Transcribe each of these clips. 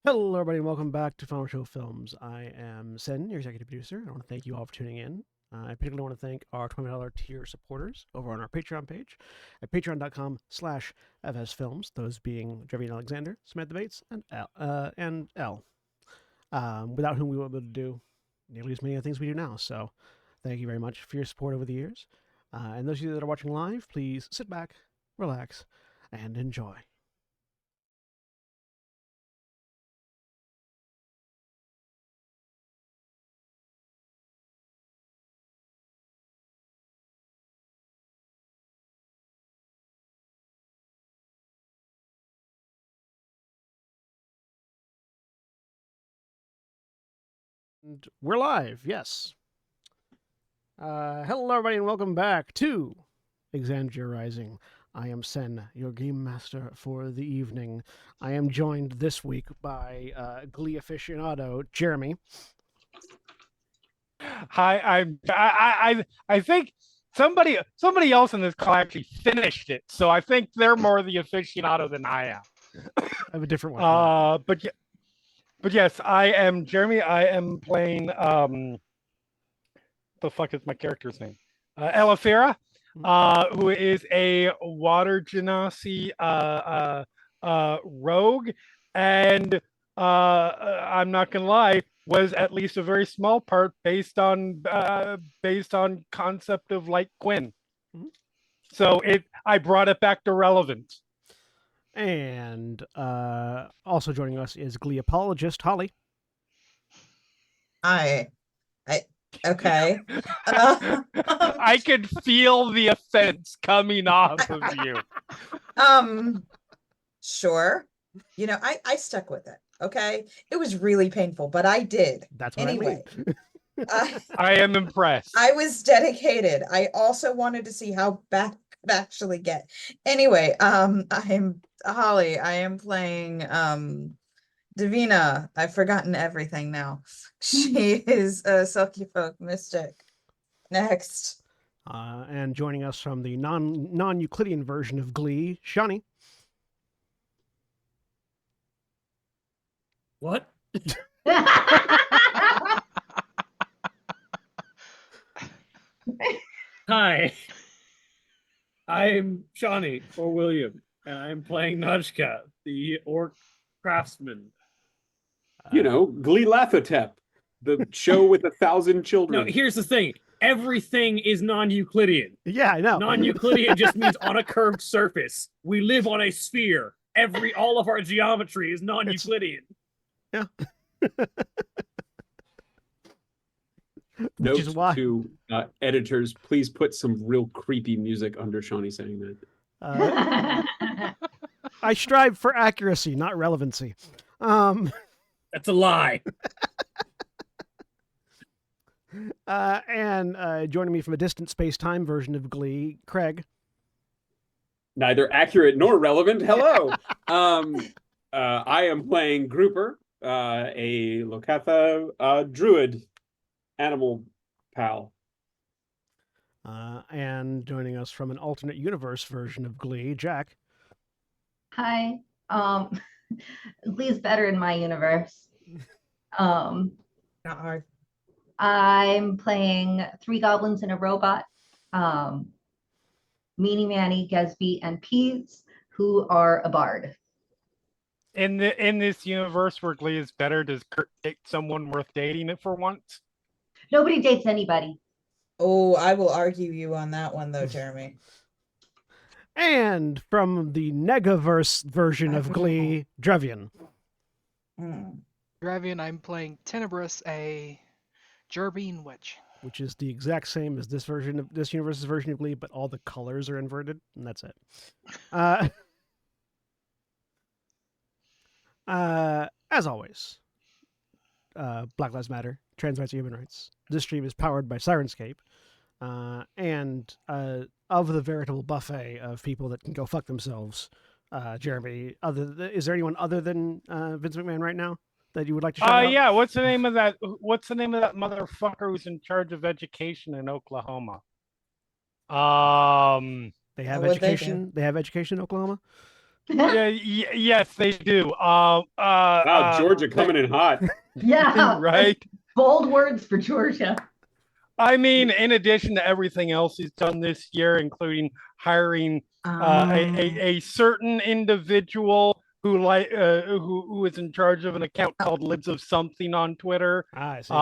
Hello, everybody, and welcome back to Final Show Films. I am Sen, your executive producer. I want to thank you all for tuning in. I particularly want to thank our $20 tier supporters over on our Patreon page at patreon.com/FSFilms, those being Jeremy and Alexander, Samantha Bates, and L. Without whom we wouldn't be able to do nearly as many of the things we do now. So thank you very much for your support over the years. And those of you that are watching live, please sit back, relax, and enjoy. And we're live, yes. Hello, everybody, and welcome back to Exandria Rising. I am Sen, your game master for the evening. I am joined this week by Glee aficionado Jeremy. Hi, I think somebody else in this call actually finished it, so I think they're more the aficionado than I am. I have a different one. But yes, I am Jeremy. I am playing the fuck is my character's name? Elefira, who is a water genasi rogue, and I'm not gonna lie, was at least a very small part based on concept of like Quinn. Mhm. So I brought it back to relevance. And also joining us is Glee apologist Holly. Hi. Okay. I could feel the offense coming off of you. Sure. You know, I stuck with it. Okay. It was really painful, but I did. That's what anyway. I am impressed. I was dedicated. I also wanted to see how bad it could actually get. Anyway, I'm Holly. I am playing Davina. I've forgotten everything now. She is a Silky Folk mystic. Next. And joining us from the non-Euclidean version of Glee, Shani. What? Hi, I'm Shawnee, or William, and I'm playing Nudgka, the orc craftsman. You know, Glee Laughatep, the show with 1,000 children. No, here's the thing. Everything is non-Euclidean. Yeah, I know. Non-Euclidean just means on a curved surface. We live on a sphere. All of our geometry is non-Euclidean. Yeah. Note to editors, please put some real creepy music under Shawnee saying that. I strive for accuracy, not relevancy. That's a lie. And joining me from a distant space-time version of Glee, Craig. Neither accurate nor relevant. Hello. I am playing Grouper, a Lokatha druid animal pal. And joining us from an alternate universe version of Glee, Jack. Hi. Glee's better in my universe. Not hard. I'm playing 3 goblins and a robot. Meanie Manny, Gesby, and Peas, who are a bard. In this universe where Glee is better, does Kurt date someone worth dating it for once? Nobody dates anybody. Oh, I will argue you on that one, though, Jeremy. And from the Negaverse version of Glee, Drevian. Drevian, I'm playing Tenebrous, a Gerbine Witch. Which is the exact same as this universe's version of Glee, but all the colors are inverted, and that's it. As always, Black Lives Matter, trans rights are human rights. This stream is powered by Sirenscape, and of the veritable buffet of people that can go fuck themselves, Jeremy, is there anyone other than Vince McMahon right now that you would like to shout out? Yeah, what's the name of that motherfucker who's in charge of education in Oklahoma? They have education. They have education in Oklahoma. Yeah, yes, they do. Wow, Georgia coming in hot. Yeah, right. bold words for Georgia. I mean, in addition to everything else he's done this year, including hiring a certain individual who who is in charge of an account called Lives of Something on Twitter. I see.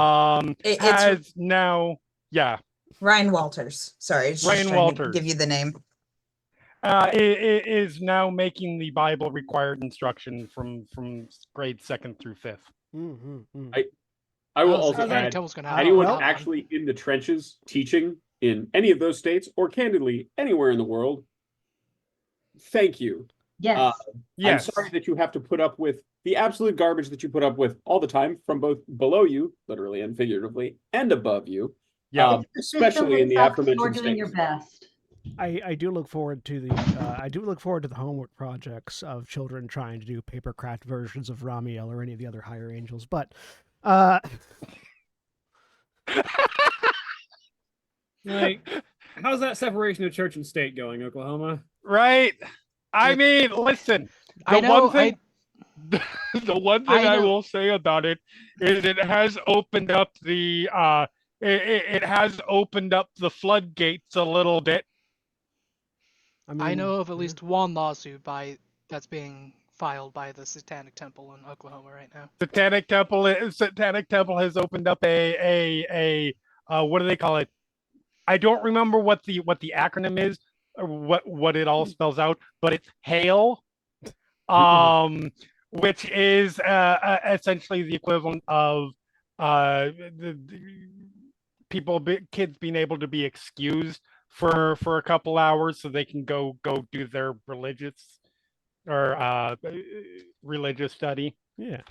It's Has now, yeah, Ryan Walters. Sorry, I was just Ryan trying to Walters. give you the name. is now making the Bible required instruction from grade 2nd through 5th. I will How's also Atlantic add, Temple's gonna have anyone that one? actually in the trenches teaching in any of those states, or candidly anywhere in the world, thank you. Yes. I'm sorry that you have to put up with the absolute garbage that you put up with all the time from both below you, literally and figuratively, and above you. Yeah. Especially in the Sucks, aforementioned you're doing your states. best. I do look forward to the homework projects of children trying to do papercraft versions of Ramiel or any of the other higher angels, but Like, how's that separation of church and state going, Oklahoma? Right. I mean, listen. The I know. one thing, the one thing I will say about it is it has opened up the it has opened up the floodgates a little bit. I know of at least one lawsuit that's being filed by the Satanic Temple in Oklahoma right now. Satanic Temple has opened up a what do they call it? I don't remember what the acronym is or what it all spells out, but it's HAIL, which is essentially the equivalent of kids being able to be excused for a couple hours so they can go do their religious study. Yeah.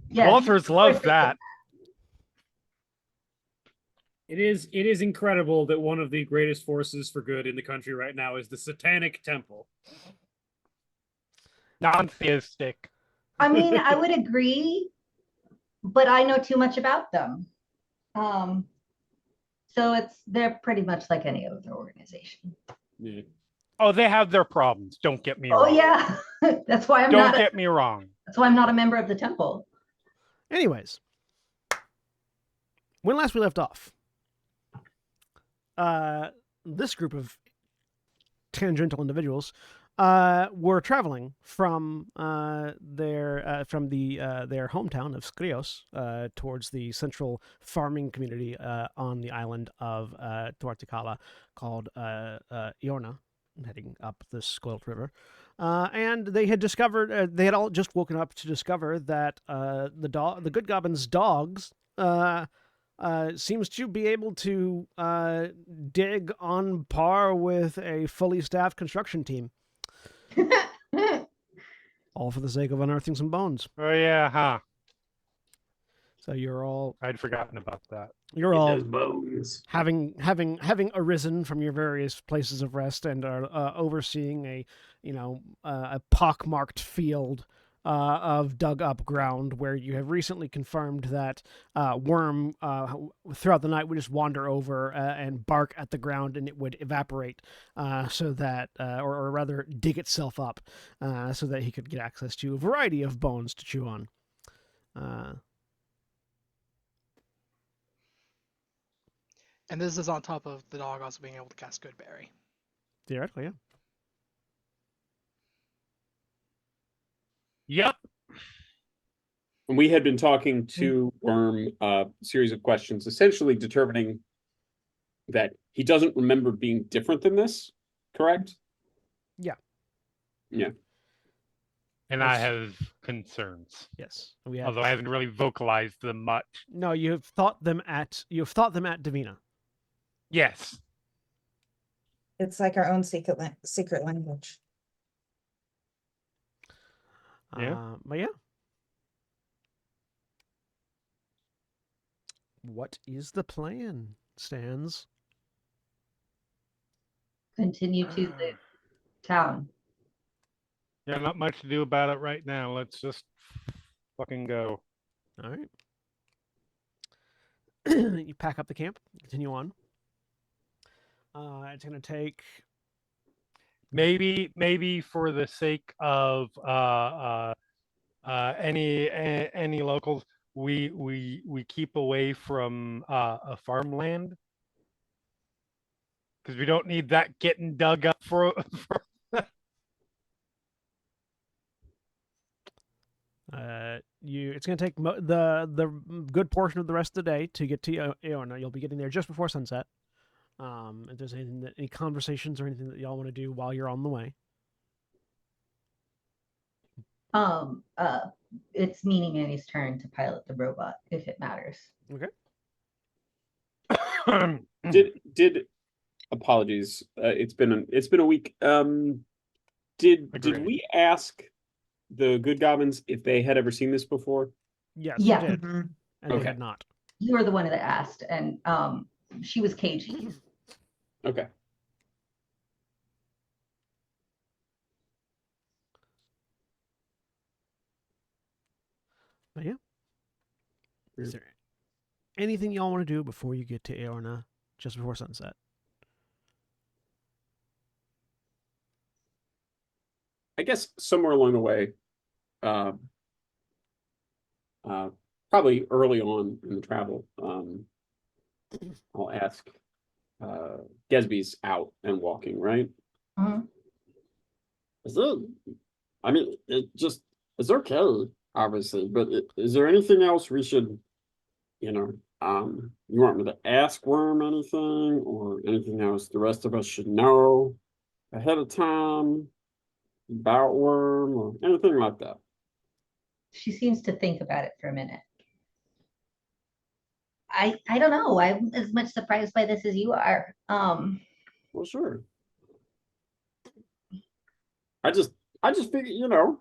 Yes. Walters loves that. It is incredible that one of the greatest forces for good in the country right now is the Satanic Temple. Non-theistic. I mean, I would agree, but I know too much about them. So they're pretty much like any other organization. Yeah. Oh, they have their problems. Don't get me wrong. Oh yeah, that's why Don't get me wrong. That's why I'm not a member of the temple. Anyways, when last we left off, this group of tangential individuals were traveling from their hometown of Skrios towards the central farming community on the island of Tuarticala called Iorna, heading up the Squilt River. And they had discovered, they had all just woken up to discover that the Good Goblin's dogs seems to be able to dig on par with a fully staffed construction team. All for the sake of unearthing some bones. Oh yeah, huh? So you're all I'd forgotten about that. You're all bones. having arisen from your various places of rest and are overseeing a pockmarked field of dug up ground where you have recently confirmed that worm throughout the night would just wander over and bark at the ground and it would evaporate so that or rather dig itself up so that he could get access to a variety of bones to chew on. And this is on top of the dog also being able to cast Goodberry. Theoretically, yeah. Yep. And we had been talking to Worm a series of questions, essentially determining that he doesn't remember being different than this, correct? Yeah. Yeah. And I have concerns. Yes. Although I haven't really vocalized them much. No, you've thought them at Davina. Yes. It's like our own secret language. Yeah. But yeah. What is the plan, Stans? Continue to the town. Yeah, not much to do about it right now. Let's just fucking go. All right. You pack up the camp, continue on. It's going to take... maybe for the sake of any locals, we keep away from a farmland because we don't need that getting dug up for. It's going to take the good portion of the rest of the day to get to Iona. You'll be getting there just before sunset. If there's any conversations or anything that y'all want to do while you're on the way. It's Meanie Manny's turn to pilot the robot, if it matters. Okay. Did apologies. It's been a week. Did we ask the good goblins if they had ever seen this before? Yes, Yeah. you did. Mhm. And Okay. they had not. You were the one that asked, and she was cagey. Okay. But yeah. Is there anything y'all want to do before you get to Iona just before sunset? I guess somewhere along the way, probably early on in the travel, I'll ask. Gesby's out and walking, right? Mhm. Is it? I mean, it's okay, obviously, but is there anything else we should, you want me to ask Worm anything or anything else the rest of us should know ahead of time about Worm or anything like that? She seems to think about it for a minute. I don't know. I'm as much surprised by this as you are. Well, sure. I just figured, you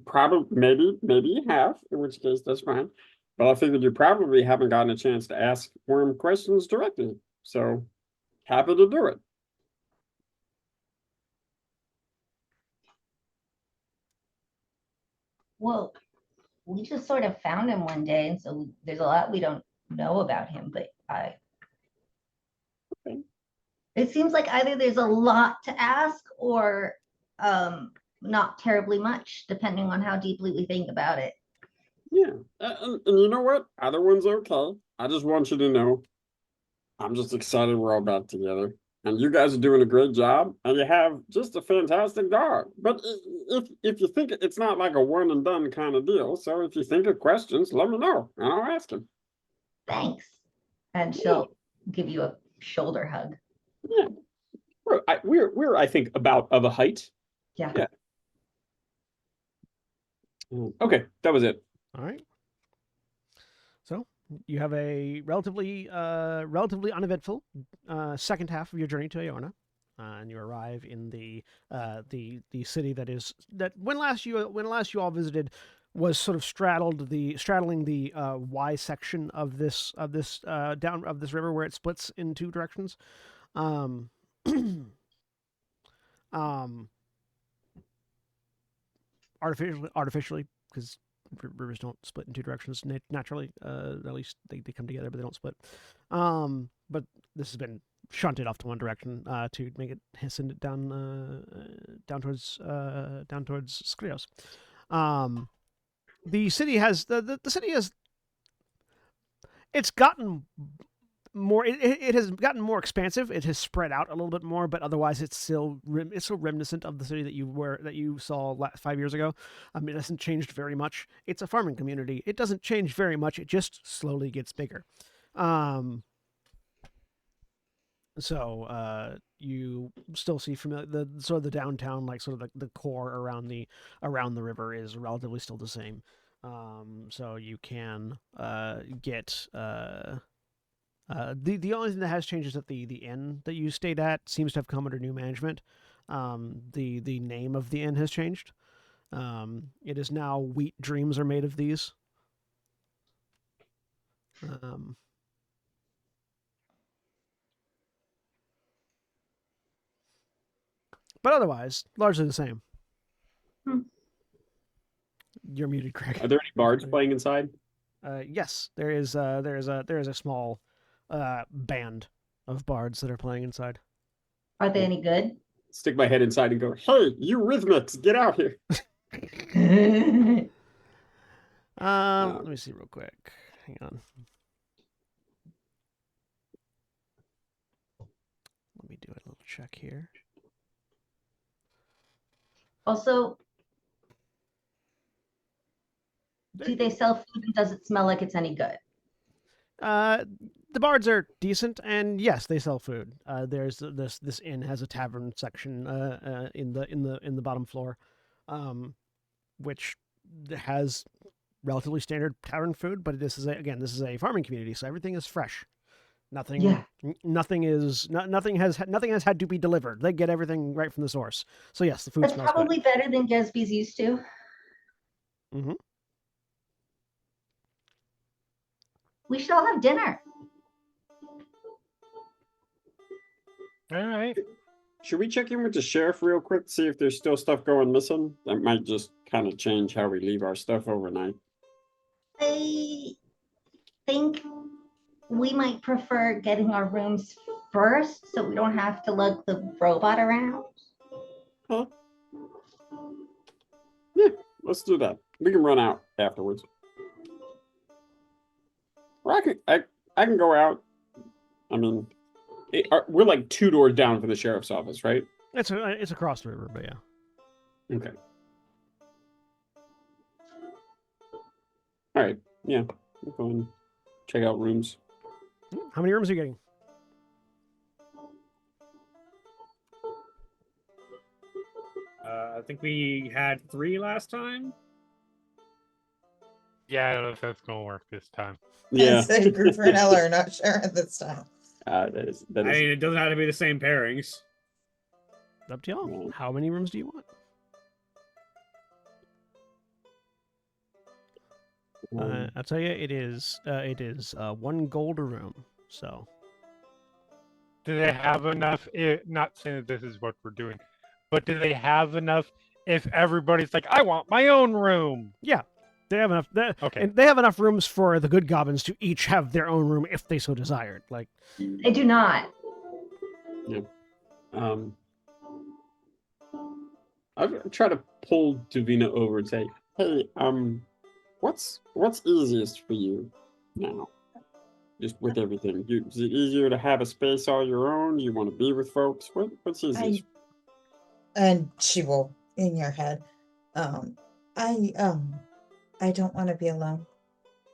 probably maybe you have, in which case that's fine. But I figured you probably haven't gotten a chance to ask Worm questions directly. So happy to do it. Well, we just sort of found him one day, and so there's a lot we don't know about him. But Okay. it seems like either there's a lot to ask or not terribly much, depending on how deeply we think about it. Yeah. And you know what? Either one's okay. I just want you to know I'm just excited we're all back together. And you guys are doing a great job, and you have just a fantastic dog. But if you think it's not like a one and done kind of deal, so if you think of questions, let me know, and I'll ask him. Thanks. And she'll give you a shoulder hug. Yeah, we're I think about of a height. Yeah. Yeah. Okay, that was it. All right. So you have a relatively uneventful second half of your journey to Iona, and you arrive in the city that when last you all visited was sort of straddling the Y section of this river where it splits in two directions. Artificially, because rivers don't split in two directions naturally. At least they come together, but they don't split. But this has been shunted off to one direction to make it send it down towards Skrios. The city has it's gotten more. It has gotten more expansive. It has spread out a little bit more, but otherwise, it's still reminiscent of the city that you saw 5 years ago. It hasn't changed very much. It's a farming community. It doesn't change very much. It just slowly gets bigger. So you still see the sort of the downtown, like sort of the core around the river is relatively still the same. So you can get. The only thing that has changed is that the inn that you stayed at seems to have come under new management. The name of the inn has changed. It is now Wheat Dreams Are Made of These. But otherwise, largely the same. You're muted, Craig. Are there any bards playing inside? Yes, there is a small band of bards that are playing inside. Are they any good? stick my head inside and go, "Hey, you rhythmics, get out here!" Let me see real quick. Hang on. Let me do a little check here. Also, do they sell food and does it smell like it's any good? The bards are decent, and yes, they sell food. There's this inn has a tavern section in the bottom floor, which has relatively standard tavern food. But this is a farming community, so everything is fresh. Nothing has had to be delivered. They get everything right from the source. So yes, the food That's smells probably good. better than Gatsby's used to. Mm-hmm. We should all have dinner. All right. Should we check in with the sheriff real quick, see if there's still stuff going missing? That might just kind of change how we leave our stuff overnight. I think we might prefer getting our rooms first so we don't have to lug the robot around. Huh? Yeah, let's do that. We can run out afterwards. Or I can go out. I mean, we're like 2 doors down from the sheriff's office, right? It's across the river, but yeah. Okay. All right. Yeah. We'll go and check out rooms. How many rooms are you getting? I think we had 3 last time. Yeah, I don't know if that's gonna work this time. Yeah. Groover and Ella are not sharing this time. That is. I mean, it doesn't have to be the same pairings. Up to y'all. Yeah. How many rooms do you want? I'll tell you, it is 1 gold a room. So. Do they have enough? Not saying that this is what we're doing, but do they have enough? If everybody's like, I want my own room. Yeah, they have enough. Okay. And they have enough rooms for the good goblins to each have their own room if they so desired. Like. They do not. Yeah. I've tried to pull Davina over and say, "Hey, what's easiest for you now? Just with everything. Is it easier to have a space all your own? Do you want to be with folks? What's easiest?" And she will in your head. I don't want to be alone.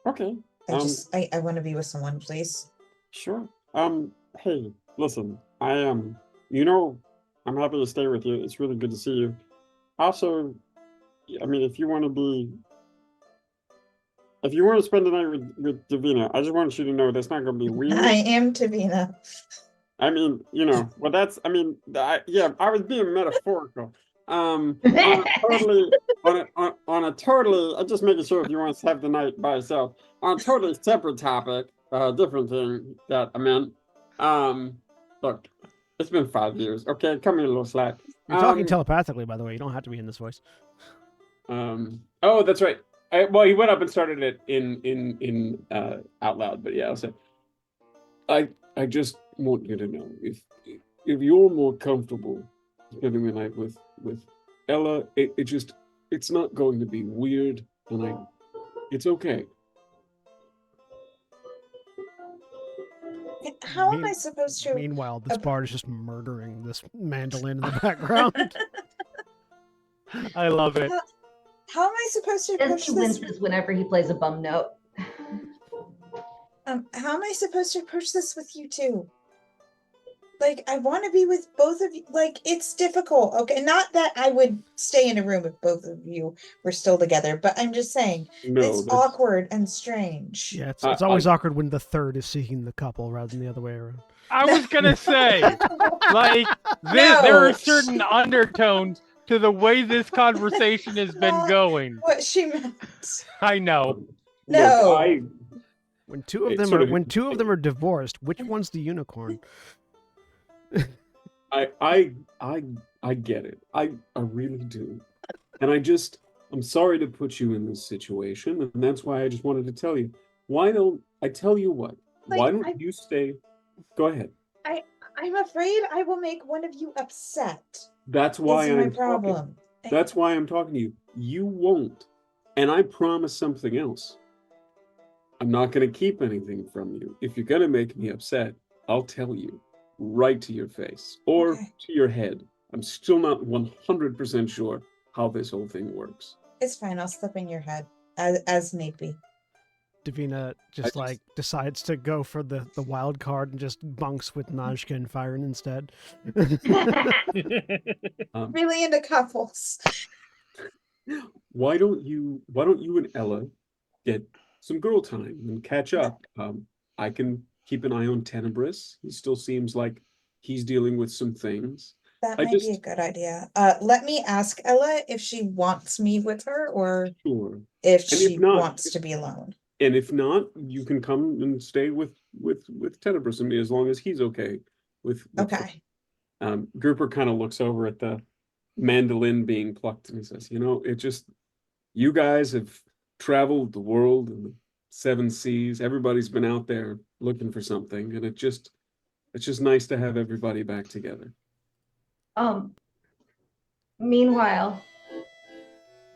Okay. I want to be with someone, please. Sure. Hey, listen, I'm happy to stay with you. It's really good to see you. Also, I mean, if you want to spend the night with Davina, I just want you to know that's not going to be weird. I am Davina. I mean, well, I was being metaphorical. On a totally, I'm just making sure if you want to have the night by yourself. On a totally separate topic, different thing that I meant. Look, it's been 5 years. Okay, cut me a little slack. You're talking telepathically, by the way. You don't have to be in this voice. Oh, that's right. Well, he went up and started it in out loud, but yeah, I'll say. I just want you to know if you're more comfortable spending the night with Ella, it's not going to be weird, and it's okay. How am I supposed to? Meanwhile, this bard is just murdering this mandolin in the background. I love it. How am I supposed to approach He this? winces whenever he plays a bum note. How am I supposed to approach this with you two? Like, I want to be with both of you. Like, it's difficult. Okay, not that I would stay in a room if both of you were still together, but I'm just saying it's awkward and strange. Yeah, it's always awkward when the third is seeking the couple rather than the other way around. I was gonna say, like, there are certain undertones to the way this conversation has been going. What she meant. I know. No. Look, when two of them are divorced, which one's the unicorn? I get it. I really do. And I'm sorry to put you in this situation, and that's why I just wanted to tell you. Why don't I tell you what? Why don't you stay? Go ahead. I'm afraid I will make one of you upset. That's why Is my I'm talking. problem. That's why I'm talking to you. You won't. And I promise something else. I'm not going to keep anything from you. If you're going to make me upset, I'll tell you right to your face or to your head. I'm still not 100% sure how this whole thing works. It's fine. I'll slip in your head as need be. Davina just decides to go for the wild card and just bunks with Najka and Fyron instead. Really into couples. Why don't you and Ella get some girl time and catch up? I can keep an eye on Tenebris. He still seems like he's dealing with some things. That might be a good idea. Let me ask Ella if she wants me with her or if she wants to be alone. And if not, you can come and stay with Tenebris and me as long as he's okay with okay. Grouper kind of looks over at the mandolin being plucked and he says, you guys have traveled the world and the 7 seas. Everybody's been out there looking for something, and it's just nice to have everybody back together. Meanwhile,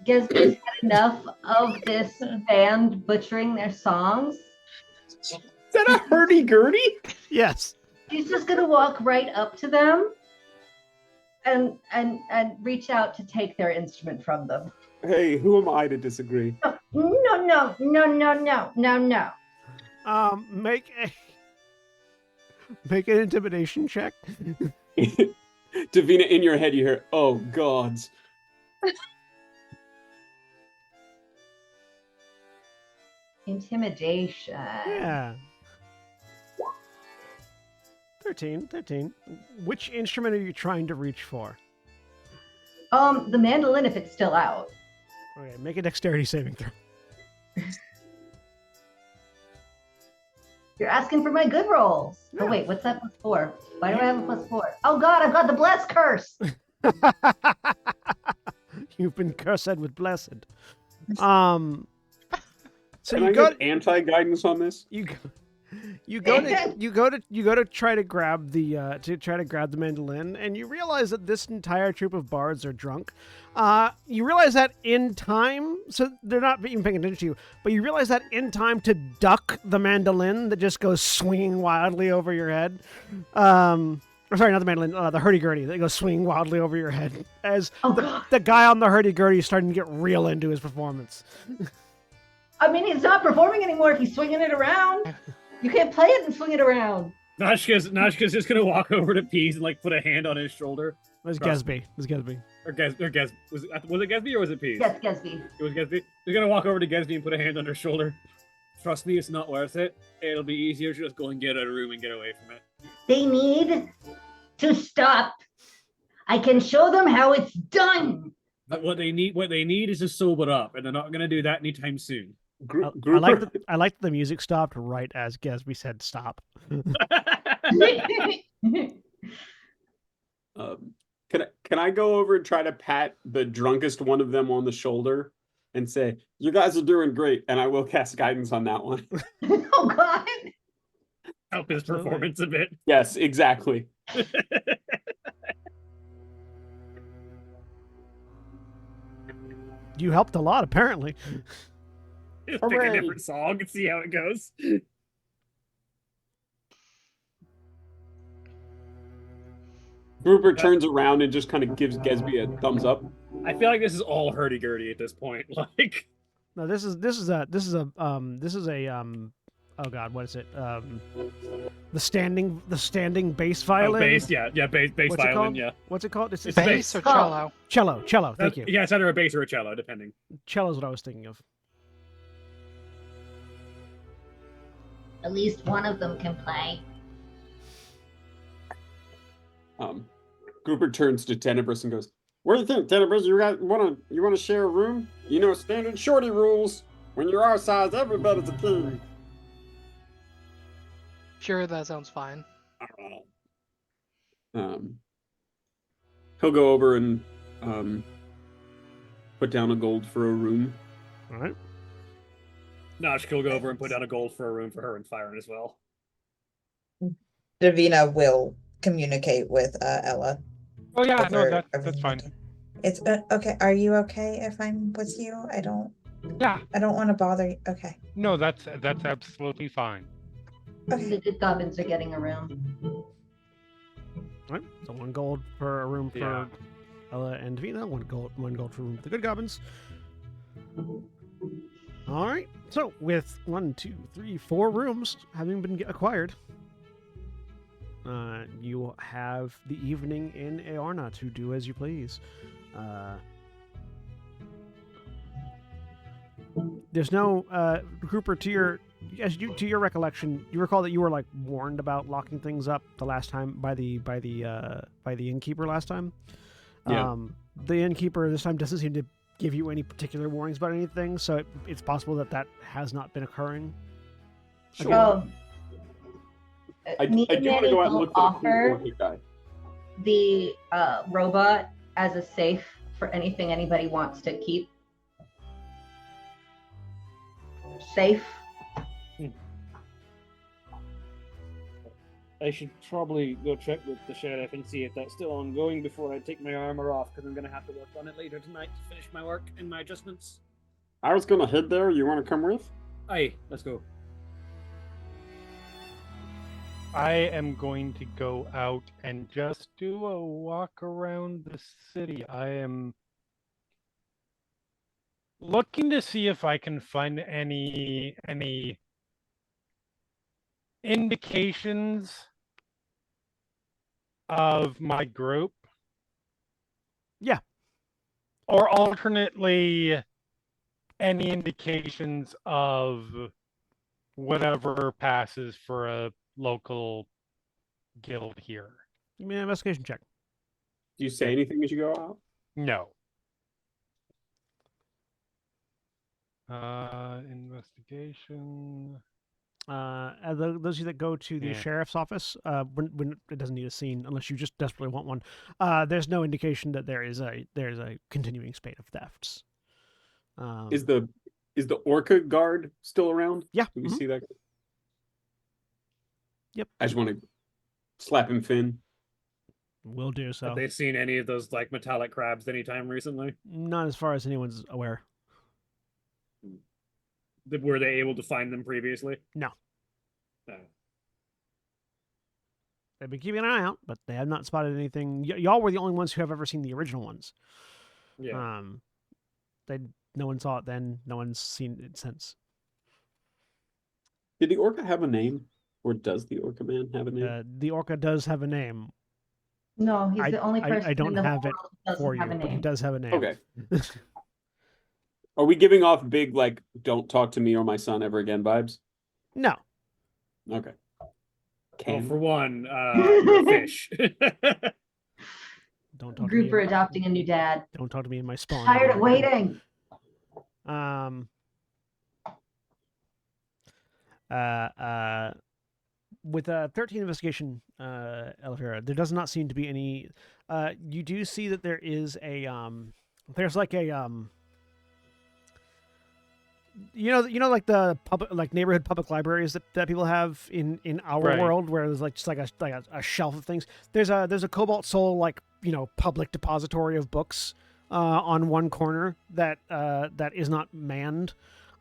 Gesby's had enough of this band butchering their songs. Is that a hurdy-gurdy? Yes. He's just gonna walk right up to them and reach out to take their instrument from them. Hey, who am I to disagree? No. Make an intimidation check. Davina, in your head you hear, "Oh gods." Intimidation. Yeah. 13. Which instrument are you trying to reach for? The mandolin if it's still out. Okay, make a dexterity saving throw. You're asking for my good rolls. Yeah. Oh wait, what's that +4? Why do I have a +4? Oh god, I've got the blessed curse. You've been cursed with blessed. So Can I get anti-guidance on this? You go to try to grab the mandolin, and you realize that this entire troop of bards are drunk. You realize that in time, so they're not even paying attention to you, but you realize that in time to duck the mandolin that just goes swinging wildly over your head. Or sorry, not the mandolin, the hurdy-gurdy that goes swinging wildly over your head as the guy on the hurdy-gurdy is starting to get real into his performance. I mean, he's not performing anymore if he's swinging it around. You can't play it and swing it around. Nashka's just gonna walk over to Pease and put a hand on his shoulder. It was Gesby. Was it Gesby or was it Pease? Yes, Gesby. It was Gesby. He's gonna walk over to Gesby and put a hand on her shoulder. Trust me, it's not worth it. It'll be easier to just go and get out of the room and get away from it. They need to stop. I can show them how it's done. But what they need is to sober up, and they're not gonna do that anytime soon. I like the music stopped right as Gesby said stop. Can I go over and try to pat the drunkest one of them on the shoulder and say, "You guys are doing great," and I will cast guidance on that one. Oh God! Help his performance a bit. Yes, exactly. You helped a lot, apparently. Just pick a different song and see how it goes. Rupert turns around and just kind of gives Gesby a thumbs up. I feel like this is all hurdy-gurdy at this point. Like, no, this is a oh god, what is it? The standing bass violin. Oh, bass, yeah, bass violin, yeah. What's it called? It's bass or cello. Cello. Thank you. Yeah, it's either a bass or a cello, depending. Cello's what I was thinking of. At least one of them can play. Grouper turns to Tenebris and goes, "What do you think, Tenebris? You want to share a room? You know, standard shorty rules. When you're our size, everybody's a king." Sure, that sounds fine. He'll go over and put down a gold for a room. All right. Nashka will go over and put down a gold for a room for her and Fyron as well. Davina will communicate with Ella. Oh yeah, no, over that's everything fine. we're doing. It's okay. Are you okay if I'm with you? I don't Yeah, want to bother you. Okay. no, that's absolutely fine. Okay. The good goblins are getting a room. All right, so 1 gold for a room for Yeah. Ella and Vina. 1 gold for a room for the good goblins. All right, so with 1, 2, 3, 4 rooms having been acquired, you have the evening in Aorna to do as you please. There's no Grouper, to your recollection, you recall that you were like warned about locking things up the last time by the innkeeper last time. Yeah. The innkeeper this time doesn't seem to give you any particular warnings about anything, so it's possible that has not been occurring. Sure. Oh, I me do and want to Manny go out and both look for the offer orchid guy. the robot as a safe for anything anybody wants to keep. Safe. I should probably go check with the sheriff and see if that's still ongoing before I take my armor off, because I'm going to have to work on it later tonight to finish my work and my adjustments. I was gonna head there. You want to come with? Aye, let's go. I am going to go out and just do a walk around the city. I am looking to see if I can find any indications of my group. Yeah. Or alternately, any indications of whatever passes for a local guild here. Give me an investigation check. Do you say anything as you go out? No. Investigation. Those of you that go to the Yeah. sheriff's office, when it doesn't need a scene unless you just desperately want one. There's no indication that there's a continuing spate of thefts. Is the orca guard still around? Yeah. Do we see that? Yep. I just want to slap him fin. Will do so. Have they seen any of those like metallic crabs anytime recently? Not as far as anyone's aware. Were they able to find them previously? No. No. They've been keeping an eye out, but they have not spotted anything. Y'all were the only ones who have ever seen the original ones. Yeah. No one saw it then. No one's seen it since. Did the orca have a name, or does the orca man have a name? The orca does have a name. No, he's the only person I don't in the have whole it world who for doesn't you, have a but he name. does have a name. Okay. Are we giving off big like "Don't talk to me or my son ever again" vibes? No. Okay. Well, for one, you're a fish. Don't talk Grouper to me. adopting a new dad. Don't talk to me in my spawn. Tired of waiting. With a 13 investigation, Elvira, there does not seem to be any. You do see that there is a there's like a you know like the public neighborhood public libraries that people have in our Right. world, where there's like just like a shelf of things. There's a Cobalt Soul like public depository of books on one corner that is not manned.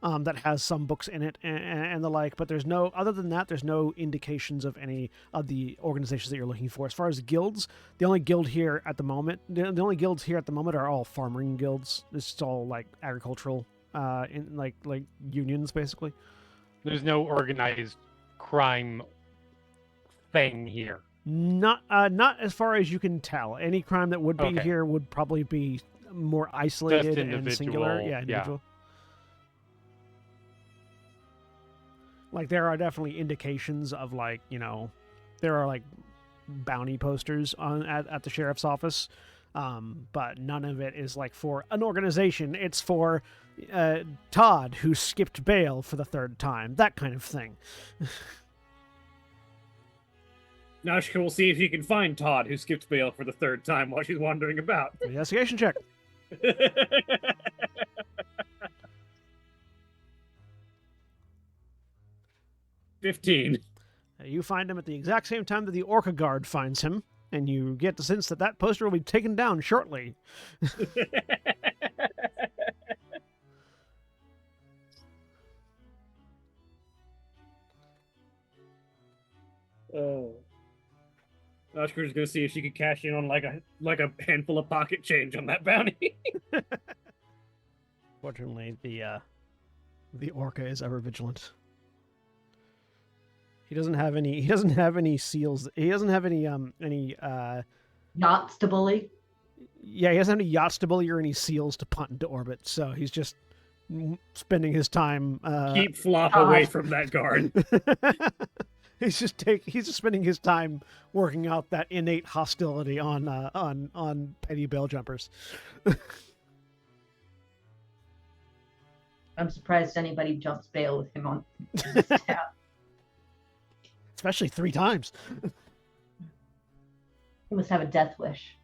That has some books in it and the like, but there's no, other than that, there's no indications of any of the organizations that you're looking for. As far as guilds, the only guild here at the moment, the only guilds here at the moment are all farming guilds. This is all like agricultural, in like unions basically. There's no organized crime thing here. Not as far as you can tell. Any crime that would be Okay. here would probably be more isolated and singular. individual, Yeah, individual. Like there are definitely indications of like there are like bounty posters at the sheriff's office, but none of it is like for an organization. It's for Todd, who skipped bail for the 3rd time, that kind of thing. Nashka will see if he can find Todd, who skipped bail for the 3rd time while she's wandering about. Investigation check. 15. You find him at the exact same time that the Orca Guard finds him, and you get the sense that that poster will be taken down shortly. Oh. Oscar's gonna see if she could cash in on like a handful of pocket change on that bounty. Fortunately, the Orca is ever vigilant. He doesn't have any. He doesn't have any seals. He doesn't have any. Yachts to bully. Yeah, he doesn't have any yachts to bully or any seals to punt into orbit. So he's just spending his time. Keep Flop away from that guard. He's just spending his time working out that innate hostility on petty bail jumpers. I'm surprised anybody jumps bail with him on. Especially 3 times. He must have a death wish.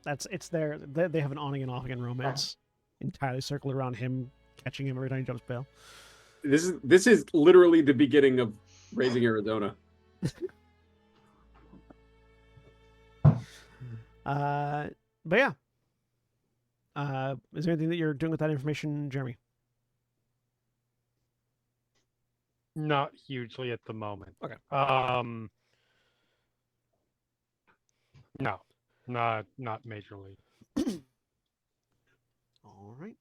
It's there. They have an on again, off again romance entirely circled around him catching him every time he jumps bail. This is literally the beginning of Raising Arizona. But yeah. Is there anything that you're doing with that information, Jeremy? Not hugely at the moment. Okay. No, not majorly. All right.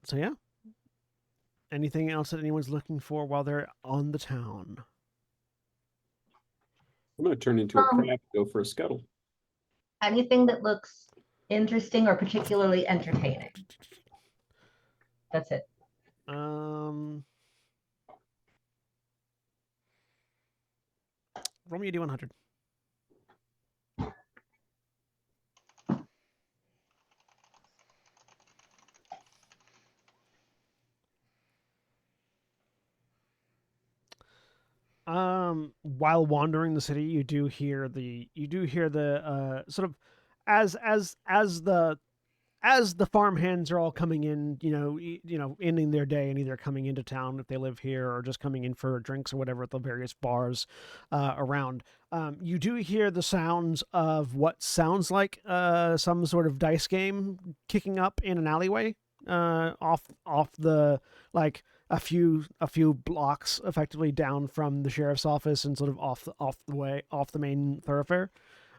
So yeah. Anything else that anyone's looking for while they're on the town? I'm going to turn into a crab and go for a scuttle. Anything that looks interesting or particularly entertaining. That's it. Roll me a D100. While wandering the city, you do hear the sort of as the farmhands are all coming in, ending their day and either coming into town if they live here or just coming in for drinks or whatever at the various bars around. You do hear the sounds of what sounds like some sort of dice game kicking up in an alleyway off the a few blocks effectively down from the sheriff's office and sort of off the main thoroughfare.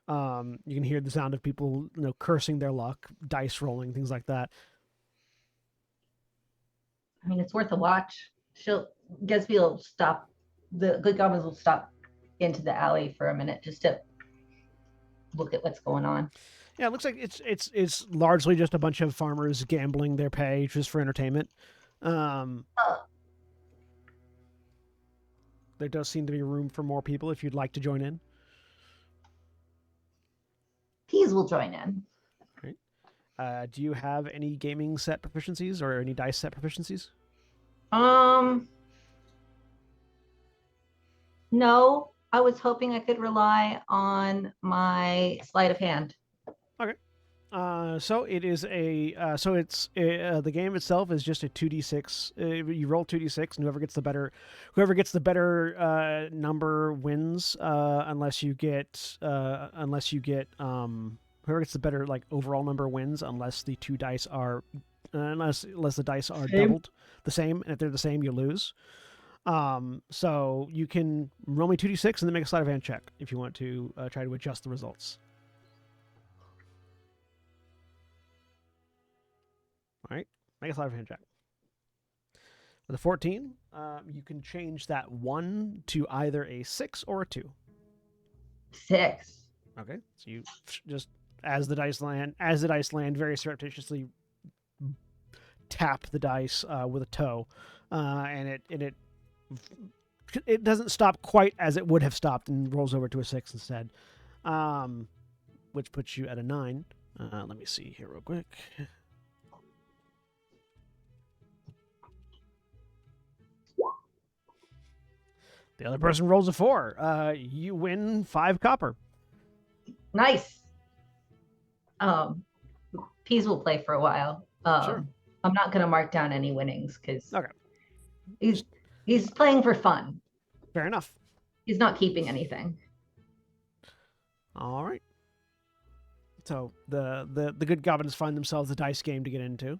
You can hear the sound of people, cursing their luck, dice rolling, things like that. I mean, it's worth a watch. Gatsby will stop. The good goblins will stop into the alley for a minute just to look at what's going on. Yeah, it looks like it's largely just a bunch of farmers gambling their pay just for entertainment. There does seem to be room for more people if you'd like to join in. Peas will join in. Right. Do you have any gaming set proficiencies or any dice set proficiencies? No. I was hoping I could rely on my sleight of hand. Okay. So it is the game itself is just a 2d6. You roll 2d6, and whoever gets the better number wins. Unless you get whoever gets the better overall number wins, unless the two dice are unless the dice are doubled the same, and if they're the same, you lose. So you can roll me 2d6 and then make a sleight of hand check if you want to try to adjust the results. All right, make a sleight of hand check. With a 14, you can change that 1 to either a 6 or a 2. 6. Okay, so you just as the dice land, very surreptitiously tap the dice with a toe, and it doesn't stop quite as it would have stopped and rolls over to a 6 instead, which puts you at a 9. Let me see here real quick. The other person rolls a 4. You win 5 copper. Nice. Peas will play for a while. Sure. I'm not going to mark down any winnings because He's playing for fun. Fair enough. He's not keeping anything. All right. So the good goblins find themselves a dice game to get into.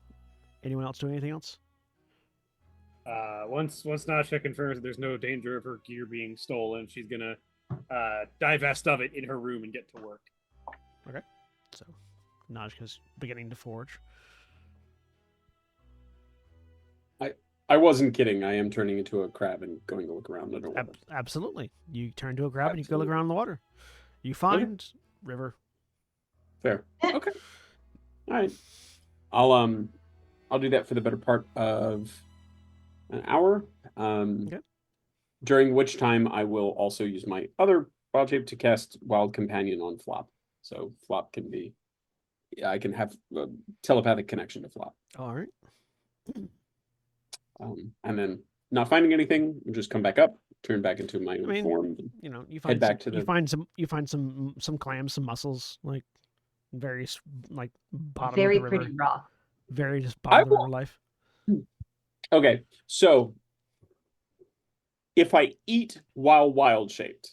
Anyone else doing anything else? Once Nasha confirms that there's no danger of her gear being stolen, she's gonna divest of it in her room and get to work. Okay. So Najka's beginning to forge. I wasn't kidding. I am turning into a crab and going to look around underwater. Absolutely. You turn to a crab and you go look around the water. You find river. Fair. Okay. All right. I'll do that for the better part of an hour. Okay. During which time I will also use my other wild shape to cast Wild Companion on Flop. So Flop can be, I can have a telepathic connection to Flop. All right. And then not finding anything, just come back up, turn back into my own form. You know, you head find back some, to you find some clams, some mussels, like various like bottom Very of the river. pretty raw. Very just bottom of the river life. Okay, so if I eat while wild shaped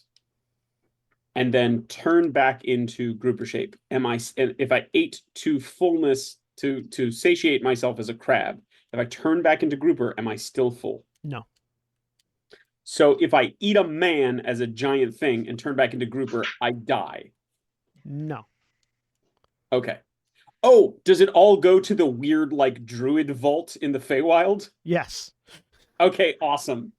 and then turn back into grouper shape, if I ate to fullness to satiate myself as a crab, if I turn back into grouper, am I still full? No. So if I eat a man as a giant thing and turn back into grouper, I die. No. Okay. Oh, does it all go to the weird like druid vault in the Feywild? Yes. Okay, awesome.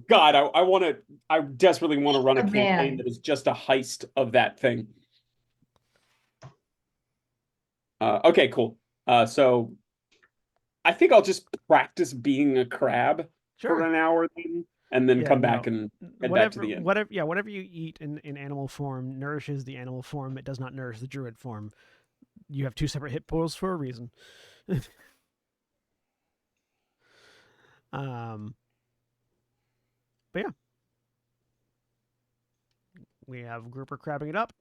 God, I desperately want to run a campaign that is just a heist of that thing. Okay, cool. So I think I'll just practice being a crab for an hour then, and then come back and head back to the end. Whatever you eat in animal form nourishes the animal form. It does not nourish the druid form. You have two separate hit pools for a reason. But yeah. We have grouper crabbing it up.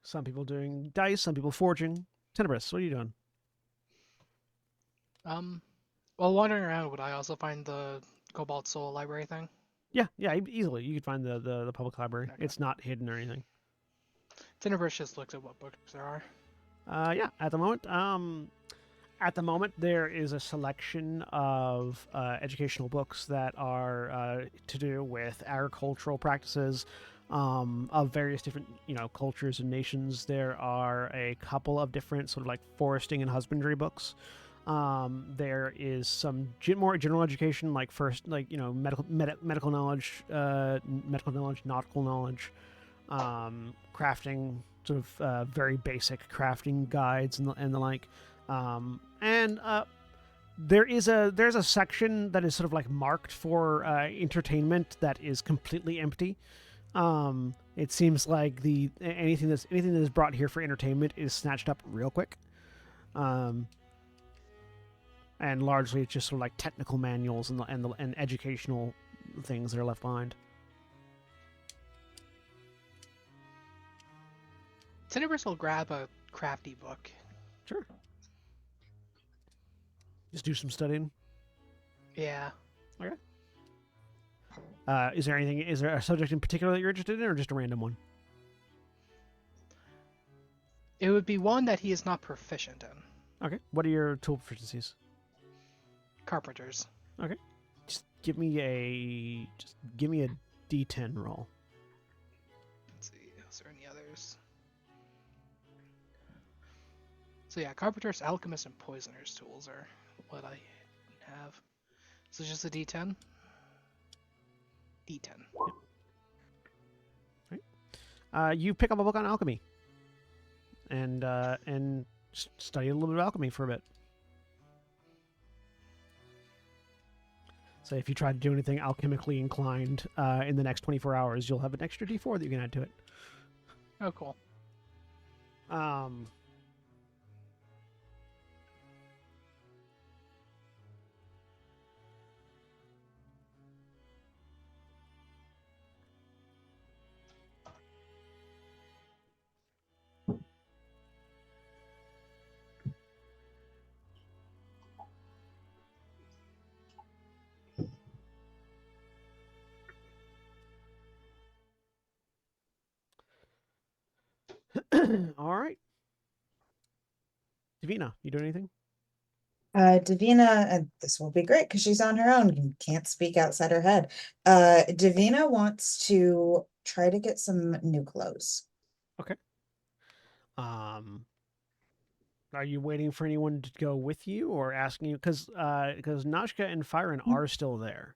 Some people doing dice, some people forging. Tenebris, what are you doing? While wandering around, would I also find the Cobalt Soul library thing? Yeah, easily. You could find the public library. Okay. It's not hidden or anything. Tenebris just looks at what books there are. Yeah, at the moment, there is a selection of educational books that are to do with agricultural practices of various different, cultures and nations. There are a couple of different sort of like foresting and husbandry books. There is some more general education, like medical knowledge, nautical knowledge, crafting, sort of very basic crafting guides and the like. There's a section that is sort of like marked for entertainment that is completely empty. It seems like anything that is brought here for entertainment is snatched up real quick. And largely it's just sort of like technical manuals and educational things that are left behind. Tenebris will grab a crafty book. Sure. Just do some studying. Yeah. Okay. Is there a subject in particular that you're interested in, or just a random one? It would be one that he is not proficient in. Okay. What are your tool proficiencies? Carpenters. Okay. Just give me a D10 roll. Let's see. Is there any others? So yeah, carpenters, alchemists, and poisoners tools are what I have. So just a D10. D10. Yep. Right. You pick up a book on alchemy, and study a little bit of alchemy for a bit. So if you try to do anything alchemically inclined in the next 24 hours, you'll have an extra D4 that you can add to it. Oh, cool. All right. Davina, you doing anything? Davina, and this will be great because she's on her own and can't speak outside her head. Davina wants to try to get some new clothes. Okay. Are you waiting for anyone to go with you or asking you? Because Nashka and Fyron are still there.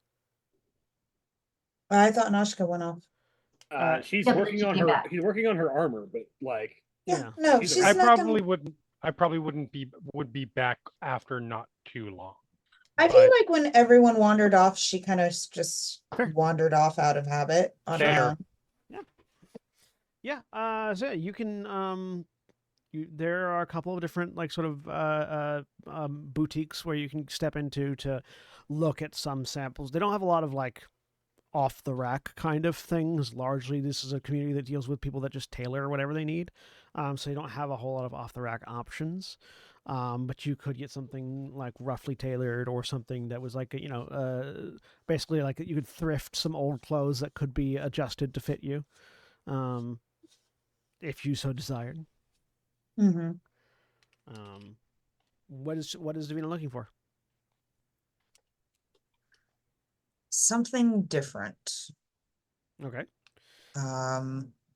I thought Nashka went off. She's Yeah, but working she on came her. back. She's working on her armor, but like, Yeah, Yeah. no, She's she's I not probably gonna. wouldn't. I probably wouldn't be would be back after not too long. I feel But like when everyone wandered off, she kind of just Fair. wandered off out of habit on her Fair. own. Yeah. So yeah, you can there are a couple of different like sort of boutiques where you can step into to look at some samples. They don't have a lot of like off the rack kind of things. Largely, this is a community that deals with people that just tailor whatever they need. So you don't have a whole lot of off the rack options. But you could get something like roughly tailored or something that was like, basically like you could thrift some old clothes that could be adjusted to fit you, if you so desired. Mm-hmm. What is Davina looking for? Something different. Okay.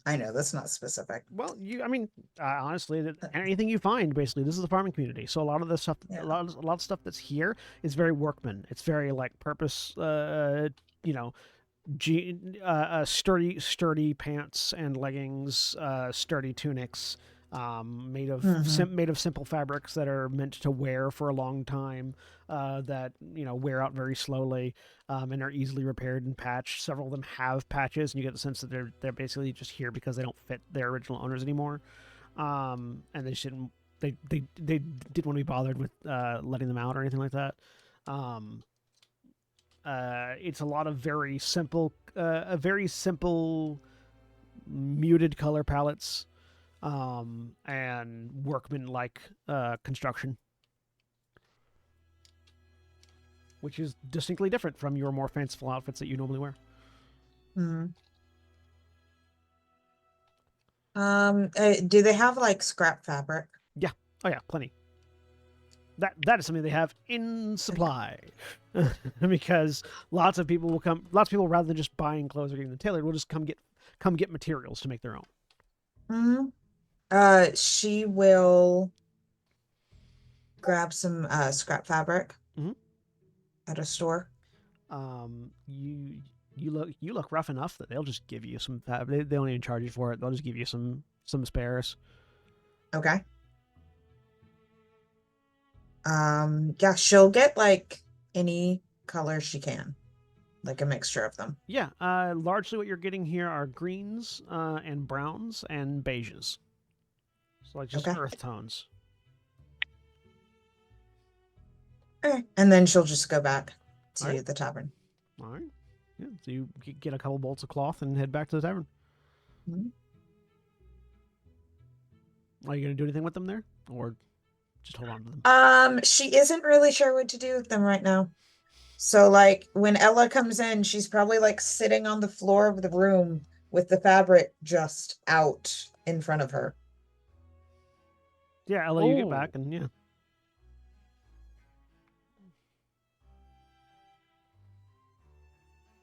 I know that's not specific. Well, honestly, anything you find, basically, this is a farming community. So a lot of the stuff, Yeah. a lot of stuff that's here is very workman. It's very like purpose, sturdy pants and leggings, sturdy tunics, made of made of simple fabrics that are meant to wear for a long time, that wear out very slowly, and are easily repaired and patched. Several of them have patches, and you get the sense that they're basically just here because they don't fit their original owners anymore, and they shouldn't. They didn't want to be bothered with letting them out or anything like that. It's a lot of very simple muted color palettes, and workman-like construction, which is distinctly different from your more fanciful outfits that you normally wear. Do they have like scrap fabric? Yeah. Oh yeah, plenty. That is something they have in supply, because lots of people rather than just buying clothes or getting them tailored will just come get materials to make their own. She will grab some scrap fabric at a store. You look rough enough that they'll just give you some fabric. They don't even charge you for it. They'll just give you some spares. Okay. Yeah, she'll get like any color she can, like a mixture of them. Yeah, largely what you're getting here are greens, and browns and beiges. So like just earth tones. Okay. And then she'll just go back to All right. the tavern. All right. Yeah, so you get a couple bolts of cloth and head back to the tavern. Are you going to do anything with them there, or just hold on to them? She isn't really sure what to do with them right now. So like when Ella comes in, she's probably like sitting on the floor of the room with the fabric just out in front of her. Yeah, Ella, you get back and yeah.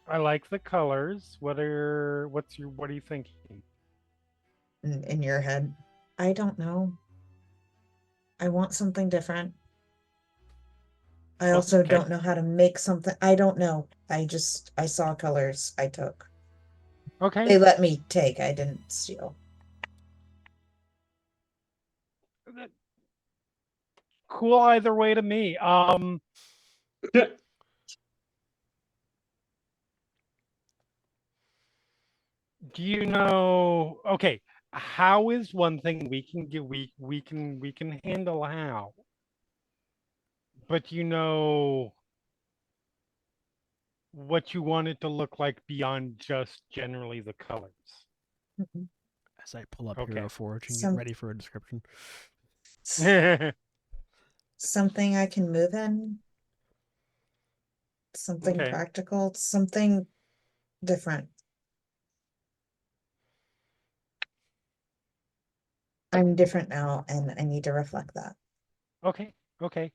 I like the colors. What are you thinking? In your head, I don't know. I want something different. I also don't know how to make something. I don't know. I saw colors. I took. Okay. They let me take. I didn't steal. Cool either way to me. Do you know? Okay, how is one thing we can get? We can handle how. But what you want it to look like beyond just generally the colors. As I pull up Hero Forge and get ready for a description. Something I can move in. Something practical. Something different. I'm different now, and I need to reflect that. Okay. Okay.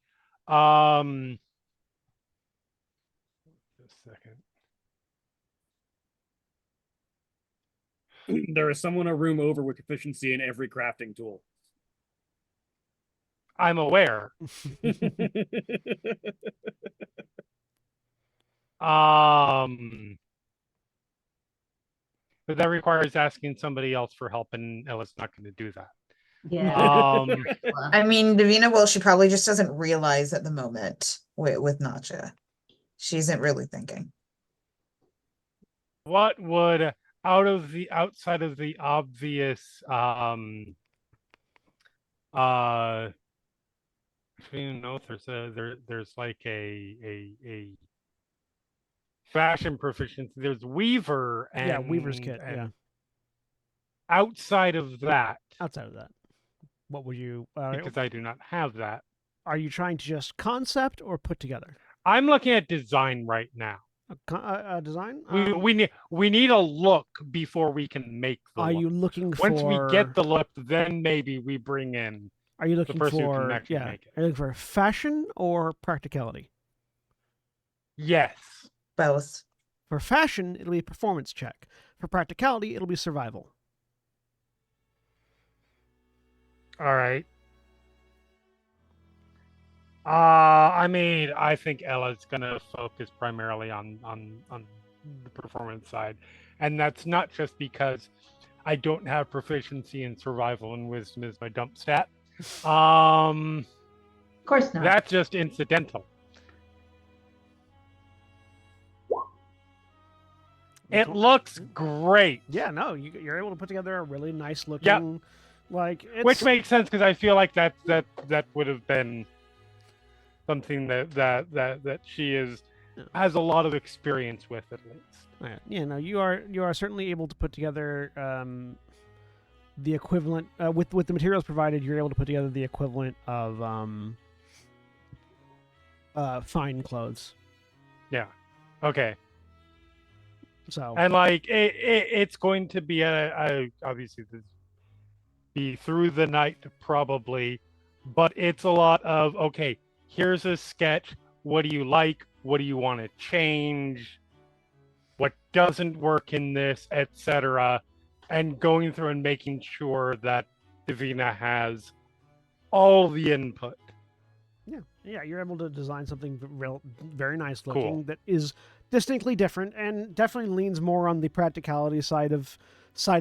Just a second. There is someone a room over with proficiency in every crafting tool. I'm aware. But that requires asking somebody else for help, and Ella's not going to do that. Yeah. I mean, Davina, well, she probably just doesn't realize at the moment with Nacha. She isn't really thinking. What would outside of the obvious I don't even know if there's like a fashion proficiency. There's Weaver and Yeah, Weaver's kit. Yeah. Outside of that, Outside of that, what would you? because I do not have that. Are you trying to just concept or put together I'm looking at design right now. a design? We need a look before we can make the Are look. you looking Once for? we get the look, then maybe we bring in Are you the looking person who for? can actually Yeah. make it. Are you looking for fashion or practicality? Yes. Both. For fashion, it'll be a performance check. For practicality, it'll be survival. All right. I mean, I think Ella's gonna focus primarily on the performance side, and that's not just because I don't have proficiency in survival and wisdom as my dump stat. Of course not. That's just incidental. It looks great. Yeah, no, you're able to put together a really nice looking, like it's, Which makes sense because I feel like that would have been something that she has a lot of experience with, at least. Yeah, no, you are certainly able to put together the equivalent with the materials provided. You're able to put together the equivalent of fine clothes. Yeah. Okay. So and like it's going to be obviously be through the night probably, but it's a lot of okay. Here's a sketch. What do you like? What do you want to change? What doesn't work in this, etc. And going through and making sure that Davina has all the input. Yeah, you're able to design something very nice looking Cool. that is distinctly different and definitely leans more on the practicality side of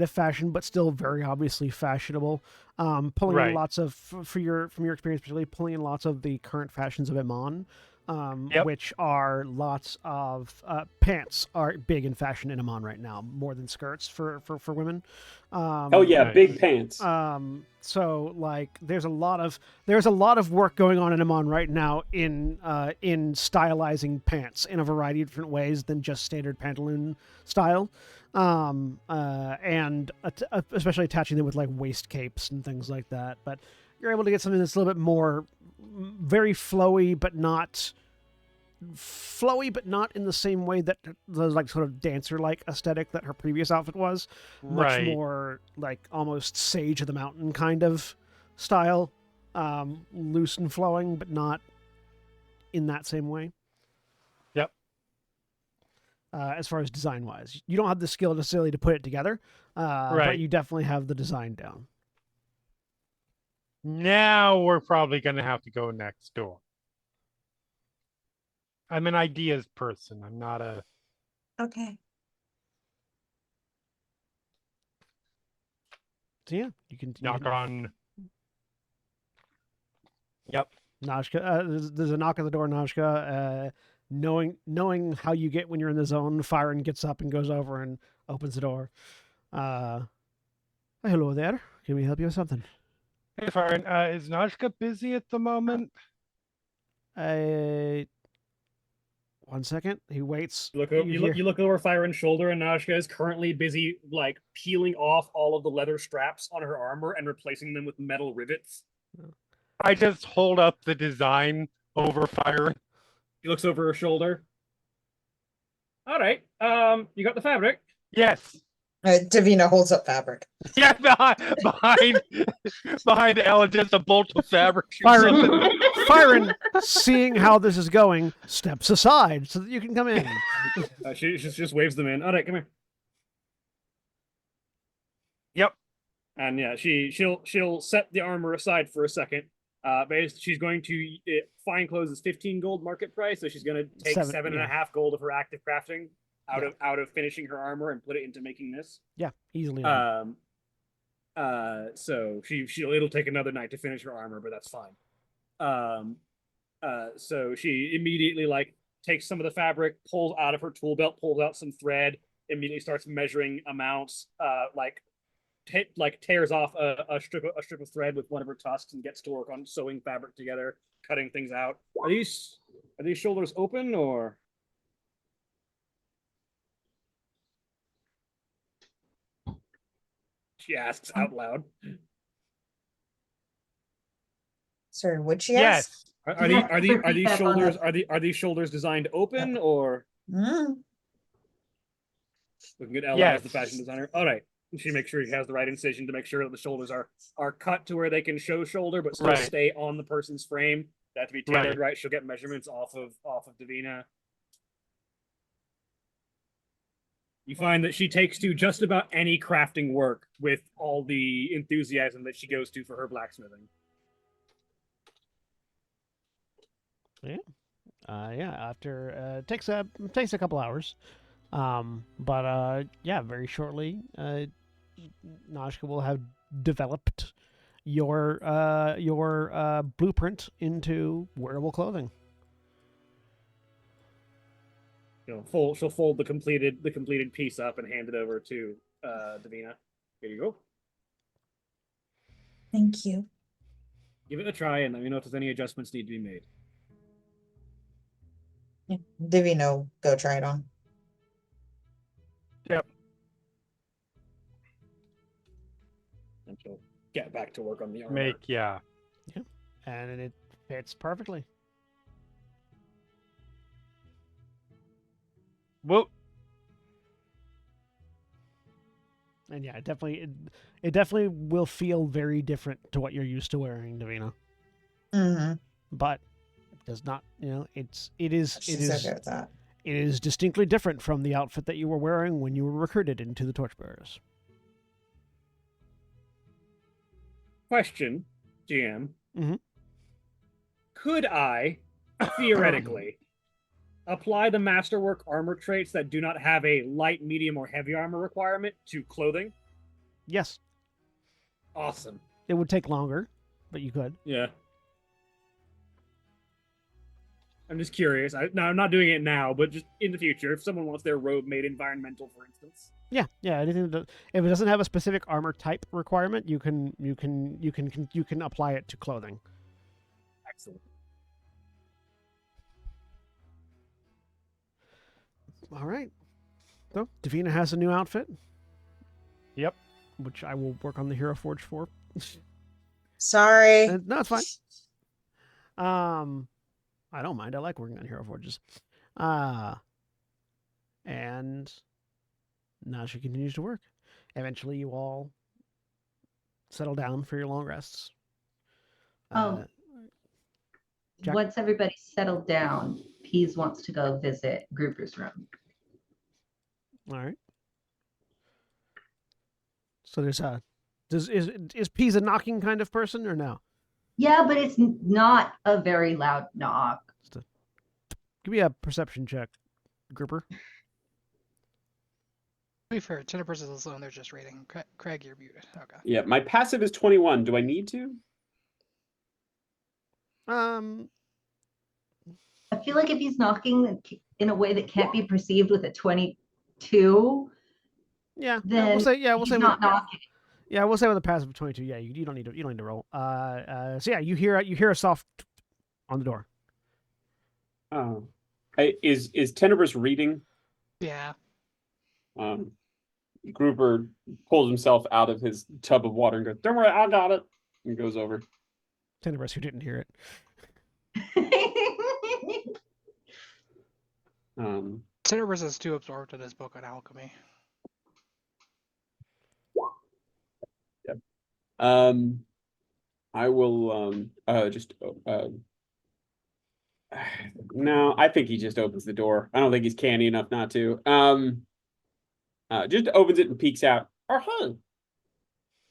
fashion, but still very obviously fashionable. Pulling in Right. lots of from your experience, particularly pulling in lots of the current fashions of Iman, Yep. which are lots of pants are big in fashion in Iman right now, more than skirts for women. Hell yeah, Nice. big pants. So like there's a lot of work going on in Iman right now in stylizing pants in a variety of different ways than just standard pantaloon style. And especially attaching them with like waist capes and things like that. But you're able to get something that's a little bit more very flowy, but not in the same way that the like sort of dancer like aesthetic that her previous outfit was. Much Right. more like almost Sage of the Mountain kind of style, loose and flowing, but not in that same way. Yep. As far as design wise, you don't have the skill necessarily to put it together, but Right. you definitely have the design down. Now we're probably going to have to go next door. I'm an ideas person. I'm not a. Okay. So yeah, you can Knock on. Yep. Najka, there's a knock at the door. Najka, knowing how you get when you're in the zone, Fyron gets up and goes over and opens the door. Hello there. Can we help you with something? Hey, Farron, is Najka busy at the moment? One second. He waits. You look over Fyron's shoulder, and Nashka is currently busy, like, peeling off all of the leather straps on her armor and replacing them with metal rivets. I just hold up the design over Fyron. He looks over her shoulder. All right. You got the fabric? Yes. Davina holds up fabric. Yeah, behind Ellen, just a bolt of fabric. Byron, Byron, seeing how this is going, steps aside so that you can come in. She just waves them in. All right, come here. Yep. And yeah, she'll set the armor aside for a second. Basically, she's going to fine clothes is 15 gold market price, so she's going to take seven and a half gold of her active crafting out of finishing her armor and put it into making this. Yeah, easily. So it'll take another night to finish her armor, but that's fine. So she immediately takes some of the fabric, pulls out of her tool belt, pulls out some thread, immediately starts measuring amounts, tears off a strip of thread with one of her tusks and gets to work on sewing fabric together, cutting things out. Are these shoulders open or? She asks out loud. Sorry, would she ask? Yes. Are these shoulders designed open or? Mm. We can get Ella as the fashion designer. All right. She makes sure he has the right incision to make sure that the shoulders are cut to where they can show shoulder, but still stay on the person's frame. That have to be tailored right. She'll get measurements off of Davina. You find that she takes to just about any crafting work with all the enthusiasm that she goes to for her blacksmithing. Yeah. After takes a couple hours, but very shortly, Nashka will have developed your blueprint into wearable clothing. She'll fold the completed piece up and hand it over to Davina. Here you go. Thank you. Give it a try and let me know if there's any adjustments need to be made. Yeah. Davina, go try it on. Yep. And she'll get back to work on the armor. Yeah. And it fits perfectly. Well, and yeah, it definitely will feel very different to what you're used to wearing, Davina. Mm-hmm. But it does not, it is distinctly different from the outfit that you were wearing when you were recruited into the Torchbearers. Question, GM. Mm-hmm. Could I theoretically apply the masterwork armor traits that do not have a light, medium, or heavy armor requirement to clothing? Yes. Awesome. It would take longer, but you could. Yeah. I'm just curious. I'm not doing it now, but just in the future, if someone wants their robe made environmental, for instance. Yeah. Anything that, if it doesn't have a specific armor type requirement, you can apply it to clothing. Excellent. All right. So Davina has a new outfit. Yep. Which I will work on the Hero Forge for. Sorry. No, it's fine. I don't mind. I like working on Hero Forges. And now she continues to work. Eventually, you all settle down for your long rests. Jack? Once everybody settled down, Pease wants to go visit Grouper's room. All right. So there's is Pease a knocking kind of person or no? Yeah, but it's not a very loud knock. Give me a perception check, Grouper. To be fair, Tinnipers is alone. They're just raiding. Craig, you're muted. Okay. Yeah, my passive is 21. Do I need to? I feel like if he's knocking in a way that can't be perceived with a 22, then we'll say not knocking. Yeah, we'll say with a passive of 22. Yeah, you don't need to roll. So yeah, you hear a soft on the door. Oh, is Tenebrous reading? Yeah. Grouper pulls himself out of his tub of water and goes, "Don't worry, I got it." And goes over. Tenebrous, who didn't hear it. Tenebrous is too absorbed in his book on alchemy. I will just no, I think he just opens the door. I don't think he's canny enough not to. Just opens it and peeks out. Oh, hey.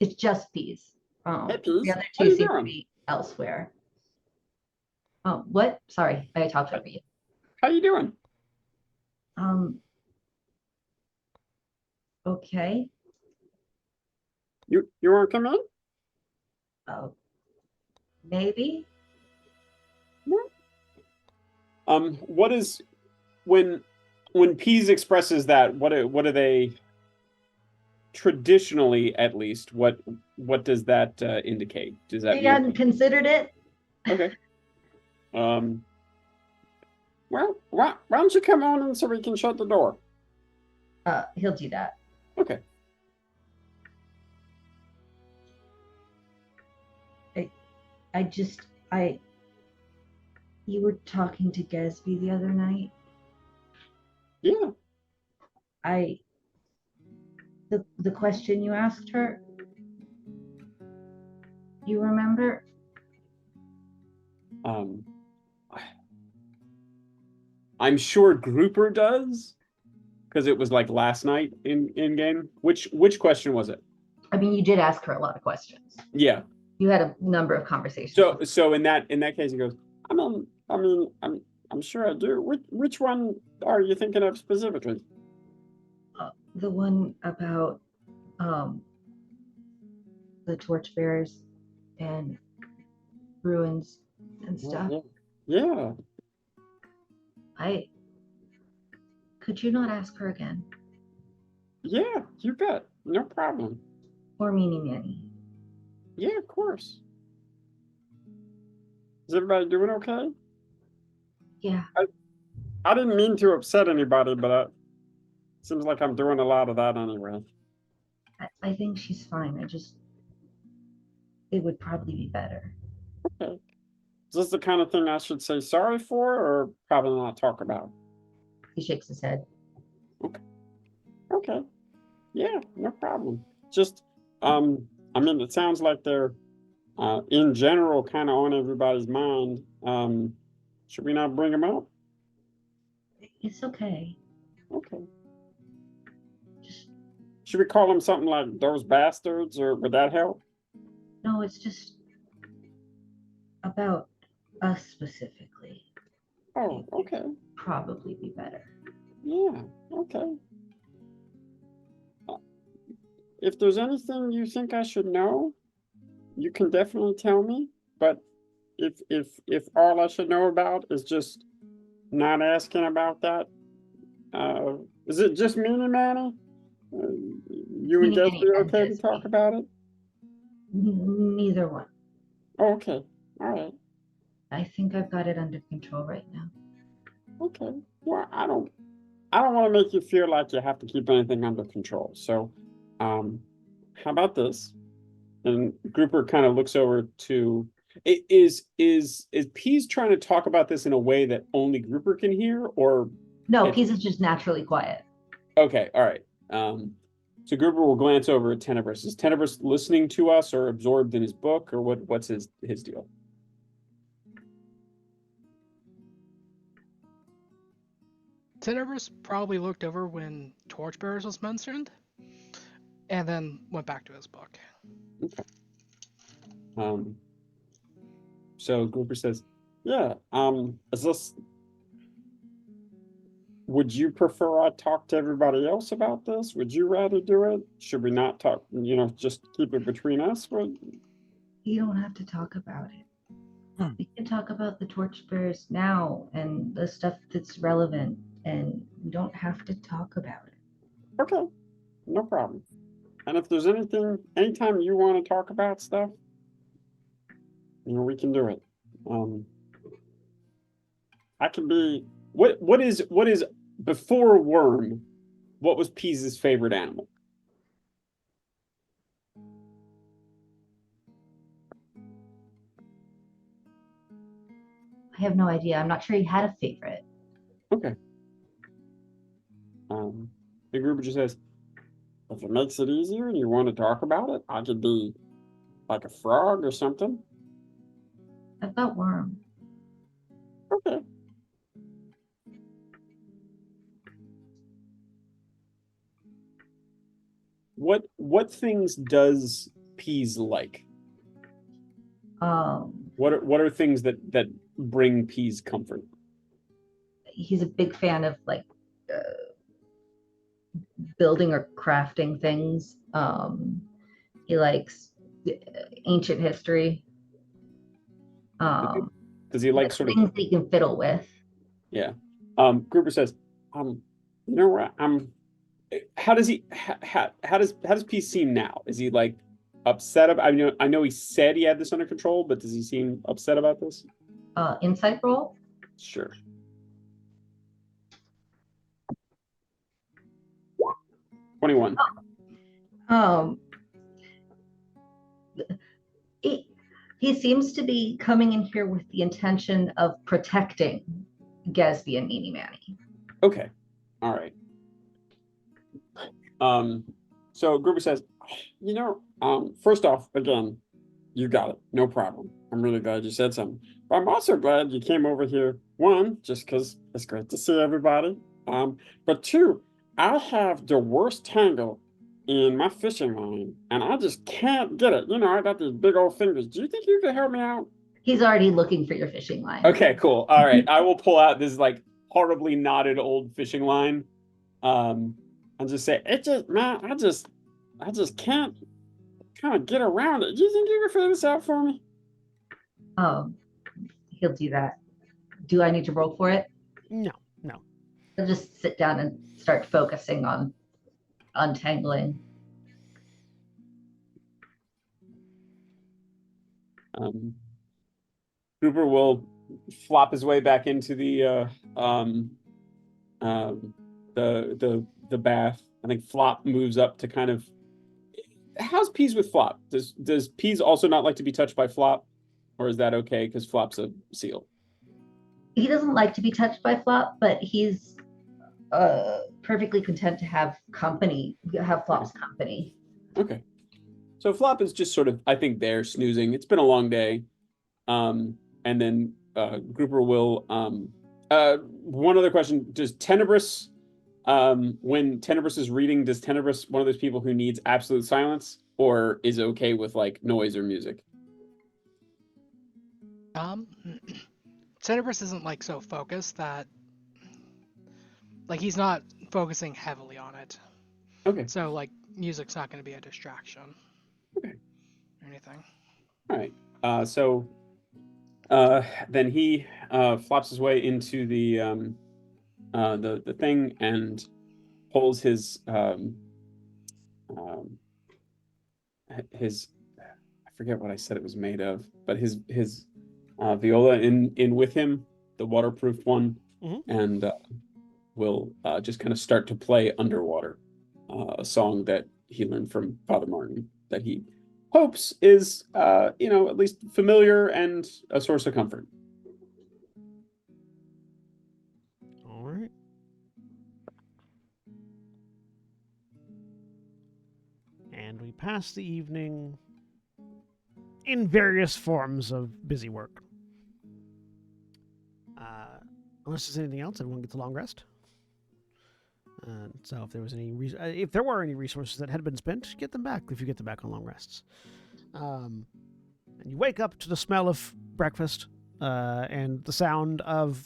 It's just Peas. Hey, Peas. The other How two you seem to doing? be elsewhere. Oh, what? Sorry, I talked over you. How you doing? Okay. You want to come in? Oh, maybe. What is when Peas expresses that? What are they traditionally, at least? What does that indicate? Does that They mean hadn't considered it. okay? Well, why don't you come on in so we can shut the door? He'll do that. Okay. You were talking to Gatsby the other night. Yeah. The question you asked her, you remember? I'm sure Grouper does, because it was like last night in game. Which question was it? I mean, you did ask her a lot of questions. Yeah. You had a number of conversations. So in that case, he goes, I'm sure I do. Which one are you thinking of specifically? The one about the torchbearers and ruins and stuff. Yeah. Could you not ask her again? Yeah, you bet. No problem. Or meaning any. Yeah, of course. Is everybody doing okay? Yeah. I didn't mean to upset anybody, but it seems like I'm doing a lot of that anyway. I think she's fine. It would probably be better. Okay. Is this the kind of thing I should say sorry for or probably not talk about? He shakes his head. Okay. Yeah, no problem. Just, it sounds like they're, in general, kind of on everybody's mind. Should we not bring them up? It's okay. Okay. Should we call them something like those bastards, or would that help? No, it's just about us specifically. Oh, okay. Probably be better. Yeah, okay. If there's anything you think I should know, you can definitely tell me. But if all I should know about is just not asking about that, is it just Meanie Manny? You and Gatsby are okay to talk about it? Neither one. Oh, okay. All right. I think I've got it under control right now. Okay. Well, I don't want to make you feel like you have to keep anything under control. So, how about this? And Grouper kind of looks over to is Pease trying to talk about this in a way that only Grouper can hear, or no? Pease is just naturally quiet. Okay, all right. So Grouper will glance over at Tenebris. Is Tenebris listening to us or absorbed in his book, or what's his deal? Tenebris probably looked over when Torchbearers was mentioned, and then went back to his book. Okay. So Grouper says, "Yeah. Is this? Would you prefer I talk to everybody else about this? Would you rather do it? Should we not talk? Just keep it between us? You don't have to talk about it. We can talk about the torchbearers now and the stuff that's relevant, and we don't have to talk about it. Okay, no problem. And if there's anytime you want to talk about stuff, we can do it. I can be. What is before Worm? What was Pease's favorite animal? I have no idea. I'm not sure he had a favorite. Okay. The group just says, if it makes it easier and you want to talk about it, I could be like a frog or something? I've got worm. Okay. What things does Peas like? What are things that bring Peas comfort? He's a big fan of like building or crafting things. He likes ancient history. Does he like sort things of he can fiddle with? Yeah. Gruber says, you know what? How does he? How does Peace seem now? Is he like upset about? I know he said he had this under control, but does he seem upset about this? Insight roll. Sure. 21. He seems to be coming in here with the intention of protecting Gatsby and Meanie Manny. Okay. All right. So Gruber says, first off, again, you got it. No problem. I'm really glad you said something. But I'm also glad you came over here. One, just because it's great to see everybody. But two, I have the worst tangle in my fishing line, and I just can't get it. I got these big old fingers. Do you think you could help me out? He's already looking for your fishing line. Okay, cool. All right. I will pull out this like horribly knotted old fishing line. And just say, I just can't kind of get around it. Do you think you can figure this out for me? He'll do that. Do I need to roll for it? No. He'll just sit down and start focusing on untangling. Cooper will flop his way back into the bath. I think Flop moves up to kind of. How's Peas with Flop? Does Peas also not like to be touched by Flop, or is that okay because Flop's a seal? He doesn't like to be touched by Flop, but he's perfectly content to have Flop's company. Okay. So Flop is just sort of, I think, there snoozing. It's been a long day. And then Grouper will one other question. Does Tenebris when Tenebris is reading, does Tenebris one of those people who needs absolute silence or is okay with like noise or music? Tenebris isn't like so focused that like he's not focusing heavily on it. Okay. So like music's not going to be a distraction. Okay. Or anything. All right. So then he flops his way into the thing and pulls his I forget what I said it was made of, but his viola in with him, the waterproof one, and will just kind of start to play underwater, a song that he learned from Father Martin that he hopes is at least familiar and a source of comfort. All right. And we pass the evening in various forms of busy work. Unless there's anything else, everyone gets a long rest. So if there was if there were any resources that had been spent, get them back if you get them back on long rests. And you wake up to the smell of breakfast and the sound of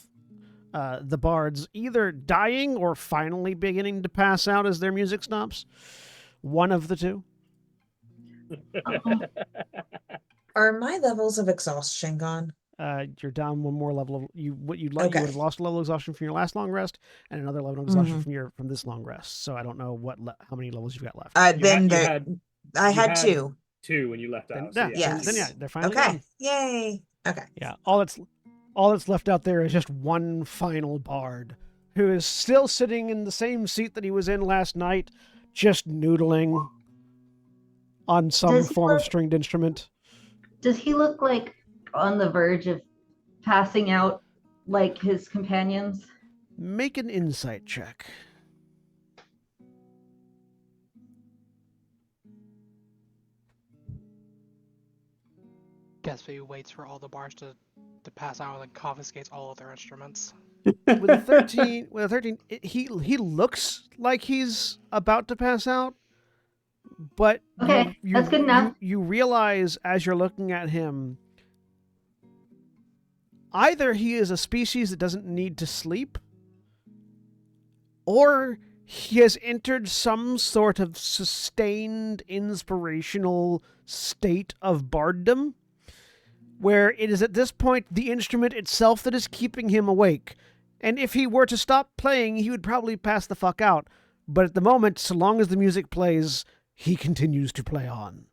the bards either dying or finally beginning to pass out as their music stops. One of the two. Are my levels of exhaustion gone? You're down one more level. You would have lost a level of exhaustion from your last long rest, and another level of exhaustion from this long rest. So I don't know how many levels you've got left. I had two. Two when you left out. Then they're finally done. Yay. Okay. Yeah, all that's left out there is just one final bard who is still sitting in the same seat that he was in last night, just noodling on some form of stringed instrument. Does he look like on the verge of passing out like his companions? Make an insight check. Gatsby waits for all the bars to pass out and then confiscates all of their instruments. With a 13, he looks like he's about to pass out, but Okay, that's good enough. You realize as you're looking at him, either he is a species that doesn't need to sleep, or he has entered some sort of sustained inspirational state of barddom, where it is at this point the instrument itself that is keeping him awake. And if he were to stop playing, he would probably pass the fuck out. But at the moment, so long as the music plays, he continues to play on.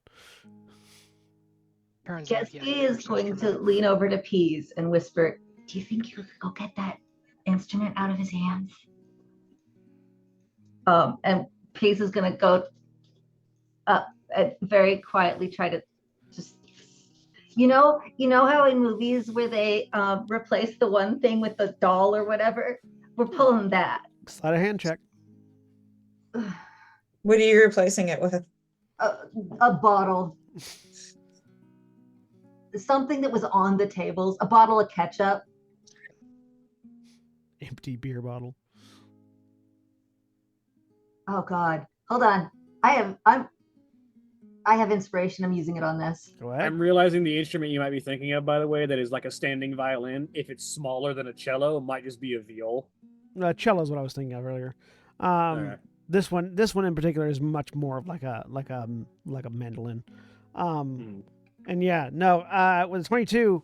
Gatsby is going to lean over to Pease and whisper, "Do you think you could go get that instrument out of his hands?" And Pease is going to go up and very quietly try to just, you know how in movies where they replace the one thing with the doll or whatever? We're pulling that. Slide a hand check. What are you replacing it with? A bottle. Something that was on the tables. A bottle of ketchup. Empty beer bottle. Oh God. Hold on. I have inspiration. I'm using it on this. Go ahead. I'm realizing the instrument you might be thinking of, by the way, that is like a standing violin. If it's smaller than a cello, it might just be a viol. Cello is what I was thinking of earlier. Okay. This one in particular is much more of like a mandolin. And yeah, no. With 22,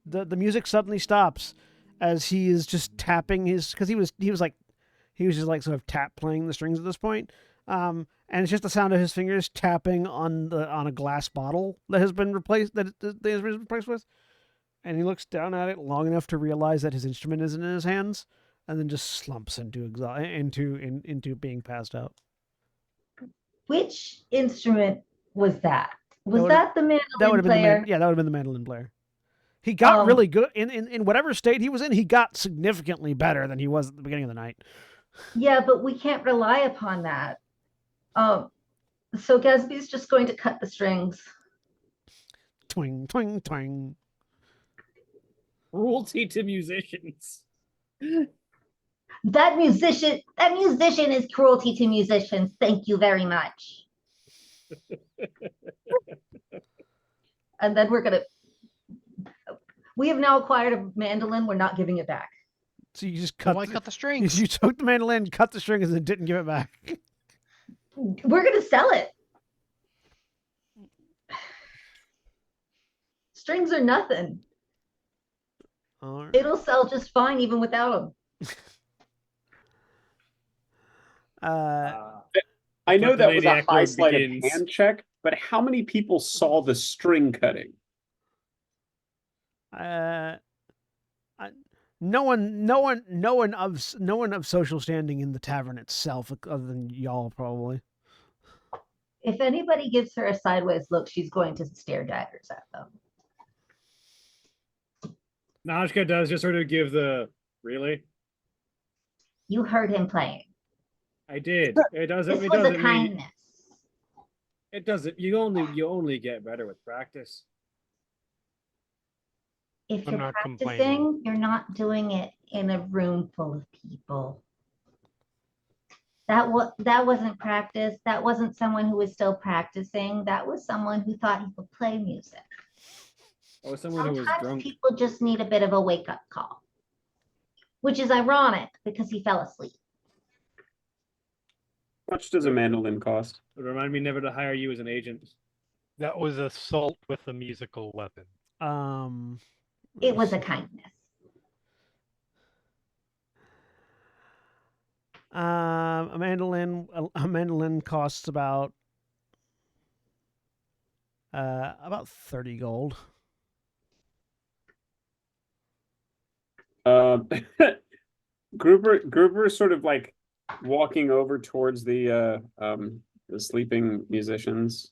the music suddenly stops as he is just tapping because he was just like sort of tap playing the strings at this point. And it's just the sound of his fingers tapping on a glass bottle that has been replaced with. And he looks down at it long enough to realize that his instrument isn't in his hands, and then just slumps into being passed out. Which instrument was that? Was that the mandolin player? That would have been the mandolin player. He got really good in whatever state he was in. He got significantly better than he was at the beginning of the night. Yeah, but we can't rely upon that. So Gatsby's just going to cut the strings. Twing, twing, twing. Cruelty to musicians. That musician is cruelty to musicians. Thank you very much. And then we have now acquired a mandolin. We're not giving it back. So you just cut the strings. You took the mandolin, cut the strings, and then didn't give it back. We're going to sell it. Strings are nothing. Right. It'll sell just fine even without them. I know that was a high sleight of hand check, but how many people saw the string cutting? No one of social standing in the tavern itself, other than y'all probably. If anybody gives her a sideways look, she's going to stare daggers at them. Najka does just sort of give the really. You heard him playing. I did. It doesn't. This it was doesn't a kindness. It doesn't. You only get better with practice. If you're practicing, you're not doing it in a room full of people. That wasn't practice. That wasn't someone who was still practicing. That was someone who thought he could play music. Or someone who was drunk. People just need a bit of a wake-up call, which is ironic because he fell asleep. How much does a mandolin cost? It reminded me never to hire you as an agent. That was assault with a musical weapon. It was a kindness. A mandolin costs about 30 gold. Gruber is sort of like walking over towards the sleeping musicians,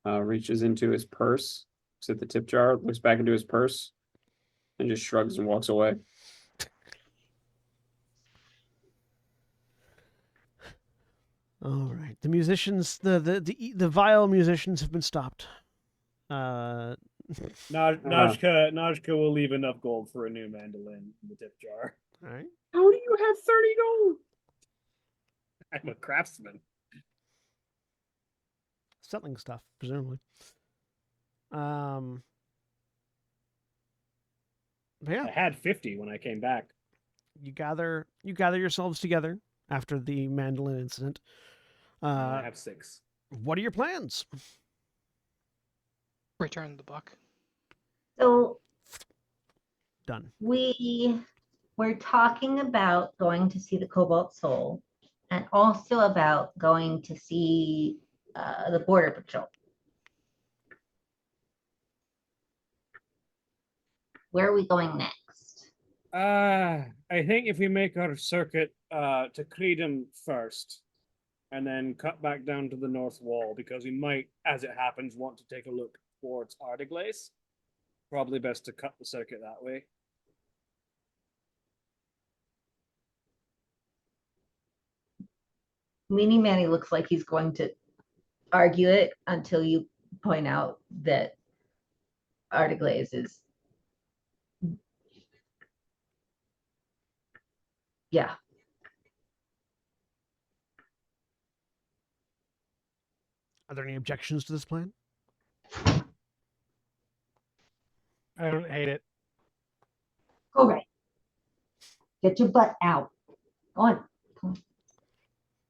reaches into his purse, looks at the tip jar, looks back into his purse, and just shrugs and walks away. All right, the musicians, the vile musicians have been stopped. Najka will leave enough gold for a new mandolin in the tip jar. All right. How do you have 30 gold? I'm a craftsman. Selling stuff, presumably. But yeah, I had 50 when I came back. you gather yourselves together after the mandolin incident. I have 6. What are your plans? Return the buck. So Done. we were talking about going to see the Cobalt Soul and also about going to see the Border Patrol. Where are we going next? I think if we make our circuit to Creedham first, and then cut back down to the north wall, because we might, as it happens, want to take a look towards Ardiglace. Probably best to cut the circuit that way. Meanie Manny looks like he's going to argue it until you point out that Artiglaze is, yeah. Are there any objections to this plan? I don't hate it. All right. Get your butt out. Go on.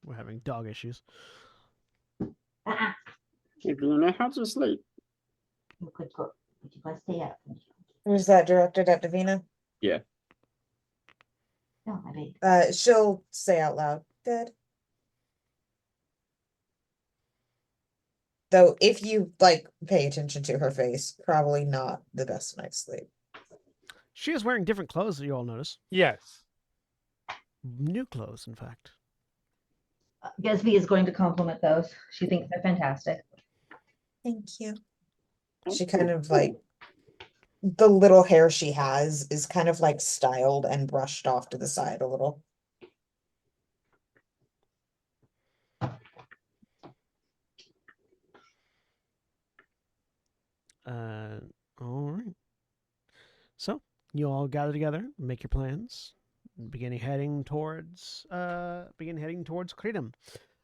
We're having dog issues. Uh-uh. Davina, how'd you sleep? Good girl. But you gotta stay out. Was that directed at Davina? No, my baby. She'll say out loud, good. Though if you like pay attention to her face, probably not the best night's sleep. She is wearing different clothes that you all notice. Yes. New clothes, in fact. Gesby is going to compliment those. She thinks they're fantastic. Thank you. She kind of like, the little hair she has is kind of like styled and brushed off to the side a little. All right. So you all gather together, make your plans, begin heading towards Creedham.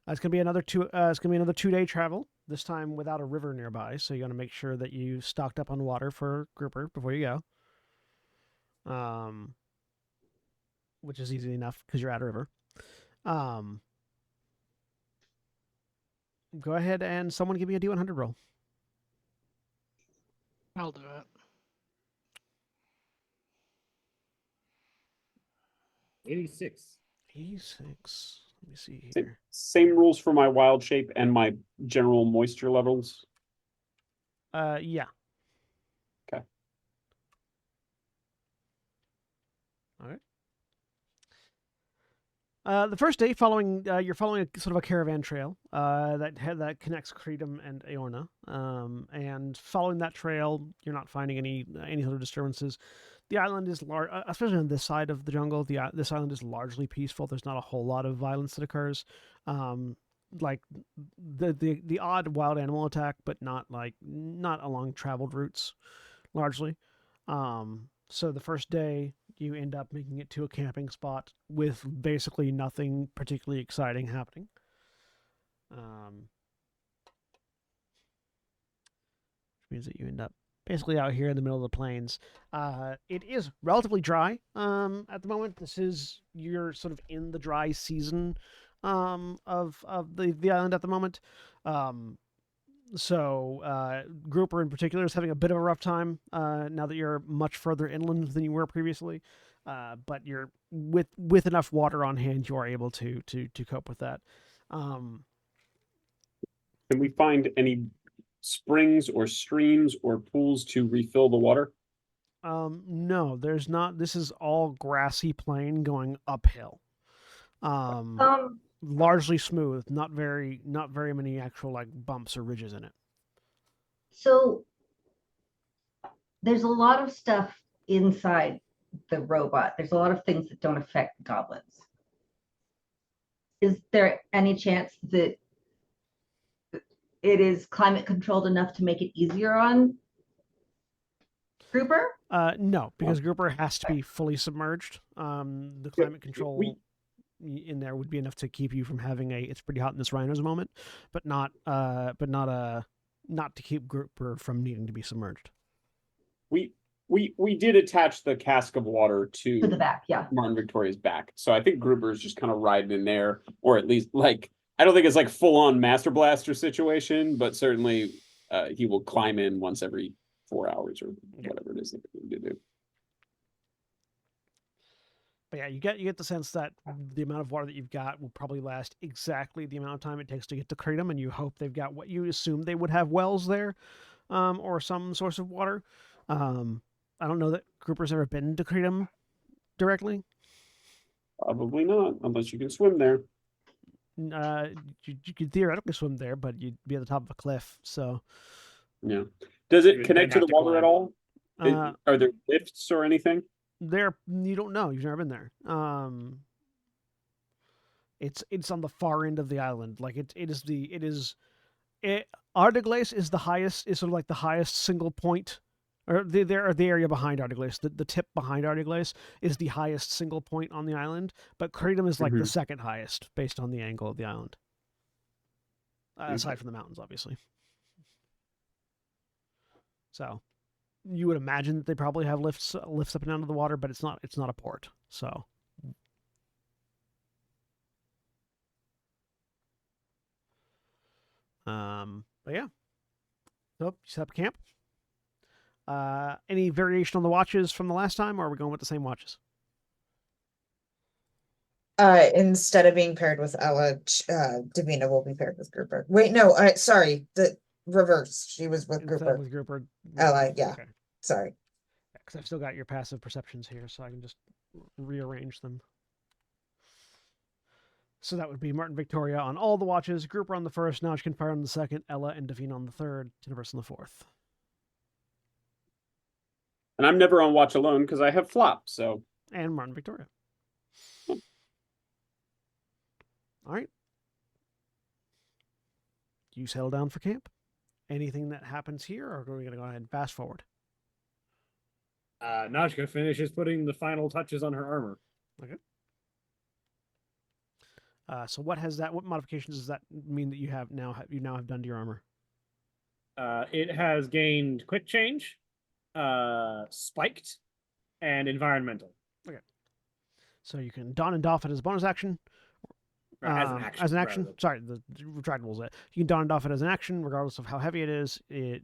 It's gonna be another 2-day travel. This time without a river nearby, so you got to make sure that you stocked up on water for grouper before you go. Which is easy enough because you're at a river. Go ahead and someone give me a D100 roll. I'll do it. 86. 86. Let me see Same, here. same rules for my wild shape and my general moisture levels. Yeah. Okay. All right. The first day, you're following a sort of a caravan trail that connects Creedham and Aorna. And following that trail, you're not finding any sort of disturbances. The island is large, especially on this side of the jungle. This island is largely peaceful. There's not a whole lot of violence that occurs. Like the odd wild animal attack, but not along traveled routes, largely. So the first day, you end up making it to a camping spot with basically nothing particularly exciting happening. Which means that you end up basically out here in the middle of the plains. It is relatively dry at the moment. You're sort of in the dry season of the island at the moment. So Grouper in particular is having a bit of a rough time now that you're much further inland than you were previously. But you're with enough water on hand, you are able to cope with that. Can we find any springs or streams or pools to refill the water? No, there's not. This is all grassy plain going uphill. Largely smooth, not very many actual like bumps or ridges in it. So there's a lot of stuff inside the robot. There's a lot of things that don't affect goblins. Is there any chance that it is climate controlled enough to make it easier on Grouper? No, because grouper has to be fully submerged. The climate control in there would be enough to keep you from having a "it's pretty hot in this rhino's" moment, but not to keep grouper from needing to be submerged. We did attach the cask of water To the back, yeah. Martin Victoria's back, so I think Grouper's just kind of riding in there, or at least like I don't think it's like full on Master Blaster situation, but certainly he will climb in once every 4 hours or whatever it is that we do. But yeah, you get the sense that the amount of water that you've got will probably last exactly the amount of time it takes to get to Kratom, and you hope they've got what you assume they would have wells there, or some source of water. I don't know that Grouper's ever been to Kratom directly. Probably not, unless you can swim there. You could theoretically swim there, but you'd be at the top of a cliff. So yeah, does You it would connect to then the have to water at climb. all? Are there lifts or anything? There, you don't know. You've never been there. It's on the far end of the island. Like Ardiglace is the highest. Is sort of like the highest single point, or the area behind Ardiglace. The tip behind Ardiglace is the highest single point on the island, but Kratom is like the second highest based on the angle of the island. Aside from the mountains, obviously. So, you would imagine that they probably have lifts up and down to the water, but it's not a port. So, but yeah. So you set up camp. Any variation on the watches from the last time, or are we going with the same watches? Instead of being paired with Ella, Davina will be paired with Grouper. Wait, no, sorry, the reverse. She was with Grouper. With Grouper. Ella, yeah. Okay. Sorry. Because I've still got your passive perceptions here, so I can just rearrange them. So that would be Martin Victoria on all the watches, Grouper on the first, Notch can fire on the second, Ella and Davina on the third, Tinniverse on the fourth. And I'm never on watch alone because I have flop, so. And Martin Victoria. All right. You settle down for camp. Anything that happens here, or are we going to go ahead and fast forward? Najka finishes putting the final touches on her armor. Okay. So what modifications does that mean that you now have done to your armor? It has gained quick change, spiked, and environmental. Okay. So you can don and doff it as a bonus action. As an action. As an action. Sorry, the retractable is it. You can don and doff it as an action, regardless of how heavy it is. It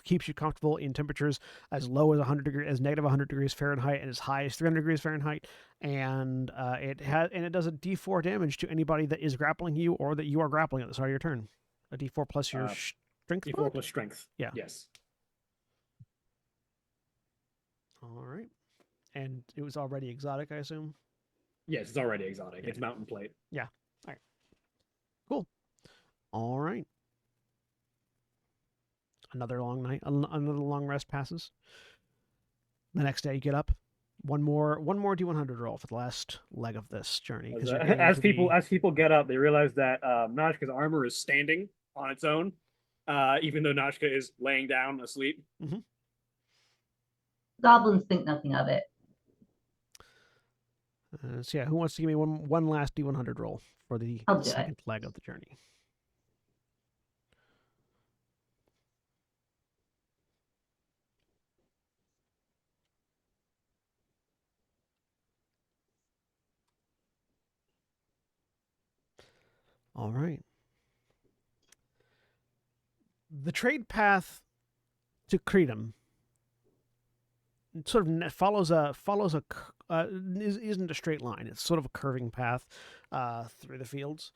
keeps you comfortable in temperatures as low as as negative 100 degrees Fahrenheit and as high as 300 degrees Fahrenheit. And it does a D4 damage to anybody that is grappling you or that you are grappling at the start of your turn. A D4 plus your strength. D4 plus strength. Yeah. Yes. All right. And it was already exotic, I assume. Yes, it's already exotic. Yeah. It's mountain plate. Yeah. All right. Cool. All right. Another long night. Another long rest passes. The next day, you get up. One more D100 roll for the last leg of this journey. As people get up, they realize that Najka's armor is standing on its own, even though Najka is laying down asleep. Mm-hmm. Goblins think nothing of it. So yeah, who wants to give me one last D100 roll for the second leg of the journey? All right. The trade path to Kratom sort of isn't a straight line. It's sort of a curving path through the fields.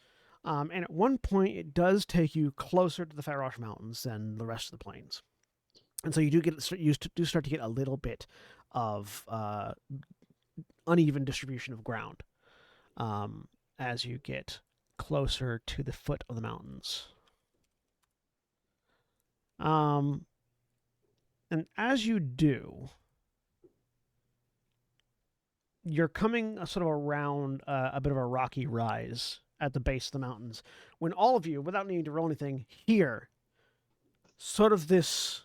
And at one point, it does take you closer to the Farosh Mountains than the rest of the plains. And so you do start to get a little bit of uneven distribution of ground as you get closer to the foot of the mountains. And as you do, you're coming sort of around a bit of a rocky rise at the base of the mountains, when all of you, without needing to roll anything, hear sort of this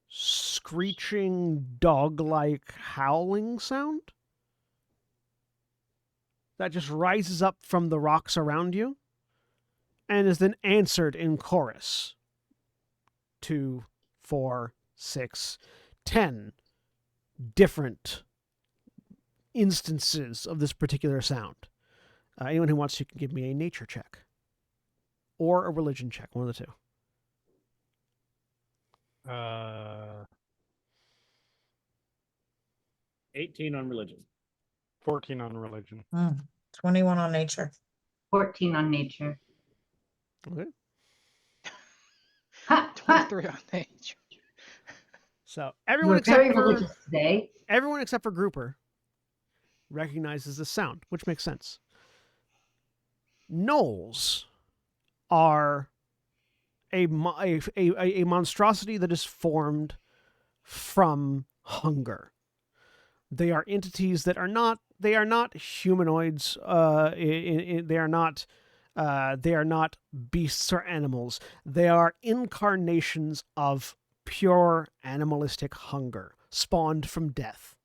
screeching, dog-like howling sound that just rises up from the rocks around you and is then answered in chorus. 2, 4, 6, 10 different instances of this particular sound. Anyone who wants to can give me a nature check or a religion check, one of the two. 18 on religion. 14 on religion. 21 on nature. 14 on nature. Okay. Ha, ha. 23 on nature. So We're very religious today. everyone except for Grouper recognizes the sound, which makes sense. Gnolls are a monstrosity that is formed from hunger. They are entities that are not humanoids. They are not beasts or animals. They are incarnations of pure animalistic hunger, spawned from death.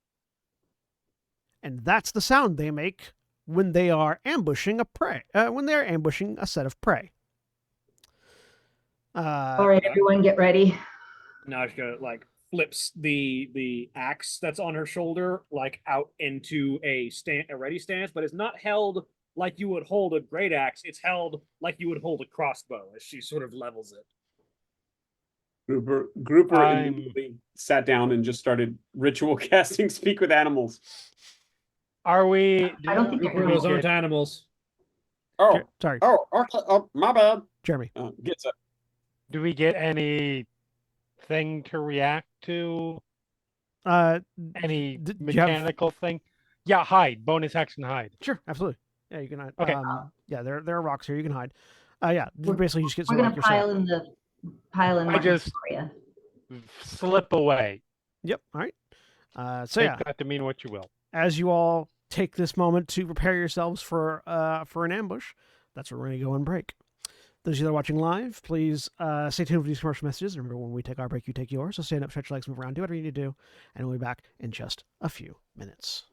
And that's the sound they make when they are ambushing a prey. When they are ambushing a set of prey. All right, everyone, get ready. Najka like flips the axe that's on her shoulder like out into a ready stance, but it's not held like you would hold a great axe. It's held like you would hold a crossbow as she sort of levels it. Grouper immediately sat down and just started ritual casting Speak with Animals. Are we? I don't think Grouper goes on to animals. Oh, sorry. Oh, okay. Oh, my bad. Jeremy. Gets up. Do we get any thing to react to? Any mechanical thing? Yeah, hide. Bonus action hide. Sure, absolutely. Yeah, you can hide. Okay. Yeah, there are rocks here. You can hide. Yeah, basically you just get We're some gonna pile in I Martin's just area. slip away. Yep. All right. Take that to mean what you will. As you all take this moment to prepare yourselves for an ambush, that's where we're going to go and break. Those of you that are watching live, please stay tuned for these commercial messages. Remember, when we take our break, you take yours. So stand up, stretch your legs, move around, do whatever you need to do, and we'll be back in just a few minutes.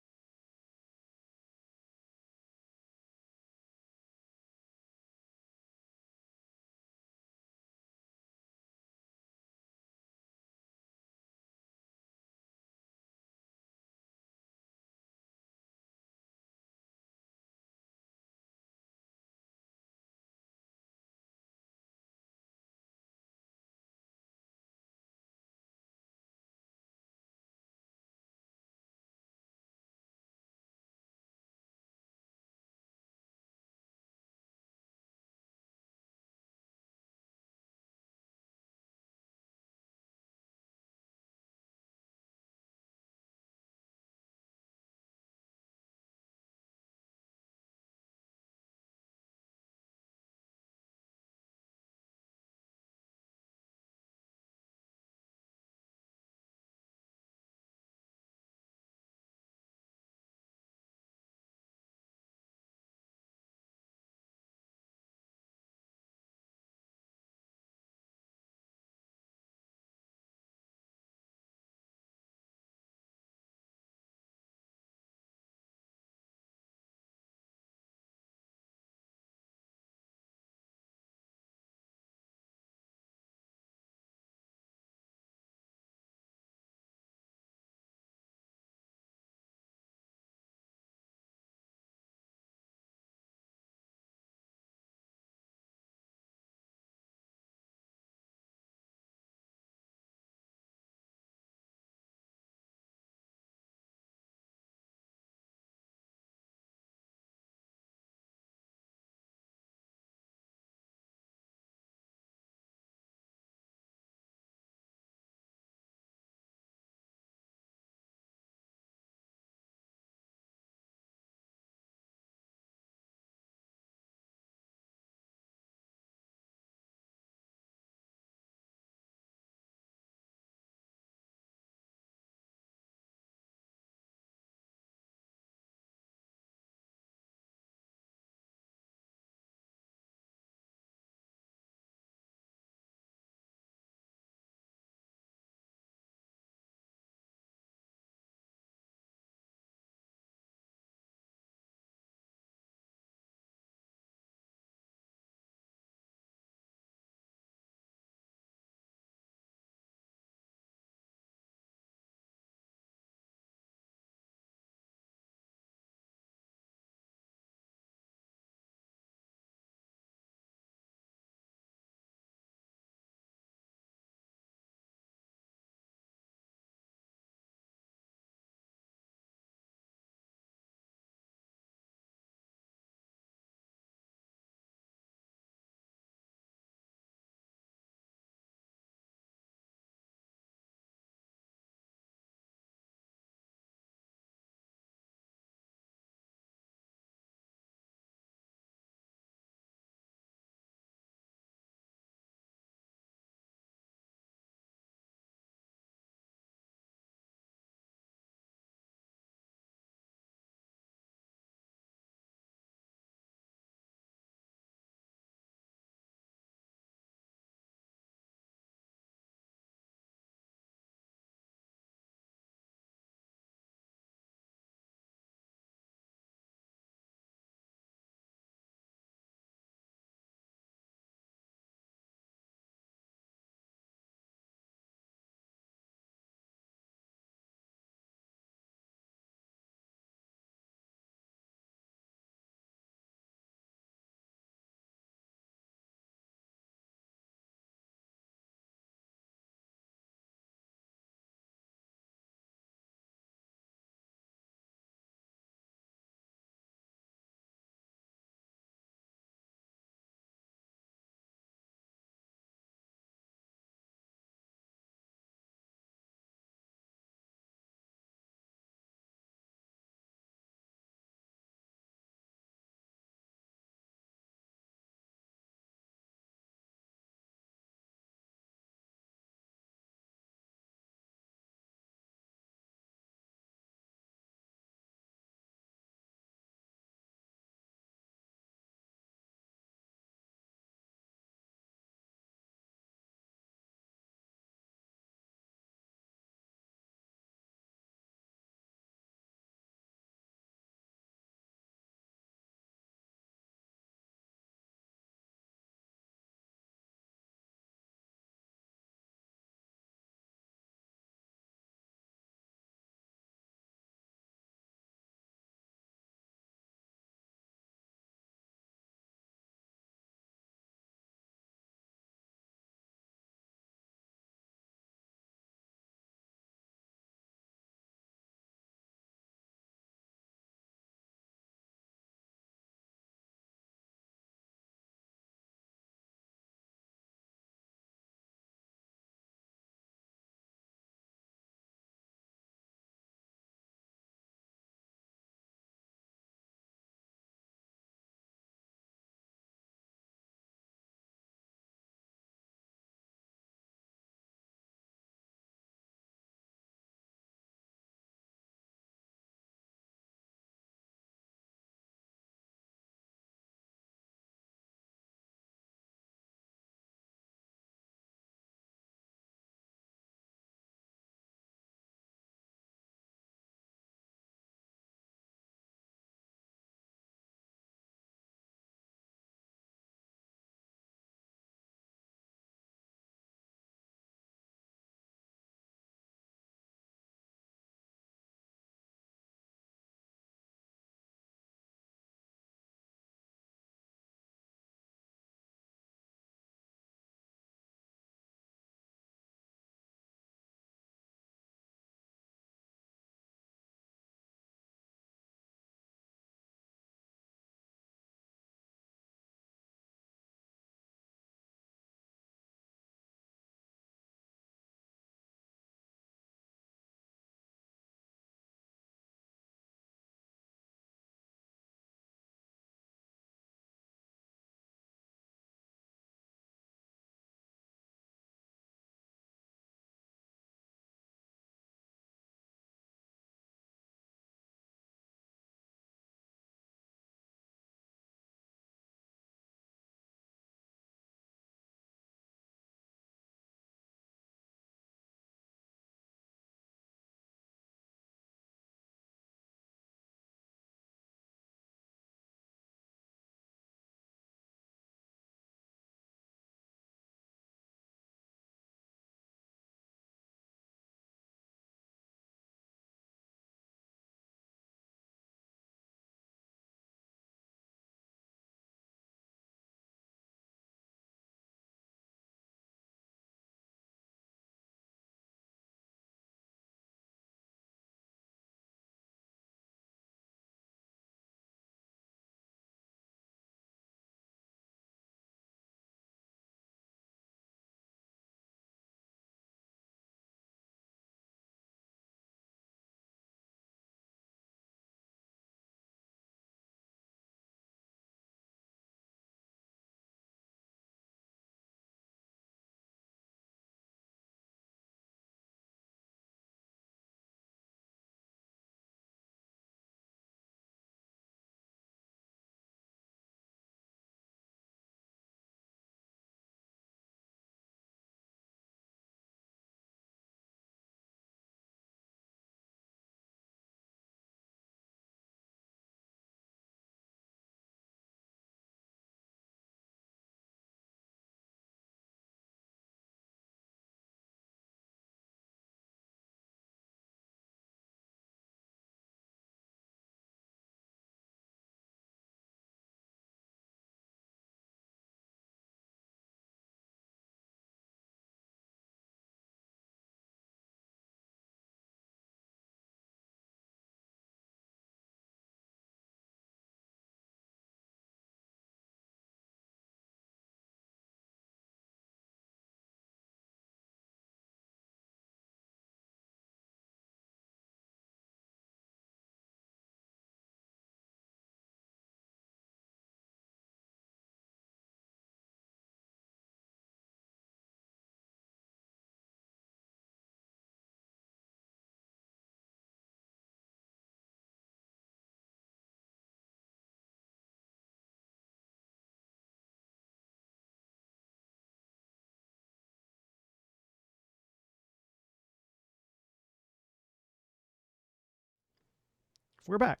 we're back.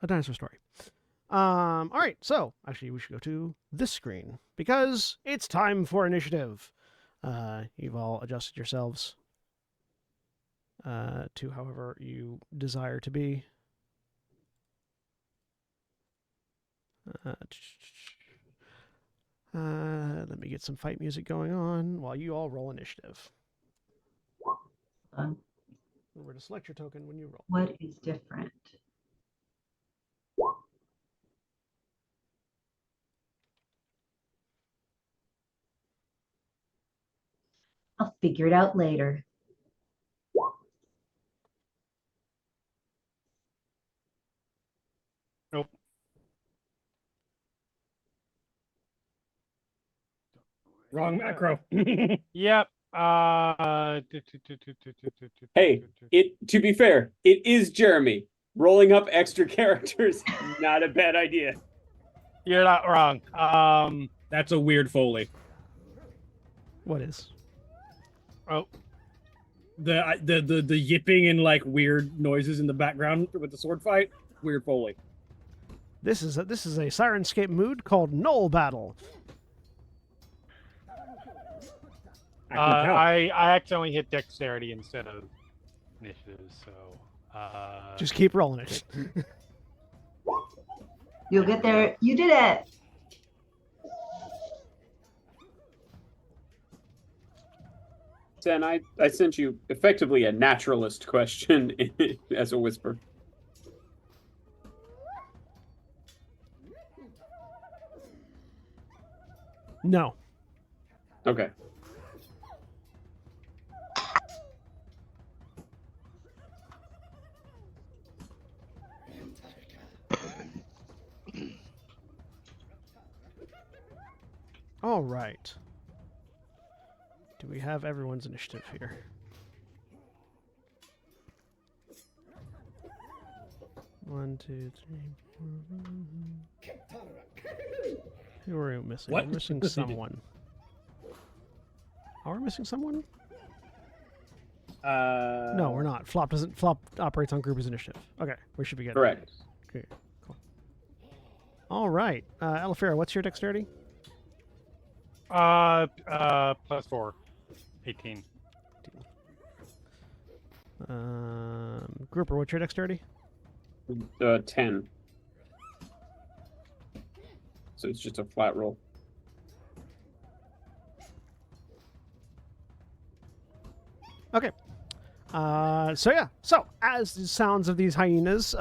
A dinosaur story. All right, so actually we should go to this screen because it's time for initiative. You've all adjusted yourselves to however you desire to be. Let me get some fight music going on while you all roll initiative. Remember to select your token when you roll. What is different? I'll figure it out later. Nope. Wrong macro. Yep. Hey, to be fair, it is Jeremy. Rolling up extra characters, not a bad idea. You're not wrong. That's a weird Foley. What is? Oh, The yipping and like weird noises in the background with the sword fight. Weird Foley. This is a Sirenscape mood called Knoll Battle. I accidentally hit dexterity instead of initiative, so Just keep rolling it. You'll get there. You did it. Sen, I sent you effectively a naturalist question as a whisper. No. Okay. All right. Do we have everyone's initiative here? One, two, three, four. Who are we missing? What? We're missing someone. Are we missing someone? No, we're not. Flop operates on groupers initiative. Okay, we should be good. Correct. Okay, cool. All right, Elefira, what's your dexterity? +4, 18. Grouper, what's your dexterity? 10. So it's just a flat roll. Okay. So as the sounds of these hyenas